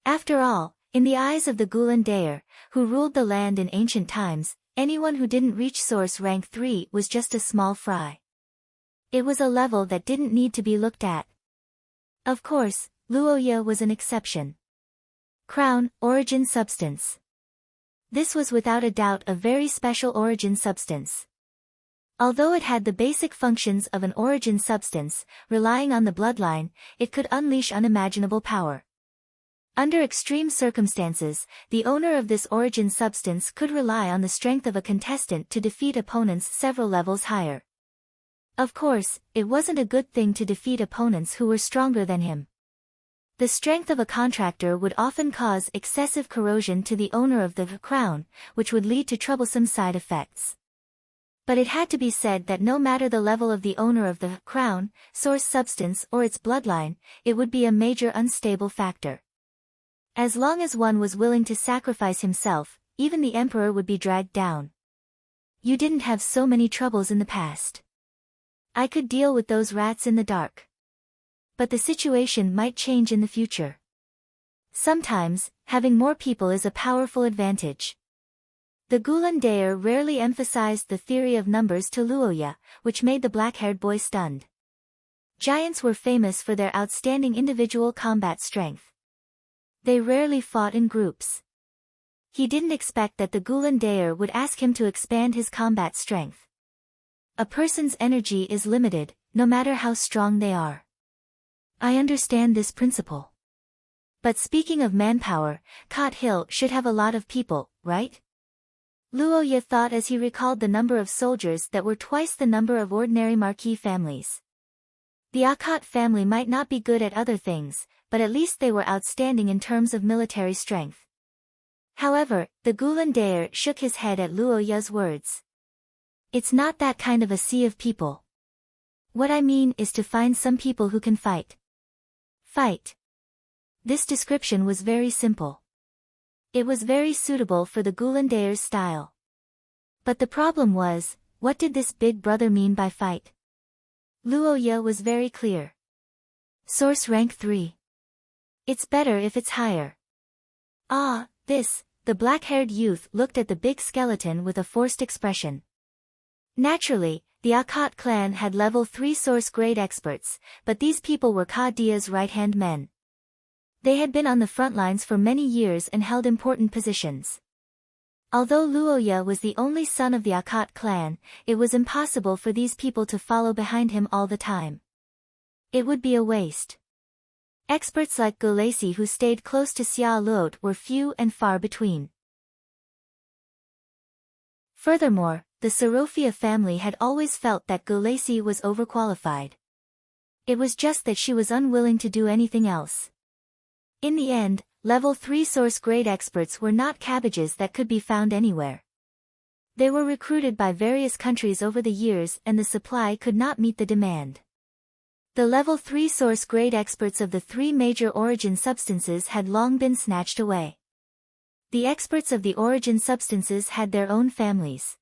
After all, in the eyes of the Ghoulandaire, who ruled the land in ancient times, anyone who didn't reach source rank 3 was just a small fry. It was a level that didn't need to be looked at. Of course, Luoya was an exception. Crown, origin substance. This was without a doubt a very special origin substance. Although it had the basic functions of an origin substance, relying on the bloodline, it could unleash unimaginable power. Under extreme circumstances, the owner of this origin substance could rely on the strength of a contestant to defeat opponents several levels higher. Of course, it wasn't a good thing to defeat opponents who were stronger than him. The strength of a contractor would often cause excessive corrosion to the owner of the crown, which would lead to troublesome side effects. But it had to be said that no matter the level of the owner of the crown, source substance or its bloodline, it would be a major unstable factor. As long as one was willing to sacrifice himself, even the emperor would be dragged down. You didn't have so many troubles in the past. I could deal with those rats in the dark. But the situation might change in the future. Sometimes, having more people is a powerful advantage. The Ghoulandaire rarely emphasized the theory of numbers to Luoya, which made the black-haired boy stunned. Giants were famous for their outstanding individual combat strength. They rarely fought in groups. He didn't expect that the Ghoulandaire would ask him to expand his combat strength. A person's energy is limited, no matter how strong they are. I understand this principle. But speaking of manpower, Cot Hill should have a lot of people, right? Luoya thought as he recalled the number of soldiers that were twice the number of ordinary marquis families. The Akot family might not be good at other things, but at least they were outstanding in terms of military strength. However, the Ghoulandaire shook his head at Luoya's words. It's not that kind of a sea of people. What I mean is to find some people who can fight. Fight. This description was very simple. It was very suitable for the Ghoulandaire's style. But the problem was, what did this big brother mean by fight? Luoya was very clear. Source rank 3. It's better if it's higher. Ah, the black-haired youth looked at the big skeleton with a forced expression. Naturally, the Akot clan had level 3 source grade experts, but these people were Ka Dia's right-hand men. They had been on the front lines for many years and held important positions. Although Luoya was the only son of the Akot clan, it was impossible for these people to follow behind him all the time. It would be a waste. Experts like Gulacy who stayed close to Xia Luot were few and far between. Furthermore, the Sorofia family had always felt that Gulacy was overqualified. It was just that she was unwilling to do anything else. In the end, level 3 source grade experts were not cabbages that could be found anywhere. They were recruited by various countries over the years and the supply could not meet the demand. The level 3 source grade experts of the 3 major origin substances had long been snatched away. The experts of the origin substances had their own families.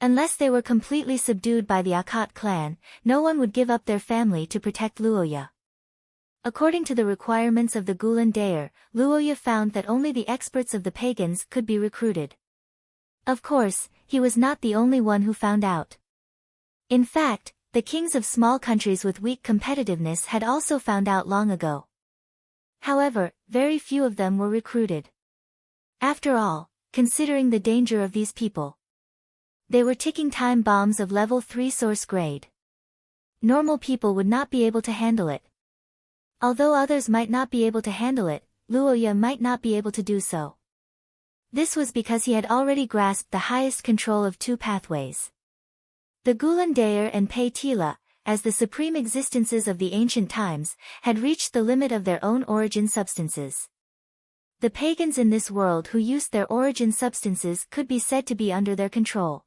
Unless they were completely subdued by the Akot clan, no one would give up their family to protect Luoya. According to the requirements of the Ghoulandaire, Luoya found that only the experts of the pagans could be recruited. Of course, he was not the only one who found out. In fact, the kings of small countries with weak competitiveness had also found out long ago. However, very few of them were recruited. After all, considering the danger of these people, they were ticking time bombs of level 3 source grade. Normal people would not be able to handle it. Although others might not be able to handle it, Luoya might not be able to do so. This was because he had already grasped the highest control of 2 pathways. The Gulandair and Pei Tila, as the supreme existences of the ancient times, had reached the limit of their own origin substances. The pagans in this world who used their origin substances could be said to be under their control.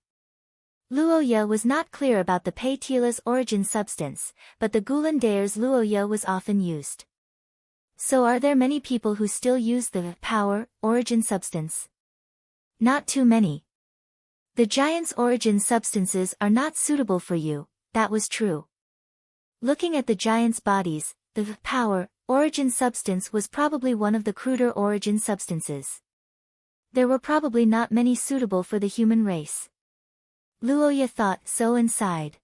Luoya was not clear about the Pei Tila's origin substance, but the Gulandair's Luoya was often used. So are there many people who still use the power, origin substance? Not too many. The giant's origin substances are not suitable for you, that was true. Looking at the giant's bodies, the power, origin substance was probably one of the cruder origin substances. There were probably not many suitable for the human race. Luoya thought so and sighed.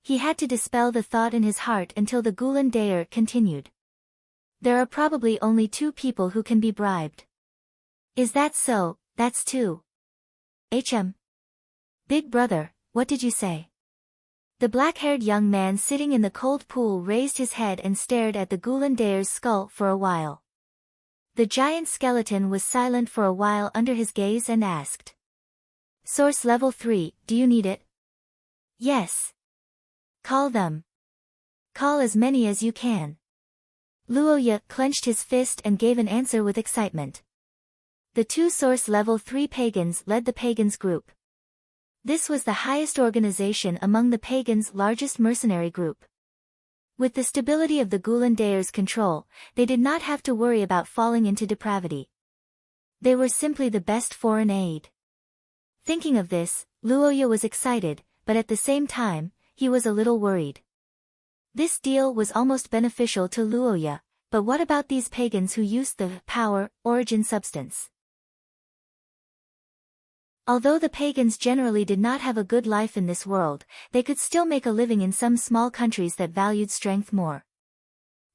He had to dispel the thought in his heart until the Gulandair continued. There are probably only 2 people who can be bribed. Is that so? That's 2. Big brother, what did you say? The black-haired young man sitting in the cold pool raised his head and stared at the Gulandair's skull for a while. The giant skeleton was silent for a while under his gaze and asked. Source level 3, do you need it? Yes. Call them. Call as many as you can. Luoya clenched his fist and gave an answer with excitement. The 2 source level 3 pagans led the pagans group. This was the highest organization among the pagans' largest mercenary group. With the stability of the Gulandair's control, they did not have to worry about falling into depravity. They were simply the best foreign aid. Thinking of this, Luoya was excited, but at the same time, he was a little worried. This deal was almost beneficial to Luoya, but what about these pagans who used the power, origin substance? Although the pagans generally did not have a good life in this world, they could still make a living in some small countries that valued strength more.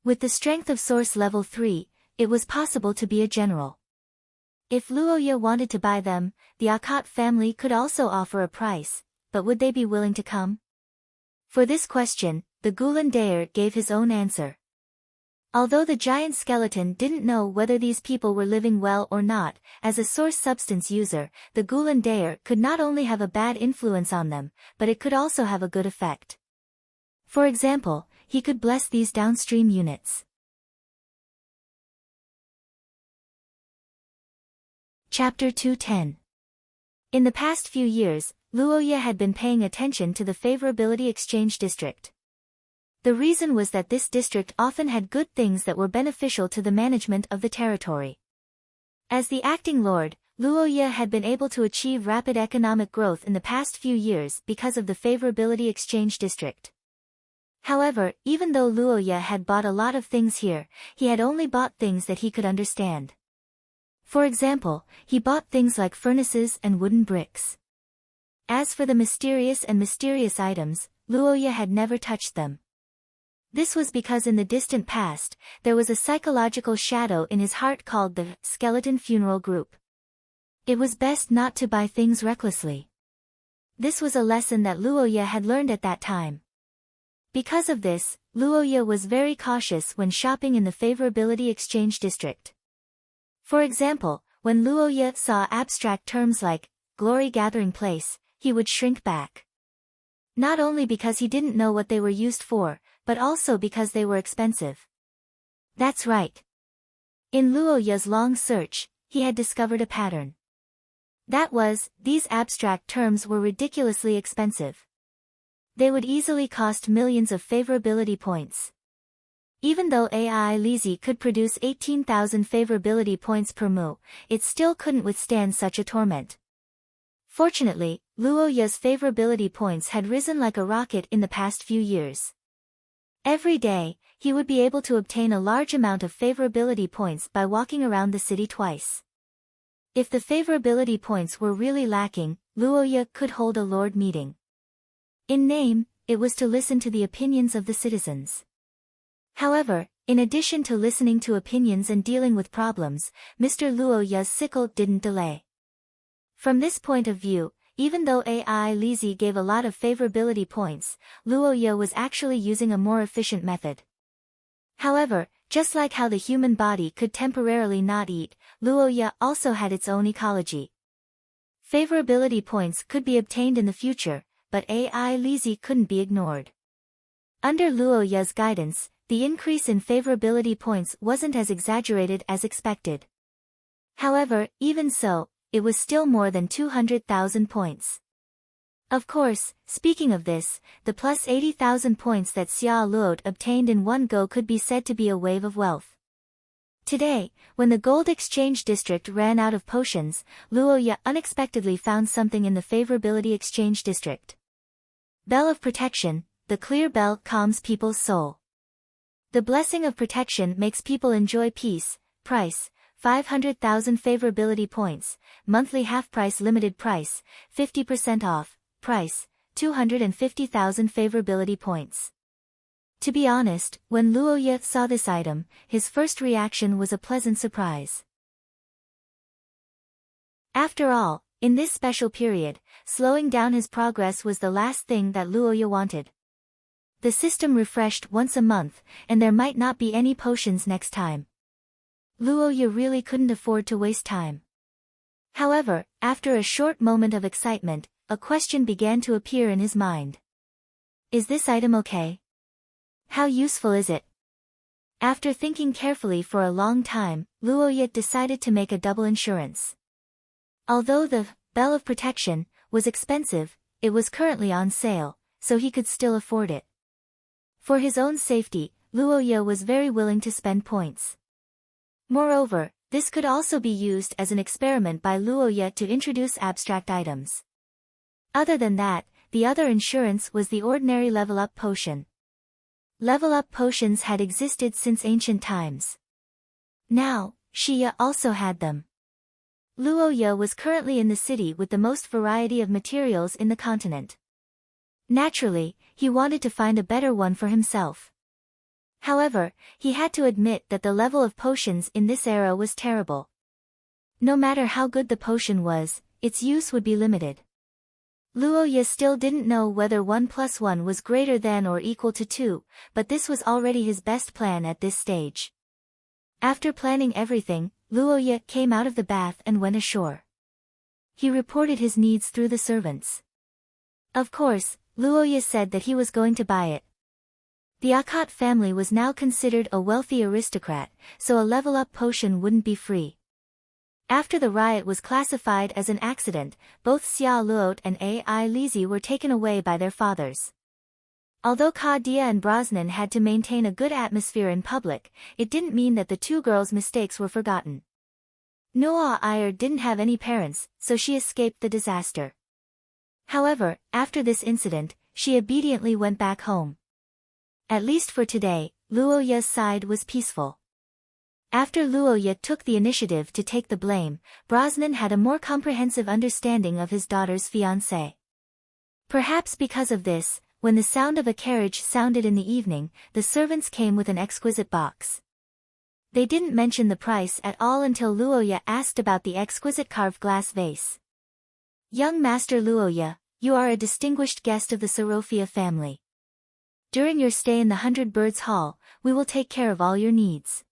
With the strength of source level 3, it was possible to be a general. If Luoya wanted to buy them, the Akot family could also offer a price, but would they be willing to come? For this question, the Gulandair gave his own answer. Although the giant skeleton didn't know whether these people were living well or not, as a source substance user, the Gulandair could not only have a bad influence on them, but it could also have a good effect. For example, he could bless these downstream units. Chapter 210. In the past few years, Luoya had been paying attention to the favorability exchange district. The reason was that this district often had good things that were beneficial to the management of the territory. As the acting lord, Luoya had been able to achieve rapid economic growth in the past few years because of the favorability exchange district. However, even though Luoya had bought a lot of things here, he had only bought things that he could understand. For example, he bought things like furnaces and wooden bricks. As for the mysterious items, Luoya had never touched them. This was because in the distant past, there was a psychological shadow in his heart called the skeleton funeral group. It was best not to buy things recklessly. This was a lesson that Luoya had learned at that time. Because of this, Luoya was very cautious when shopping in the favorability exchange district. For example, when Luoya saw abstract terms like glory gathering place, he would shrink back. Not only because he didn't know what they were used for, but also because they were expensive. That's right. In Luoya's long search, he had discovered a pattern. That was, these abstract terms were ridiculously expensive. They would easily cost millions of favorability points. Even though AI Lizzie could produce 18,000 favorability points per mu, it still couldn't withstand such a torment. Fortunately, Luoya's favorability points had risen like a rocket in the past few years. Every day, he would be able to obtain a large amount of favorability points by walking around the city twice. If the favorability points were really lacking, Luoya could hold a lord meeting. In name, it was to listen to the opinions of the citizens. However, in addition to listening to opinions and dealing with problems, Mr. Luoya's sickle didn't delay. From this point of view, even though AI Lizzie gave a lot of favorability points, Luoya was actually using a more efficient method. However, just like how the human body could temporarily not eat, Luoya also had its own ecology. Favorability points could be obtained in the future, but AI Lizzie couldn't be ignored. Under Luoya's guidance, the increase in favorability points wasn't as exaggerated as expected. However, even so, it was still more than 200,000 points. Of course, speaking of this, the plus 80,000 points that Xia Luot obtained in one go could be said to be a wave of wealth. Today, when the Gold Exchange District ran out of potions, Luoya unexpectedly found something in the Favorability Exchange District. Bell of Protection, the clear bell calms people's soul. The blessing of protection makes people enjoy peace. Price, 500,000 favorability points, monthly half-price limited price, 50% off, price, 250,000 favorability points. To be honest, when Luoya saw this item, his first reaction was a pleasant surprise. After all, in this special period, slowing down his progress was the last thing that Luoya wanted. The system refreshed once a month, and there might not be any potions next time. Luoya really couldn't afford to waste time. However, after a short moment of excitement, a question began to appear in his mind. Is this item okay? How useful is it? After thinking carefully for a long time, Luoya decided to make a double insurance. Although the Bell of Protection was expensive, it was currently on sale, so he could still afford it. For his own safety, Luoya was very willing to spend points. Moreover, this could also be used as an experiment by Luoya to introduce abstract items. Other than that, the other insurance was the ordinary level-up potion. Level-up potions had existed since ancient times. Now, Xia also had them. Luoya was currently in the city with the most variety of materials in the continent. Naturally, he wanted to find a better one for himself. However, he had to admit that the level of potions in this era was terrible. No matter how good the potion was, its use would be limited. Luoya still didn't know whether 1 + 1 was greater than or equal to 2, but this was already his best plan at this stage. After planning everything, Luoya came out of the bath and went ashore. He reported his needs through the servants. Of course, Luoya said that he was going to buy it. The Akot family was now considered a wealthy aristocrat, so a level-up potion wouldn't be free. After the riot was classified as an accident, both Xia Luot and AI Lizzie were taken away by their fathers. Although Ka Dia and Brosnan had to maintain a good atmosphere in public, it didn't mean that the two girls' mistakes were forgotten. Noah Iyer didn't have any parents, so she escaped the disaster. However, after this incident, she obediently went back home. At least for today, Luoya's side was peaceful. After Luoya took the initiative to take the blame, Brosnan had a more comprehensive understanding of his daughter's fiancé. Perhaps because of this, when the sound of a carriage sounded in the evening, the servants came with an exquisite box. They didn't mention the price at all until Luoya asked about the exquisite carved glass vase. Young Master Luoya, you are a distinguished guest of the Sorofia family. During your stay in the 100 Birds Hall, we will take care of all your needs.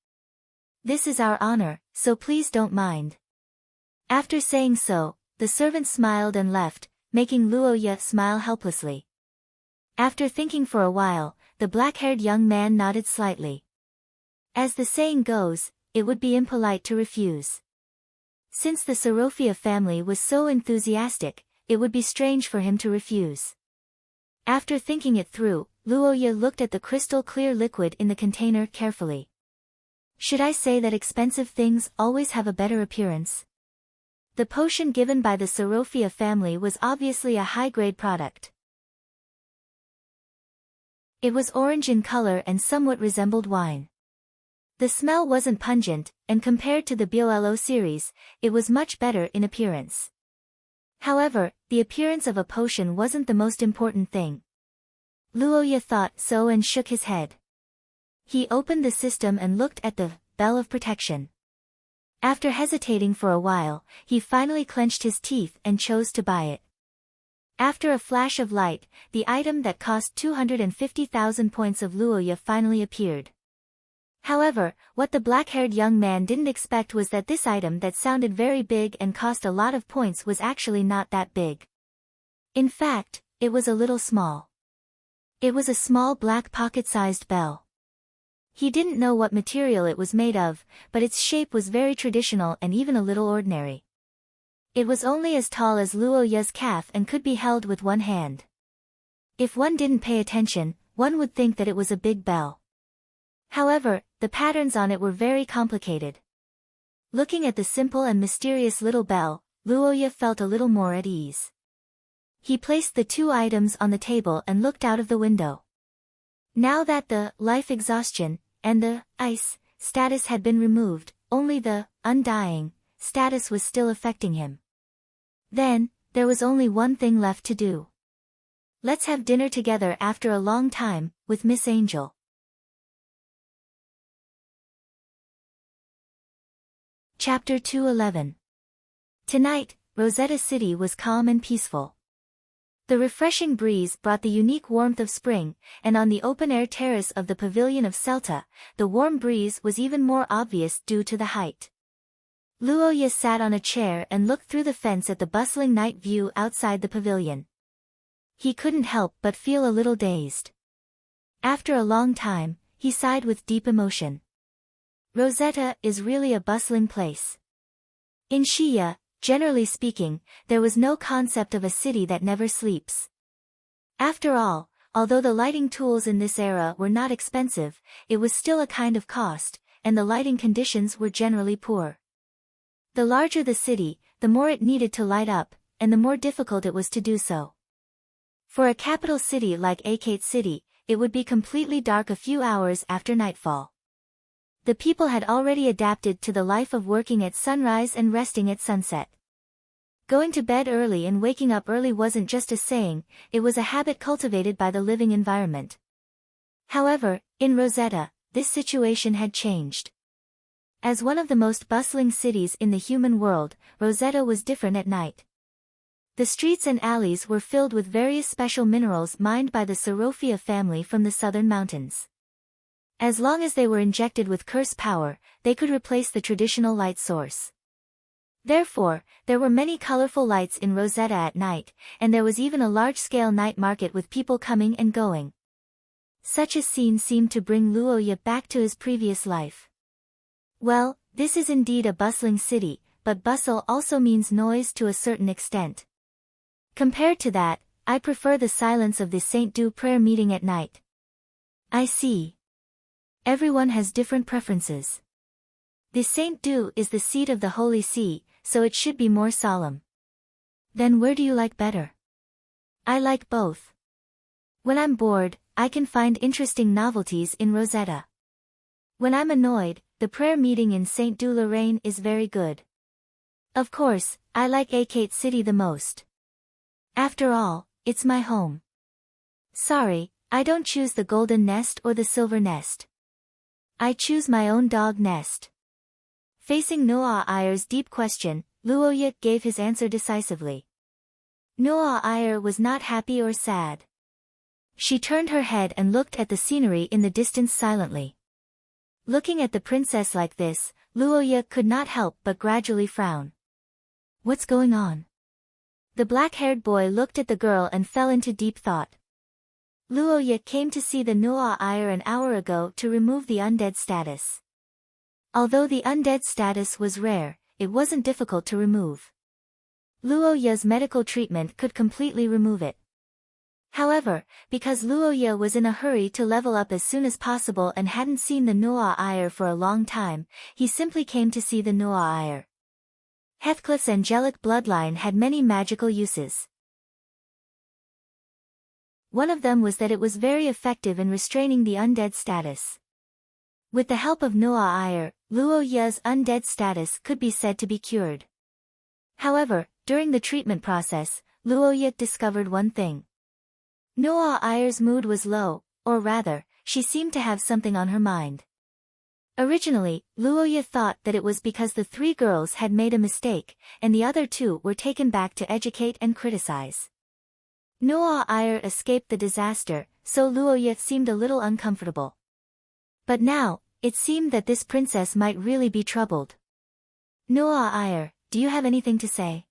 This is our honor, so please don't mind. After saying so, the servant smiled and left, making Luoya smile helplessly. After thinking for a while, the black-haired young man nodded slightly. As the saying goes, it would be impolite to refuse. Since the Sorofia family was so enthusiastic, it would be strange for him to refuse. After thinking it through, Luoya looked at the crystal-clear liquid in the container carefully. Should I say that expensive things always have a better appearance? The potion given by the Sorofia family was obviously a high-grade product. It was orange in color and somewhat resembled wine. The smell wasn't pungent, and compared to the Biolello series, it was much better in appearance. However, the appearance of a potion wasn't the most important thing. Luoya thought so and shook his head. He opened the system and looked at the Bell of Protection. After hesitating for a while, he finally clenched his teeth and chose to buy it. After a flash of light, the item that cost 250,000 points of Luoya finally appeared. However, what the black-haired young man didn't expect was that this item that sounded very big and cost a lot of points was actually not that big. In fact, it was a little small. It was a small black pocket-sized bell. He didn't know what material it was made of, but its shape was very traditional and even a little ordinary. It was only as tall as Luoya's calf and could be held with one hand. If one didn't pay attention, one would think that it was a big bell. However, the patterns on it were very complicated. Looking at the simple and mysterious little bell, Luoya felt a little more at ease. He placed the two items on the table and looked out of the window. Now that the life exhaustion and the ice status had been removed, only the undying status was still affecting him. Then, there was only one thing left to do. Let's have dinner together after a long time, with Miss Angel. Chapter 211. Tonight, Rosetta City was calm and peaceful. The refreshing breeze brought the unique warmth of spring, and on the open-air terrace of the pavilion of Celta, the warm breeze was even more obvious due to the height. Luoya sat on a chair and looked through the fence at the bustling night view outside the pavilion. He couldn't help but feel a little dazed. After a long time, he sighed with deep emotion. Rosetta is really a bustling place. In Shia, generally speaking, there was no concept of a city that never sleeps. After all, although the lighting tools in this era were not expensive, it was still a kind of cost, and the lighting conditions were generally poor. The larger the city, the more it needed to light up, and the more difficult it was to do so. For a capital city like Akate City, it would be completely dark a few hours after nightfall. The people had already adapted to the life of working at sunrise and resting at sunset. Going to bed early and waking up early wasn't just a saying, it was a habit cultivated by the living environment. However, in Rosetta, this situation had changed. As one of the most bustling cities in the human world, Rosetta was different at night. The streets and alleys were filled with various special minerals mined by the Sorofia family from the southern mountains. As long as they were injected with curse power, they could replace the traditional light source. Therefore, there were many colorful lights in Rosetta at night, and there was even a large-scale night market with people coming and going. Such a scene seemed to bring Luoya back to his previous life. Well, this is indeed a bustling city, but bustle also means noise to a certain extent. Compared to that, I prefer the silence of the Saint Du prayer meeting at night. I see. Everyone has different preferences. The Saint Du is the seat of the Holy See, so it should be more solemn. Then where do you like better? I like both. When I'm bored, I can find interesting novelties in Rosetta. When I'm annoyed, the prayer meeting in Saint Du Lorraine is very good. Of course, I like Akate City the most. After all, it's my home. Sorry, I don't choose the golden nest or the silver nest. I choose my own dog nest. Facing Noah Ayer's deep question, Luoya gave his answer decisively. Noah Ayer was not happy or sad. She turned her head and looked at the scenery in the distance silently. Looking at the princess like this, Luoya could not help but gradually frown. What's going on? The black-haired boy looked at the girl and fell into deep thought. Luoya came to see the Noah Ayer an hour ago to remove the undead status. Although the undead status was rare, it wasn't difficult to remove. Luoya's medical treatment could completely remove it. However, because Luoya was in a hurry to level up as soon as possible and hadn't seen the Noah Ayer for a long time, he simply came to see the Noah Ayer. Heathcliff's angelic bloodline had many magical uses. One of them was that it was very effective in restraining the undead status. With the help of Noah Ayer, Luoya's undead status could be said to be cured. However, during the treatment process, Luoya discovered one thing. Noah Ayer's mood was low, or rather, she seemed to have something on her mind. Originally, Luoya thought that it was because the three girls had made a mistake, and the other two were taken back to educate and criticize. Noah Ayer escaped the disaster, so Luoya seemed a little uncomfortable. But now, it seemed that this princess might really be troubled. Noah Ayer, do you have anything to say?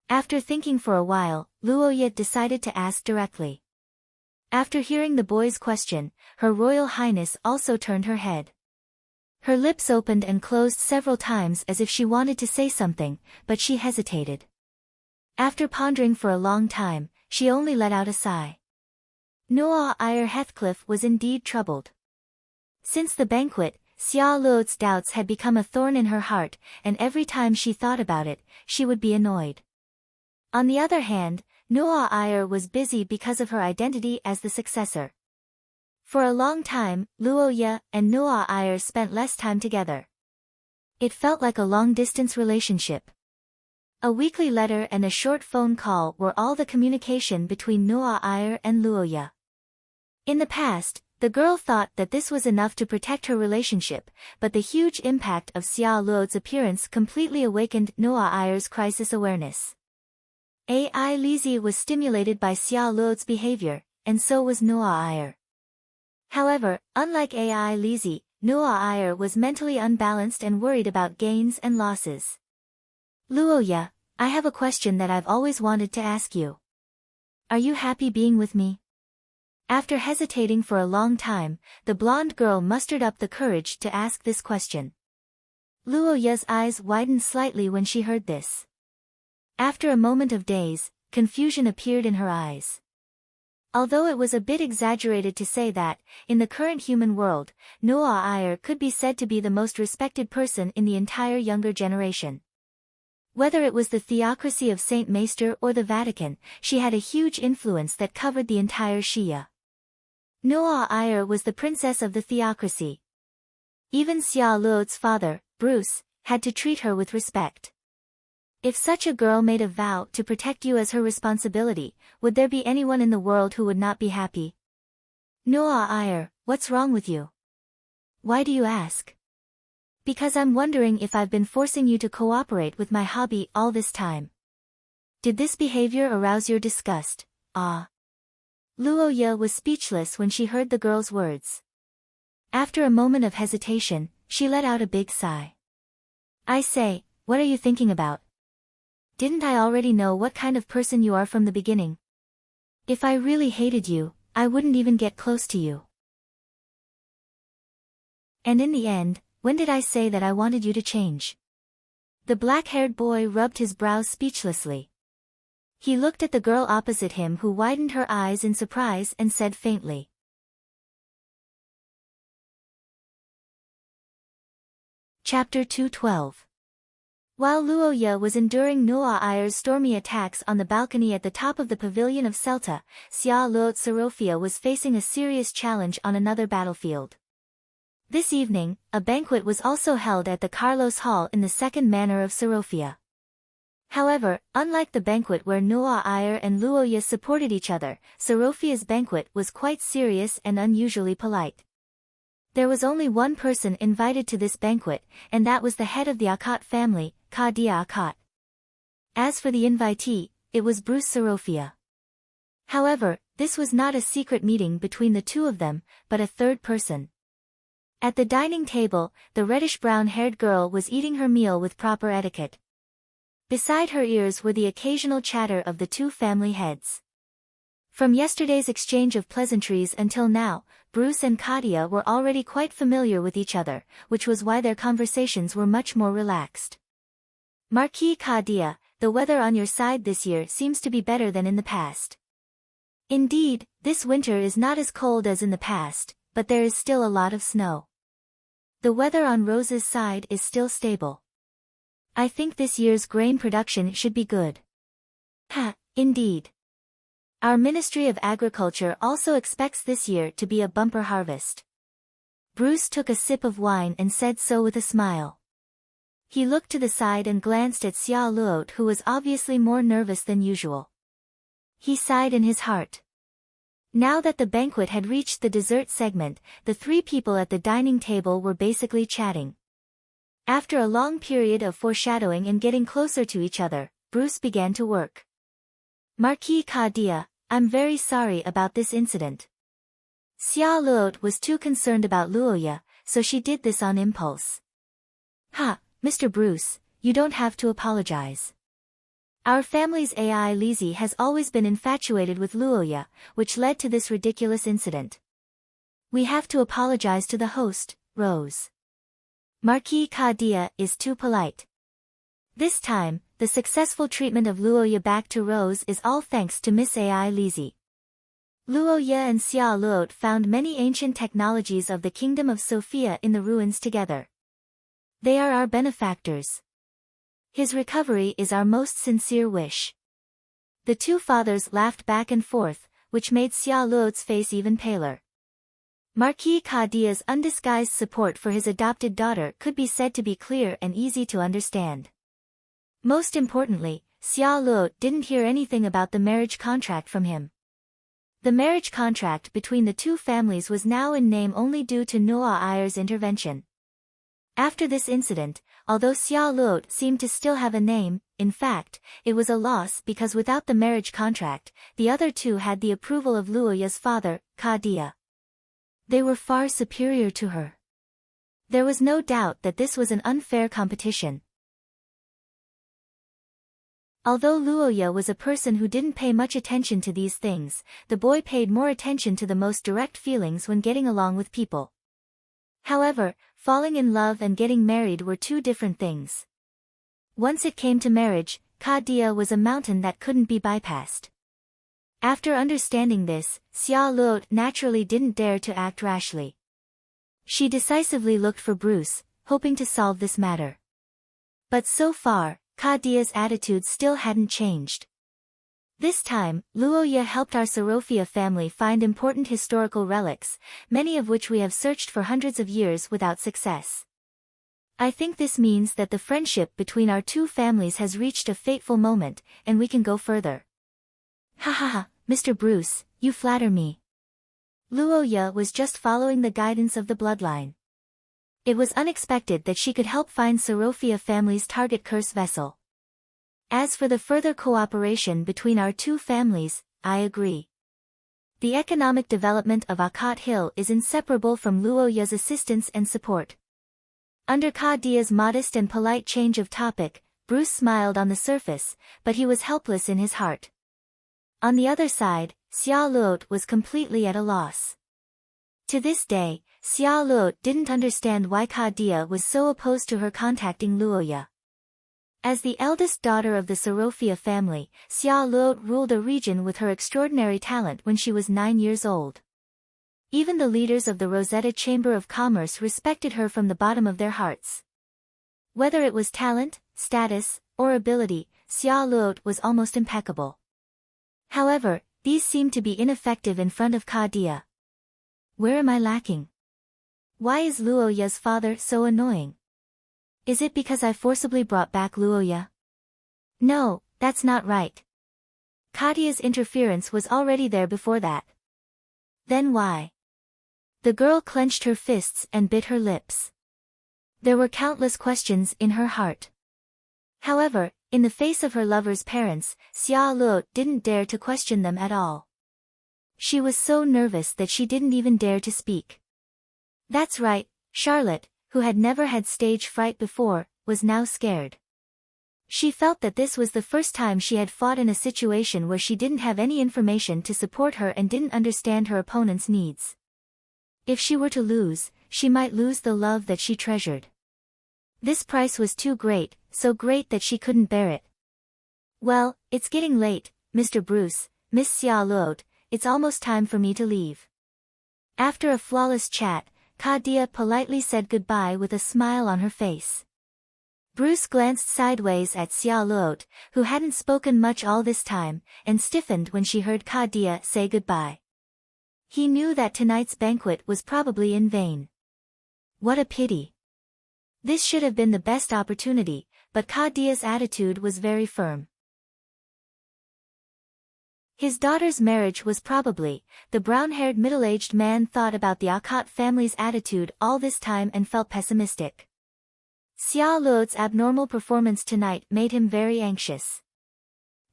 After thinking for a while, Luoya decided to ask directly. After hearing the boy's question, Her Royal Highness also turned her head. Her lips opened and closed several times as if she wanted to say something, but she hesitated. After pondering for a long time, she only let out a sigh. Noah Eyre Heathcliff was indeed troubled. Since the banquet, Xia Luo's doubts had become a thorn in her heart, and every time she thought about it, she would be annoyed. On the other hand, Noah Eyre was busy because of her identity as the successor. For a long time, Luoya and Noah Eyre spent less time together. It felt like a long-distance relationship. A weekly letter and a short phone call were all the communication between Noah Eyre and Luoya. In the past, the girl thought that this was enough to protect her relationship, but the huge impact of Xia Luo's appearance completely awakened Noah Eyre's crisis awareness. Ai Lizzie was stimulated by Xia Luo's behavior, and so was Noah Eyre. However, unlike Ai Lizzie, Noah Eyre was mentally unbalanced and worried about gains and losses. Luoya, I have a question that I've always wanted to ask you. Are you happy being with me? After hesitating for a long time, the blonde girl mustered up the courage to ask this question. Luoya's eyes widened slightly when she heard this. After a moment of daze, confusion appeared in her eyes. Although it was a bit exaggerated to say that, in the current human world, Noah Eyre could be said to be the most respected person in the entire younger generation. Whether it was the theocracy of Saint Maester or the Vatican, she had a huge influence that covered the entire Shia. Noah Eyre was the princess of the theocracy. Even Xia Luo's father, Bruce, had to treat her with respect. If such a girl made a vow to protect you as her responsibility, would there be anyone in the world who would not be happy? Noah Eyre, what's wrong with you? Why do you ask? Because I'm wondering if I've been forcing you to cooperate with my hobby all this time. Did this behavior arouse your disgust? Ah. Luoya was speechless when she heard the girl's words. After a moment of hesitation, she let out a big sigh. I say, what are you thinking about? Didn't I already know what kind of person you are from the beginning? If I really hated you, I wouldn't even get close to you. And in the end, when did I say that I wanted you to change? The black-haired boy rubbed his brows speechlessly. He looked at the girl opposite him who widened her eyes in surprise and said faintly. Chapter 212. While Luoya was enduring Noah Eyre's stormy attacks on the balcony at the top of the pavilion of Celta, Xia Luo Tsarophia was facing a serious challenge on another battlefield. This evening, a banquet was also held at the Carlos Hall in the second manor of Tsarophia. However, unlike the banquet where Noah Eyre and Luoya supported each other, Tsarophia's banquet was quite serious and unusually polite. There was only one person invited to this banquet, and that was the head of the Akkad family, Qadia Akkad. As for the invitee, it was Bruce Tsarophia. However, this was not a secret meeting between the two of them, but a third person. At the dining table, the reddish-brown-haired girl was eating her meal with proper etiquette. Beside her ears were the occasional chatter of the two family heads. From yesterday's exchange of pleasantries until now, Bruce and Qadia were already quite familiar with each other, which was why their conversations were much more relaxed. Marquis Qadia, the weather on your side this year seems to be better than in the past. Indeed, this winter is not as cold as in the past, but there is still a lot of snow. The weather on Rose's side is still stable. I think this year's grain production should be good. Indeed. Our Ministry of Agriculture also expects this year to be a bumper harvest. Bruce took a sip of wine and said so with a smile. He looked to the side and glanced at Xia Luo, who was obviously more nervous than usual. He sighed in his heart. Now that the banquet had reached the dessert segment, the three people at the dining table were basically chatting. After a long period of foreshadowing and getting closer to each other, Bruce began to work. Marquis Qadia, I'm very sorry about this incident. Xia Luo was too concerned about Luoya, so she did this on impulse. Mr. Bruce, you don't have to apologize. Our family's AI Lizzie has always been infatuated with Luoya, which led to this ridiculous incident. We have to apologize to the host, Rose. Marquis Kadia is too polite. This time, the successful treatment of Luoya back to Rose is all thanks to Miss AI Lizzie. Luoya and Xia Luot found many ancient technologies of the Kingdom of Sophia in the ruins together. They are our benefactors. His recovery is our most sincere wish. The two fathers laughed back and forth, which made Xia Luot's face even paler. Marquis Kadia's undisguised support for his adopted daughter could be said to be clear and easy to understand. Most importantly, Xia Luot didn't hear anything about the marriage contract from him. The marriage contract between the two families was now in name only due to Noah Ayer's intervention. After this incident, although Xia Luot seemed to still have a name, in fact, it was a loss because without the marriage contract, the other two had the approval of Luoya's father, Kadia. They were far superior to her. There was no doubt that this was an unfair competition. Although Luoya was a person who didn't pay much attention to these things, the boy paid more attention to the most direct feelings when getting along with people. However, falling in love and getting married were two different things. Once it came to marriage, Kadia was a mountain that couldn't be bypassed. After understanding this, Xia Luot naturally didn't dare to act rashly. She decisively looked for Bruce, hoping to solve this matter. But so far, Kadia's attitude still hadn't changed. This time, Luoya helped our Sorofia family find important historical relics, many of which we have searched for hundreds of years without success. I think this means that the friendship between our two families has reached a fateful moment, and we can go further. Ha ha ha, Mr. Bruce, you flatter me. Luoya was just following the guidance of the bloodline. It was unexpected that she could help find Sorofia family's target curse vessel. As for the further cooperation between our two families, I agree. The economic development of Akat Hill is inseparable from Luoya's assistance and support. Under Kadia's modest and polite change of topic, Bruce smiled on the surface, but he was helpless in his heart. On the other side, Xia Luot was completely at a loss. To this day, Xia Luot didn't understand why Kadia was so opposed to her contacting Luoya. As the eldest daughter of the Sorofia family, Xia Luot ruled a region with her extraordinary talent when she was 9 years old. Even the leaders of the Rosetta Chamber of Commerce respected her from the bottom of their hearts. Whether it was talent, status, or ability, Xia Luot was almost impeccable. However, these seemed to be ineffective in front of Kadia. Where am I lacking? Why is Luoya's father so annoying? Is it because I forcibly brought back Luoya? No, that's not right. Kadia's interference was already there before that. Then why? The girl clenched her fists and bit her lips. There were countless questions in her heart. However, in the face of her lover's parents, Xia Luot didn't dare to question them at all. She was so nervous that she didn't even dare to speak. That's right, Charlotte, who had never had stage fright before, was now scared. She felt that this was the first time she had fought in a situation where she didn't have any information to support her and didn't understand her opponent's needs. If she were to lose, she might lose the love that she treasured. This price was too great, so great that she couldn't bear it. Well, it's getting late, Mr. Bruce, Miss Xia Luot, it's almost time for me to leave. After a flawless chat, Kadia politely said goodbye with a smile on her face. Bruce glanced sideways at Xia Luot, who hadn't spoken much all this time, and stiffened when she heard Kadia say goodbye. He knew that tonight's banquet was probably in vain. What a pity. This should have been the best opportunity, but Kadia's attitude was very firm. His daughter's marriage was probably, the brown-haired middle-aged man thought about the Akat family's attitude all this time and felt pessimistic. Xia Luot's abnormal performance tonight made him very anxious.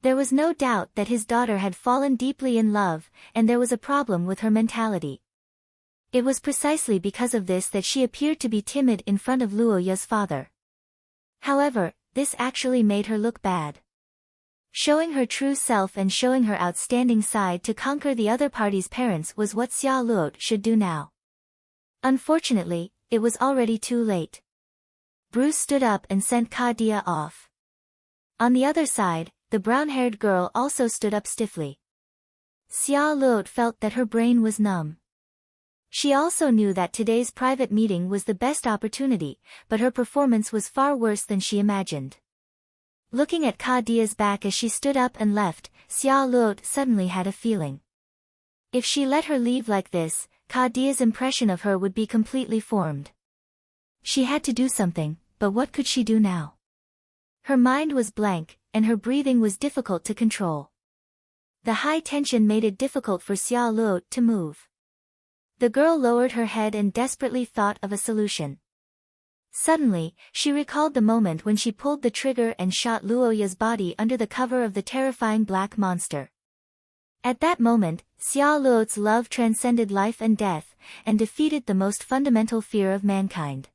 There was no doubt that his daughter had fallen deeply in love, and there was a problem with her mentality. It was precisely because of this that she appeared to be timid in front of Luoya's father. However, this actually made her look bad. Showing her true self and showing her outstanding side to conquer the other party's parents was what Xia Luot should do now. Unfortunately, it was already too late. Bruce stood up and sent Kadia off. On the other side, the brown-haired girl also stood up stiffly. Xia Luot felt that her brain was numb. She also knew that today's private meeting was the best opportunity, but her performance was far worse than she imagined. Looking at Kadia's back as she stood up and left, Xia Luot suddenly had a feeling. If she let her leave like this, Kadia's impression of her would be completely formed. She had to do something, but what could she do now? Her mind was blank, and her breathing was difficult to control. The high tension made it difficult for Xia Luot to move. The girl lowered her head and desperately thought of a solution. Suddenly, she recalled the moment when she pulled the trigger and shot Luoya's body under the cover of the terrifying black monster. At that moment, Xia Luot's love transcended life and death, and defeated the most fundamental fear of mankind.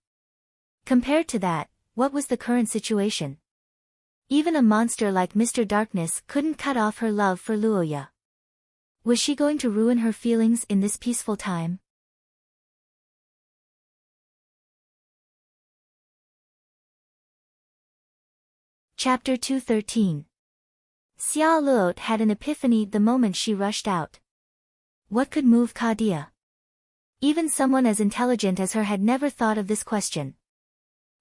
Compared to that, what was the current situation? Even a monster like Mr. Darkness couldn't cut off her love for Luoya. Was she going to ruin her feelings in this peaceful time? Chapter 213. Xia Luot had an epiphany the moment she rushed out. What could move Kadia? Even someone as intelligent as her had never thought of this question.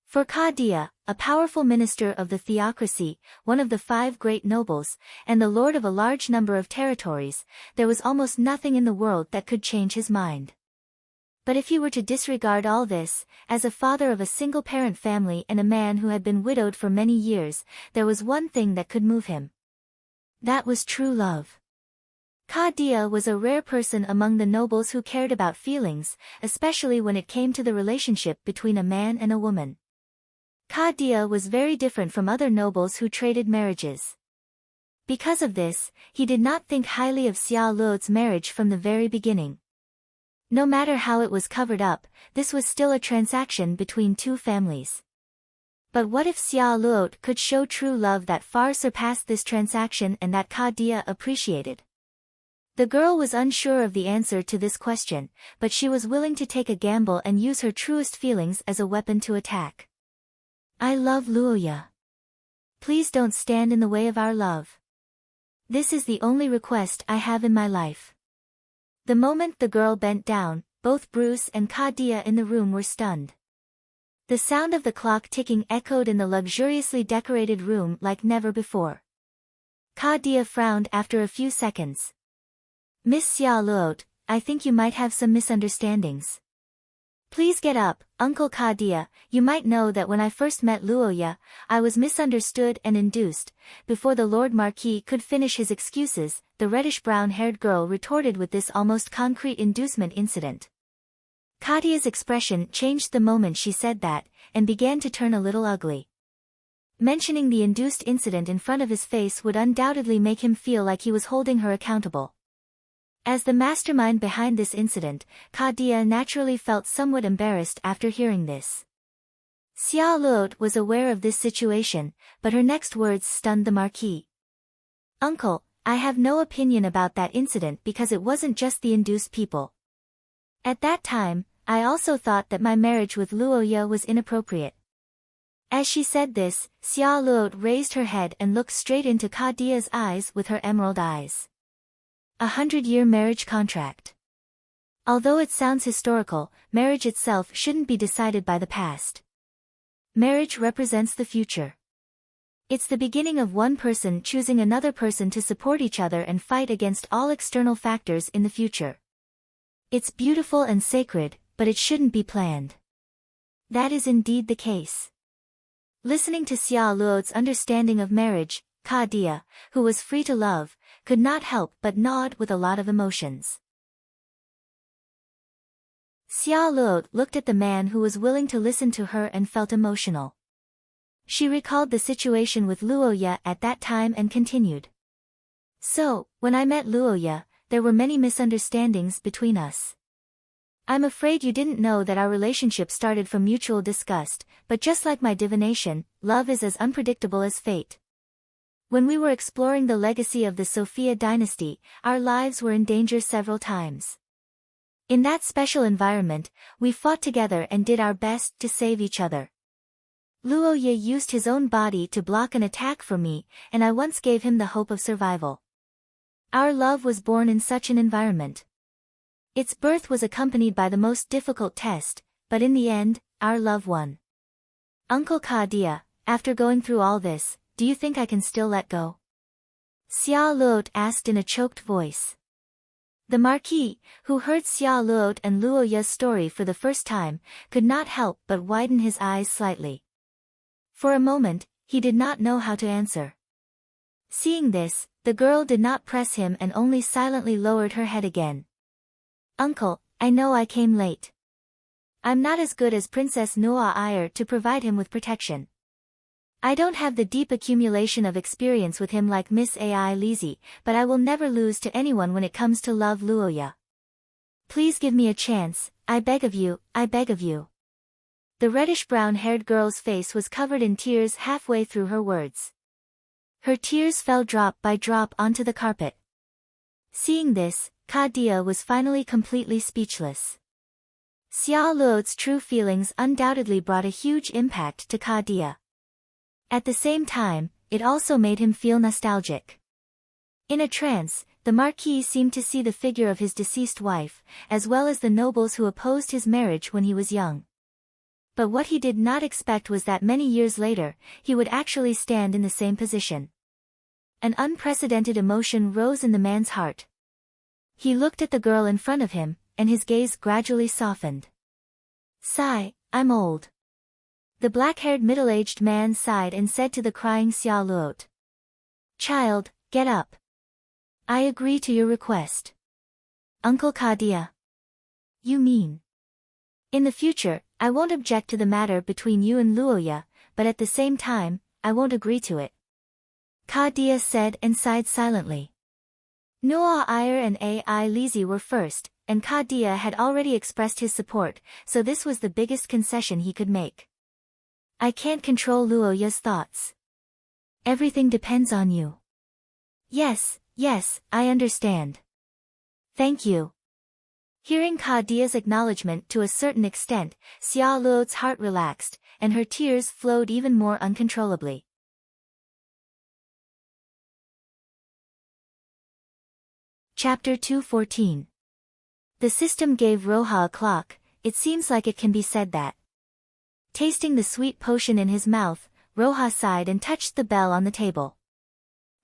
For Kadia, a powerful minister of the theocracy, one of the 5 great nobles, and the lord of a large number of territories, there was almost nothing in the world that could change his mind. But if he were to disregard all this, as a father of a single-parent family and a man who had been widowed for many years, there was one thing that could move him. That was true love. Kadia was a rare person among the nobles who cared about feelings, especially when it came to the relationship between a man and a woman. Kadia was very different from other nobles who traded marriages. Because of this, he did not think highly of Xia Luot's marriage from the very beginning. No matter how it was covered up, this was still a transaction between 2 families. But what if Xia Luot could show true love that far surpassed this transaction and that Kadia appreciated? The girl was unsure of the answer to this question, but she was willing to take a gamble and use her truest feelings as a weapon to attack. I love Luoya. Please don't stand in the way of our love. This is the only request I have in my life. The moment the girl bent down, both Bruce and Kadia in the room were stunned. The sound of the clock ticking echoed in the luxuriously decorated room like never before. Kadia frowned after a few seconds. Miss Xia Luot, I think you might have some misunderstandings. Please get up, Uncle Kadia. You might know that when I first met Luoya, I was misunderstood and induced. Before the Lord Marquis could finish his excuses, the reddish-brown-haired girl retorted with this almost concrete inducement incident. Kadia's expression changed the moment she said that, and began to turn a little ugly. Mentioning the induced incident in front of his face would undoubtedly make him feel like he was holding her accountable. As the mastermind behind this incident, Kadia naturally felt somewhat embarrassed after hearing this. Xia Luot was aware of this situation, but her next words stunned the Marquis. Uncle, I have no opinion about that incident because it wasn't just the induced people. At that time, I also thought that my marriage with Luoya was inappropriate. As she said this, Xia Luot raised her head and looked straight into Kadia's eyes with her emerald eyes. 100-year marriage contract. Although it sounds historical, marriage itself shouldn't be decided by the past. Marriage represents the future. It's the beginning of one person choosing another person to support each other and fight against all external factors in the future. It's beautiful and sacred, but it shouldn't be planned. That is indeed the case. Listening to Xia Luot's understanding of marriage, Kadia, who was free to love, could not help but nod with a lot of emotions. Xia Luot looked at the man who was willing to listen to her and felt emotional. She recalled the situation with Luoya at that time and continued. So, when I met Luoya, there were many misunderstandings between us. I'm afraid you didn't know that our relationship started from mutual disgust, but just like my divination, love is as unpredictable as fate. When we were exploring the legacy of the Sophia dynasty, our lives were in danger several times. In that special environment, we fought together and did our best to save each other. Luoya used his own body to block an attack for me, and I once gave him the hope of survival. Our love was born in such an environment. Its birth was accompanied by the most difficult test, but in the end, our love won. Uncle Kadia, after going through all this, do you think I can still let go? Xia Luot asked in a choked voice. The Marquis, who heard Xia Luot and Luoya's story for the first time, could not help but widen his eyes slightly. For a moment, he did not know how to answer. Seeing this, the girl did not press him and only silently lowered her head again. Uncle, I know I came late. I'm not as good as Princess Noa Ayer to provide him with protection. I don't have the deep accumulation of experience with him like Miss Ai Lizzie, but I will never lose to anyone when it comes to love Luoya. Please give me a chance, I beg of you, I beg of you. The reddish-brown-haired girl's face was covered in tears halfway through her words. Her tears fell drop by drop onto the carpet. Seeing this, Kadia was finally completely speechless. Xia Luot's true feelings undoubtedly brought a huge impact to Kadia. At the same time, it also made him feel nostalgic. In a trance, the Marquis seemed to see the figure of his deceased wife, as well as the nobles who opposed his marriage when he was young. But what he did not expect was that many years later, he would actually stand in the same position. An unprecedented emotion rose in the man's heart. He looked at the girl in front of him, and his gaze gradually softened. Sigh, I'm old. The black-haired middle-aged man sighed and said to the crying Xia Luot. Child, get up. I agree to your request. Uncle Kadia. You mean? In the future, I won't object to the matter between you and Luoya, but at the same time, I won't agree to it. Kadia said and sighed silently. Noa Ayer and Ai Lizzie were first, and Kadia had already expressed his support, so this was the biggest concession he could make. I can't control Luoya's thoughts. Everything depends on you. Yes, I understand. Thank you. Hearing Kadia's acknowledgement to a certain extent, Xia Luot's heart relaxed, and her tears flowed even more uncontrollably. Chapter 214. The system gave Roha a clock, it seems like it can be said that. Tasting the sweet potion in his mouth, Roha sighed and touched the bell on the table.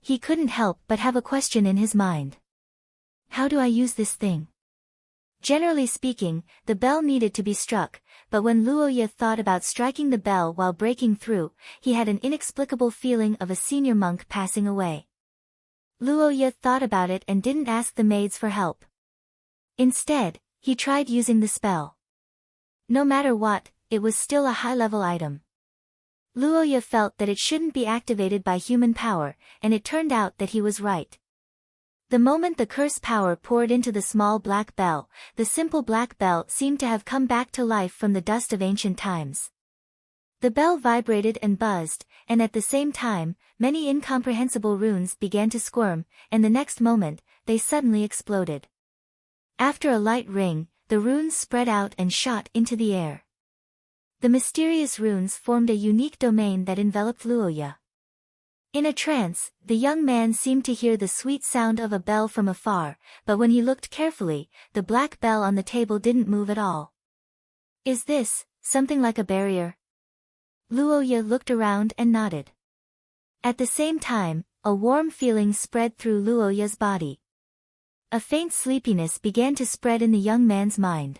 He couldn't help but have a question in his mind. How do I use this thing? Generally speaking, the bell needed to be struck, but when Luoya thought about striking the bell while breaking through, he had an inexplicable feeling of a senior monk passing away. Luoya thought about it and didn't ask the maids for help. Instead, he tried using the spell. No matter what, it was still a high-level item. Luoya felt that it shouldn't be activated by human power, and it turned out that he was right. The moment the curse power poured into the small black bell, the simple black bell seemed to have come back to life from the dust of ancient times. The bell vibrated and buzzed, and at the same time, many incomprehensible runes began to squirm, and the next moment, they suddenly exploded. After a light ring, the runes spread out and shot into the air. The mysterious runes formed a unique domain that enveloped Luoya. In a trance, the young man seemed to hear the sweet sound of a bell from afar, but when he looked carefully, the black bell on the table didn't move at all. Is this something like a barrier? Luoya looked around and nodded. At the same time, a warm feeling spread through Luoya's body. A faint sleepiness began to spread in the young man's mind.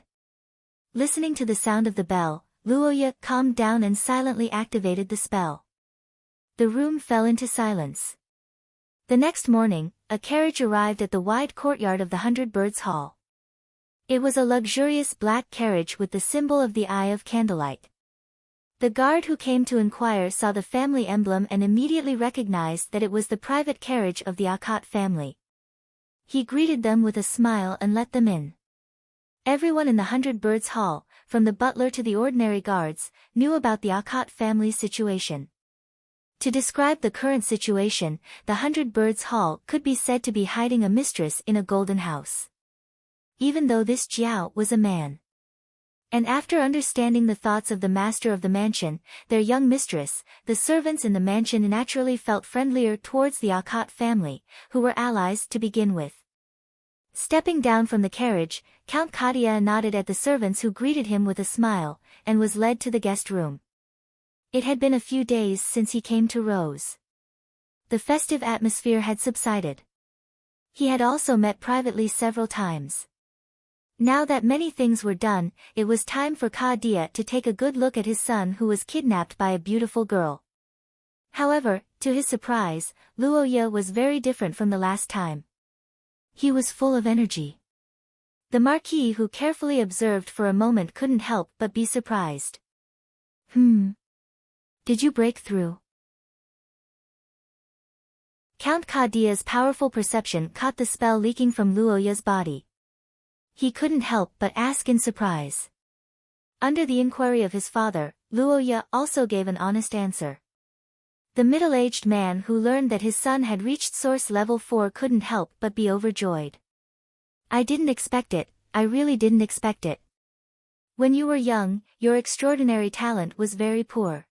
Listening to the sound of the bell, Luoya calmed down and silently activated the spell. The room fell into silence. The next morning, a carriage arrived at the wide courtyard of the 100 Birds Hall. It was a luxurious black carriage with the symbol of the Eye of Candlelight. The guard who came to inquire saw the family emblem and immediately recognized that it was the private carriage of the Akot family. He greeted them with a smile and let them in. Everyone in the 100 Birds Hall, from the butler to the ordinary guards, knew about the Akot family's situation. To describe the current situation, the 100 Birds Hall could be said to be hiding a mistress in a golden house. Even though this Jiao was a man. And after understanding the thoughts of the master of the mansion, their young mistress, the servants in the mansion naturally felt friendlier towards the Akat family, who were allies to begin with. Stepping down from the carriage, Count Kadia nodded at the servants who greeted him with a smile, and was led to the guest room. It had been a few days since he came to Rose. The festive atmosphere had subsided. He had also met privately several times. Now that many things were done, it was time for Kadia to take a good look at his son who was kidnapped by a beautiful girl. However, to his surprise, Luoya was very different from the last time. He was full of energy. The Marquis, who carefully observed for a moment, couldn't help but be surprised. Did you break through? Count Kadia's powerful perception caught the spell leaking from Luoya's body. He couldn't help but ask in surprise. Under the inquiry of his father, Luoya also gave an honest answer. The middle-aged man who learned that his son had reached source level 4 couldn't help but be overjoyed. I didn't expect it, I really didn't expect it. When you were young, your extraordinary talent was very poor.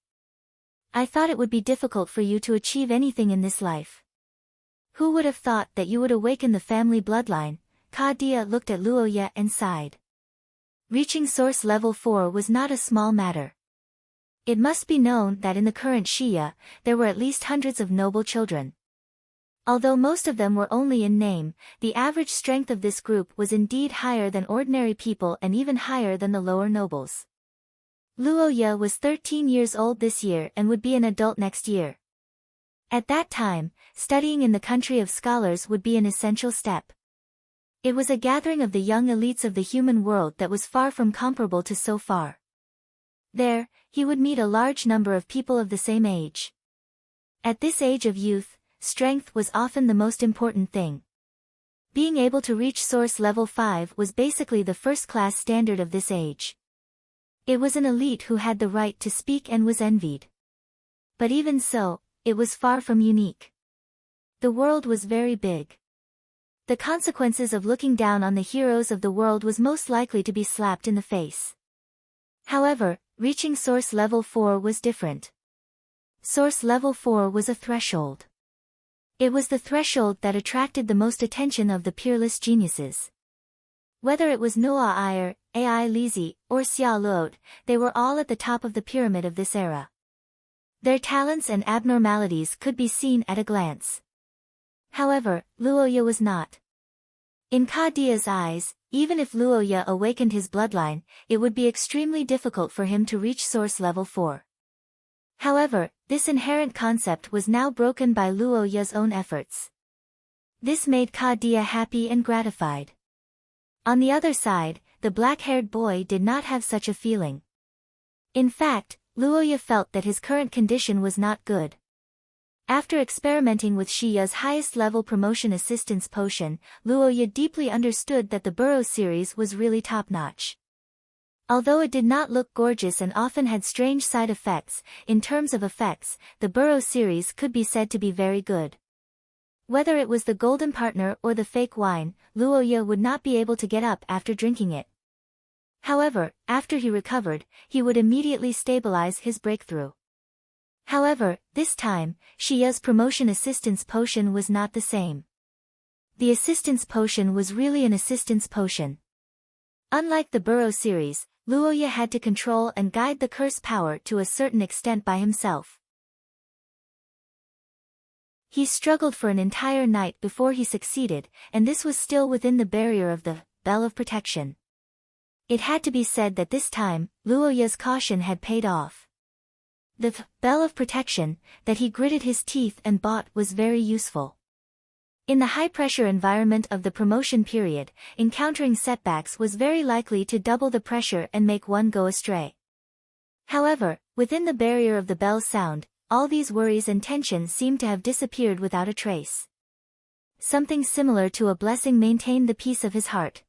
I thought it would be difficult for you to achieve anything in this life. Who would have thought that you would awaken the family bloodline? Kadia looked at Luoya and sighed. Reaching source level 4 was not a small matter. It must be known that in the current Shia, there were at least hundreds of noble children. Although most of them were only in name, the average strength of this group was indeed higher than ordinary people and even higher than the lower nobles. Luoya was 13 years old this year and would be an adult next year. At that time, studying in the country of scholars would be an essential step. It was a gathering of the young elites of the human world that was far from comparable to so far. There, he would meet a large number of people of the same age. At this age of youth, strength was often the most important thing. Being able to reach source level 5 was basically the first-class standard of this age. It was an elite who had the right to speak and was envied. But even so, it was far from unique. The world was very big. The consequences of looking down on the heroes of the world was most likely to be slapped in the face. However, reaching source level 4 was different. Source level 4 was a threshold. It was the threshold that attracted the most attention of the peerless geniuses. Whether it was Noah Iyer, Ai Lizi, or Xia Luot, they were all at the top of the pyramid of this era. Their talents and abnormalities could be seen at a glance. However, Luoya was not. In Kadia's eyes, even if Luoya awakened his bloodline, it would be extremely difficult for him to reach source level 4. However, this inherent concept was now broken by Luoya's own efforts. This made Kadia happy and gratified. On the other side, the black-haired boy did not have such a feeling. In fact, Luoya felt that his current condition was not good. After experimenting with Shiya's highest-level promotion assistance potion, Luoya deeply understood that the Burrow series was really top-notch. Although it did not look gorgeous and often had strange side effects, in terms of effects, the Burrow series could be said to be very good. Whether it was the golden partner or the fake wine, Luoya would not be able to get up after drinking it. However, after he recovered, he would immediately stabilize his breakthrough. However, this time, Shiya's promotion assistance potion was not the same. The assistance potion was really an assistance potion. Unlike the Burrow series, Luoya had to control and guide the curse power to a certain extent by himself. He struggled for an entire night before he succeeded, and this was still within the barrier of the Bell of Protection. It had to be said that this time, Luoya's caution had paid off. The Bell of Protection, that he gritted his teeth and bought, was very useful. In the high-pressure environment of the promotion period, encountering setbacks was very likely to double the pressure and make one go astray. However, within the barrier of the bell's sound, all these worries and tensions seemed to have disappeared without a trace. Something similar to a blessing maintained the peace of his heart.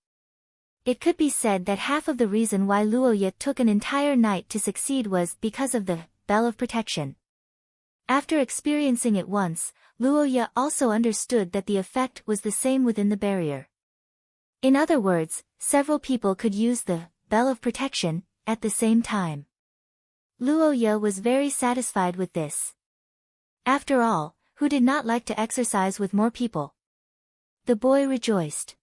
It could be said that half of the reason why Luoya took an entire night to succeed was because of the Bell of Protection. After experiencing it once, Luoya also understood that the effect was the same within the barrier. In other words, several people could use the bell of protection at the same time. Luoya was very satisfied with this. After all, who did not like to exercise with more people? The boy rejoiced.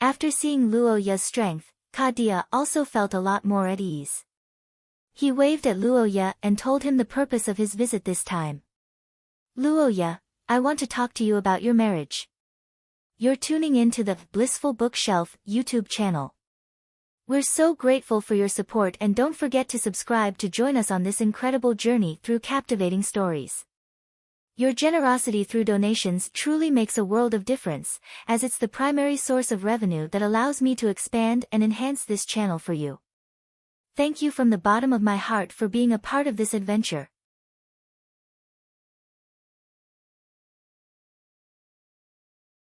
After seeing Luoya's strength, Kadia also felt a lot more at ease. He waved at Luoya and told him the purpose of his visit this time. Luoya, I want to talk to you about your marriage. You're tuning in to the Blissful Bookshelf YouTube channel. We're so grateful for your support, and don't forget to subscribe to join us on this incredible journey through captivating stories. Your generosity through donations truly makes a world of difference, as it's the primary source of revenue that allows me to expand and enhance this channel for you. Thank you from the bottom of my heart for being a part of this adventure.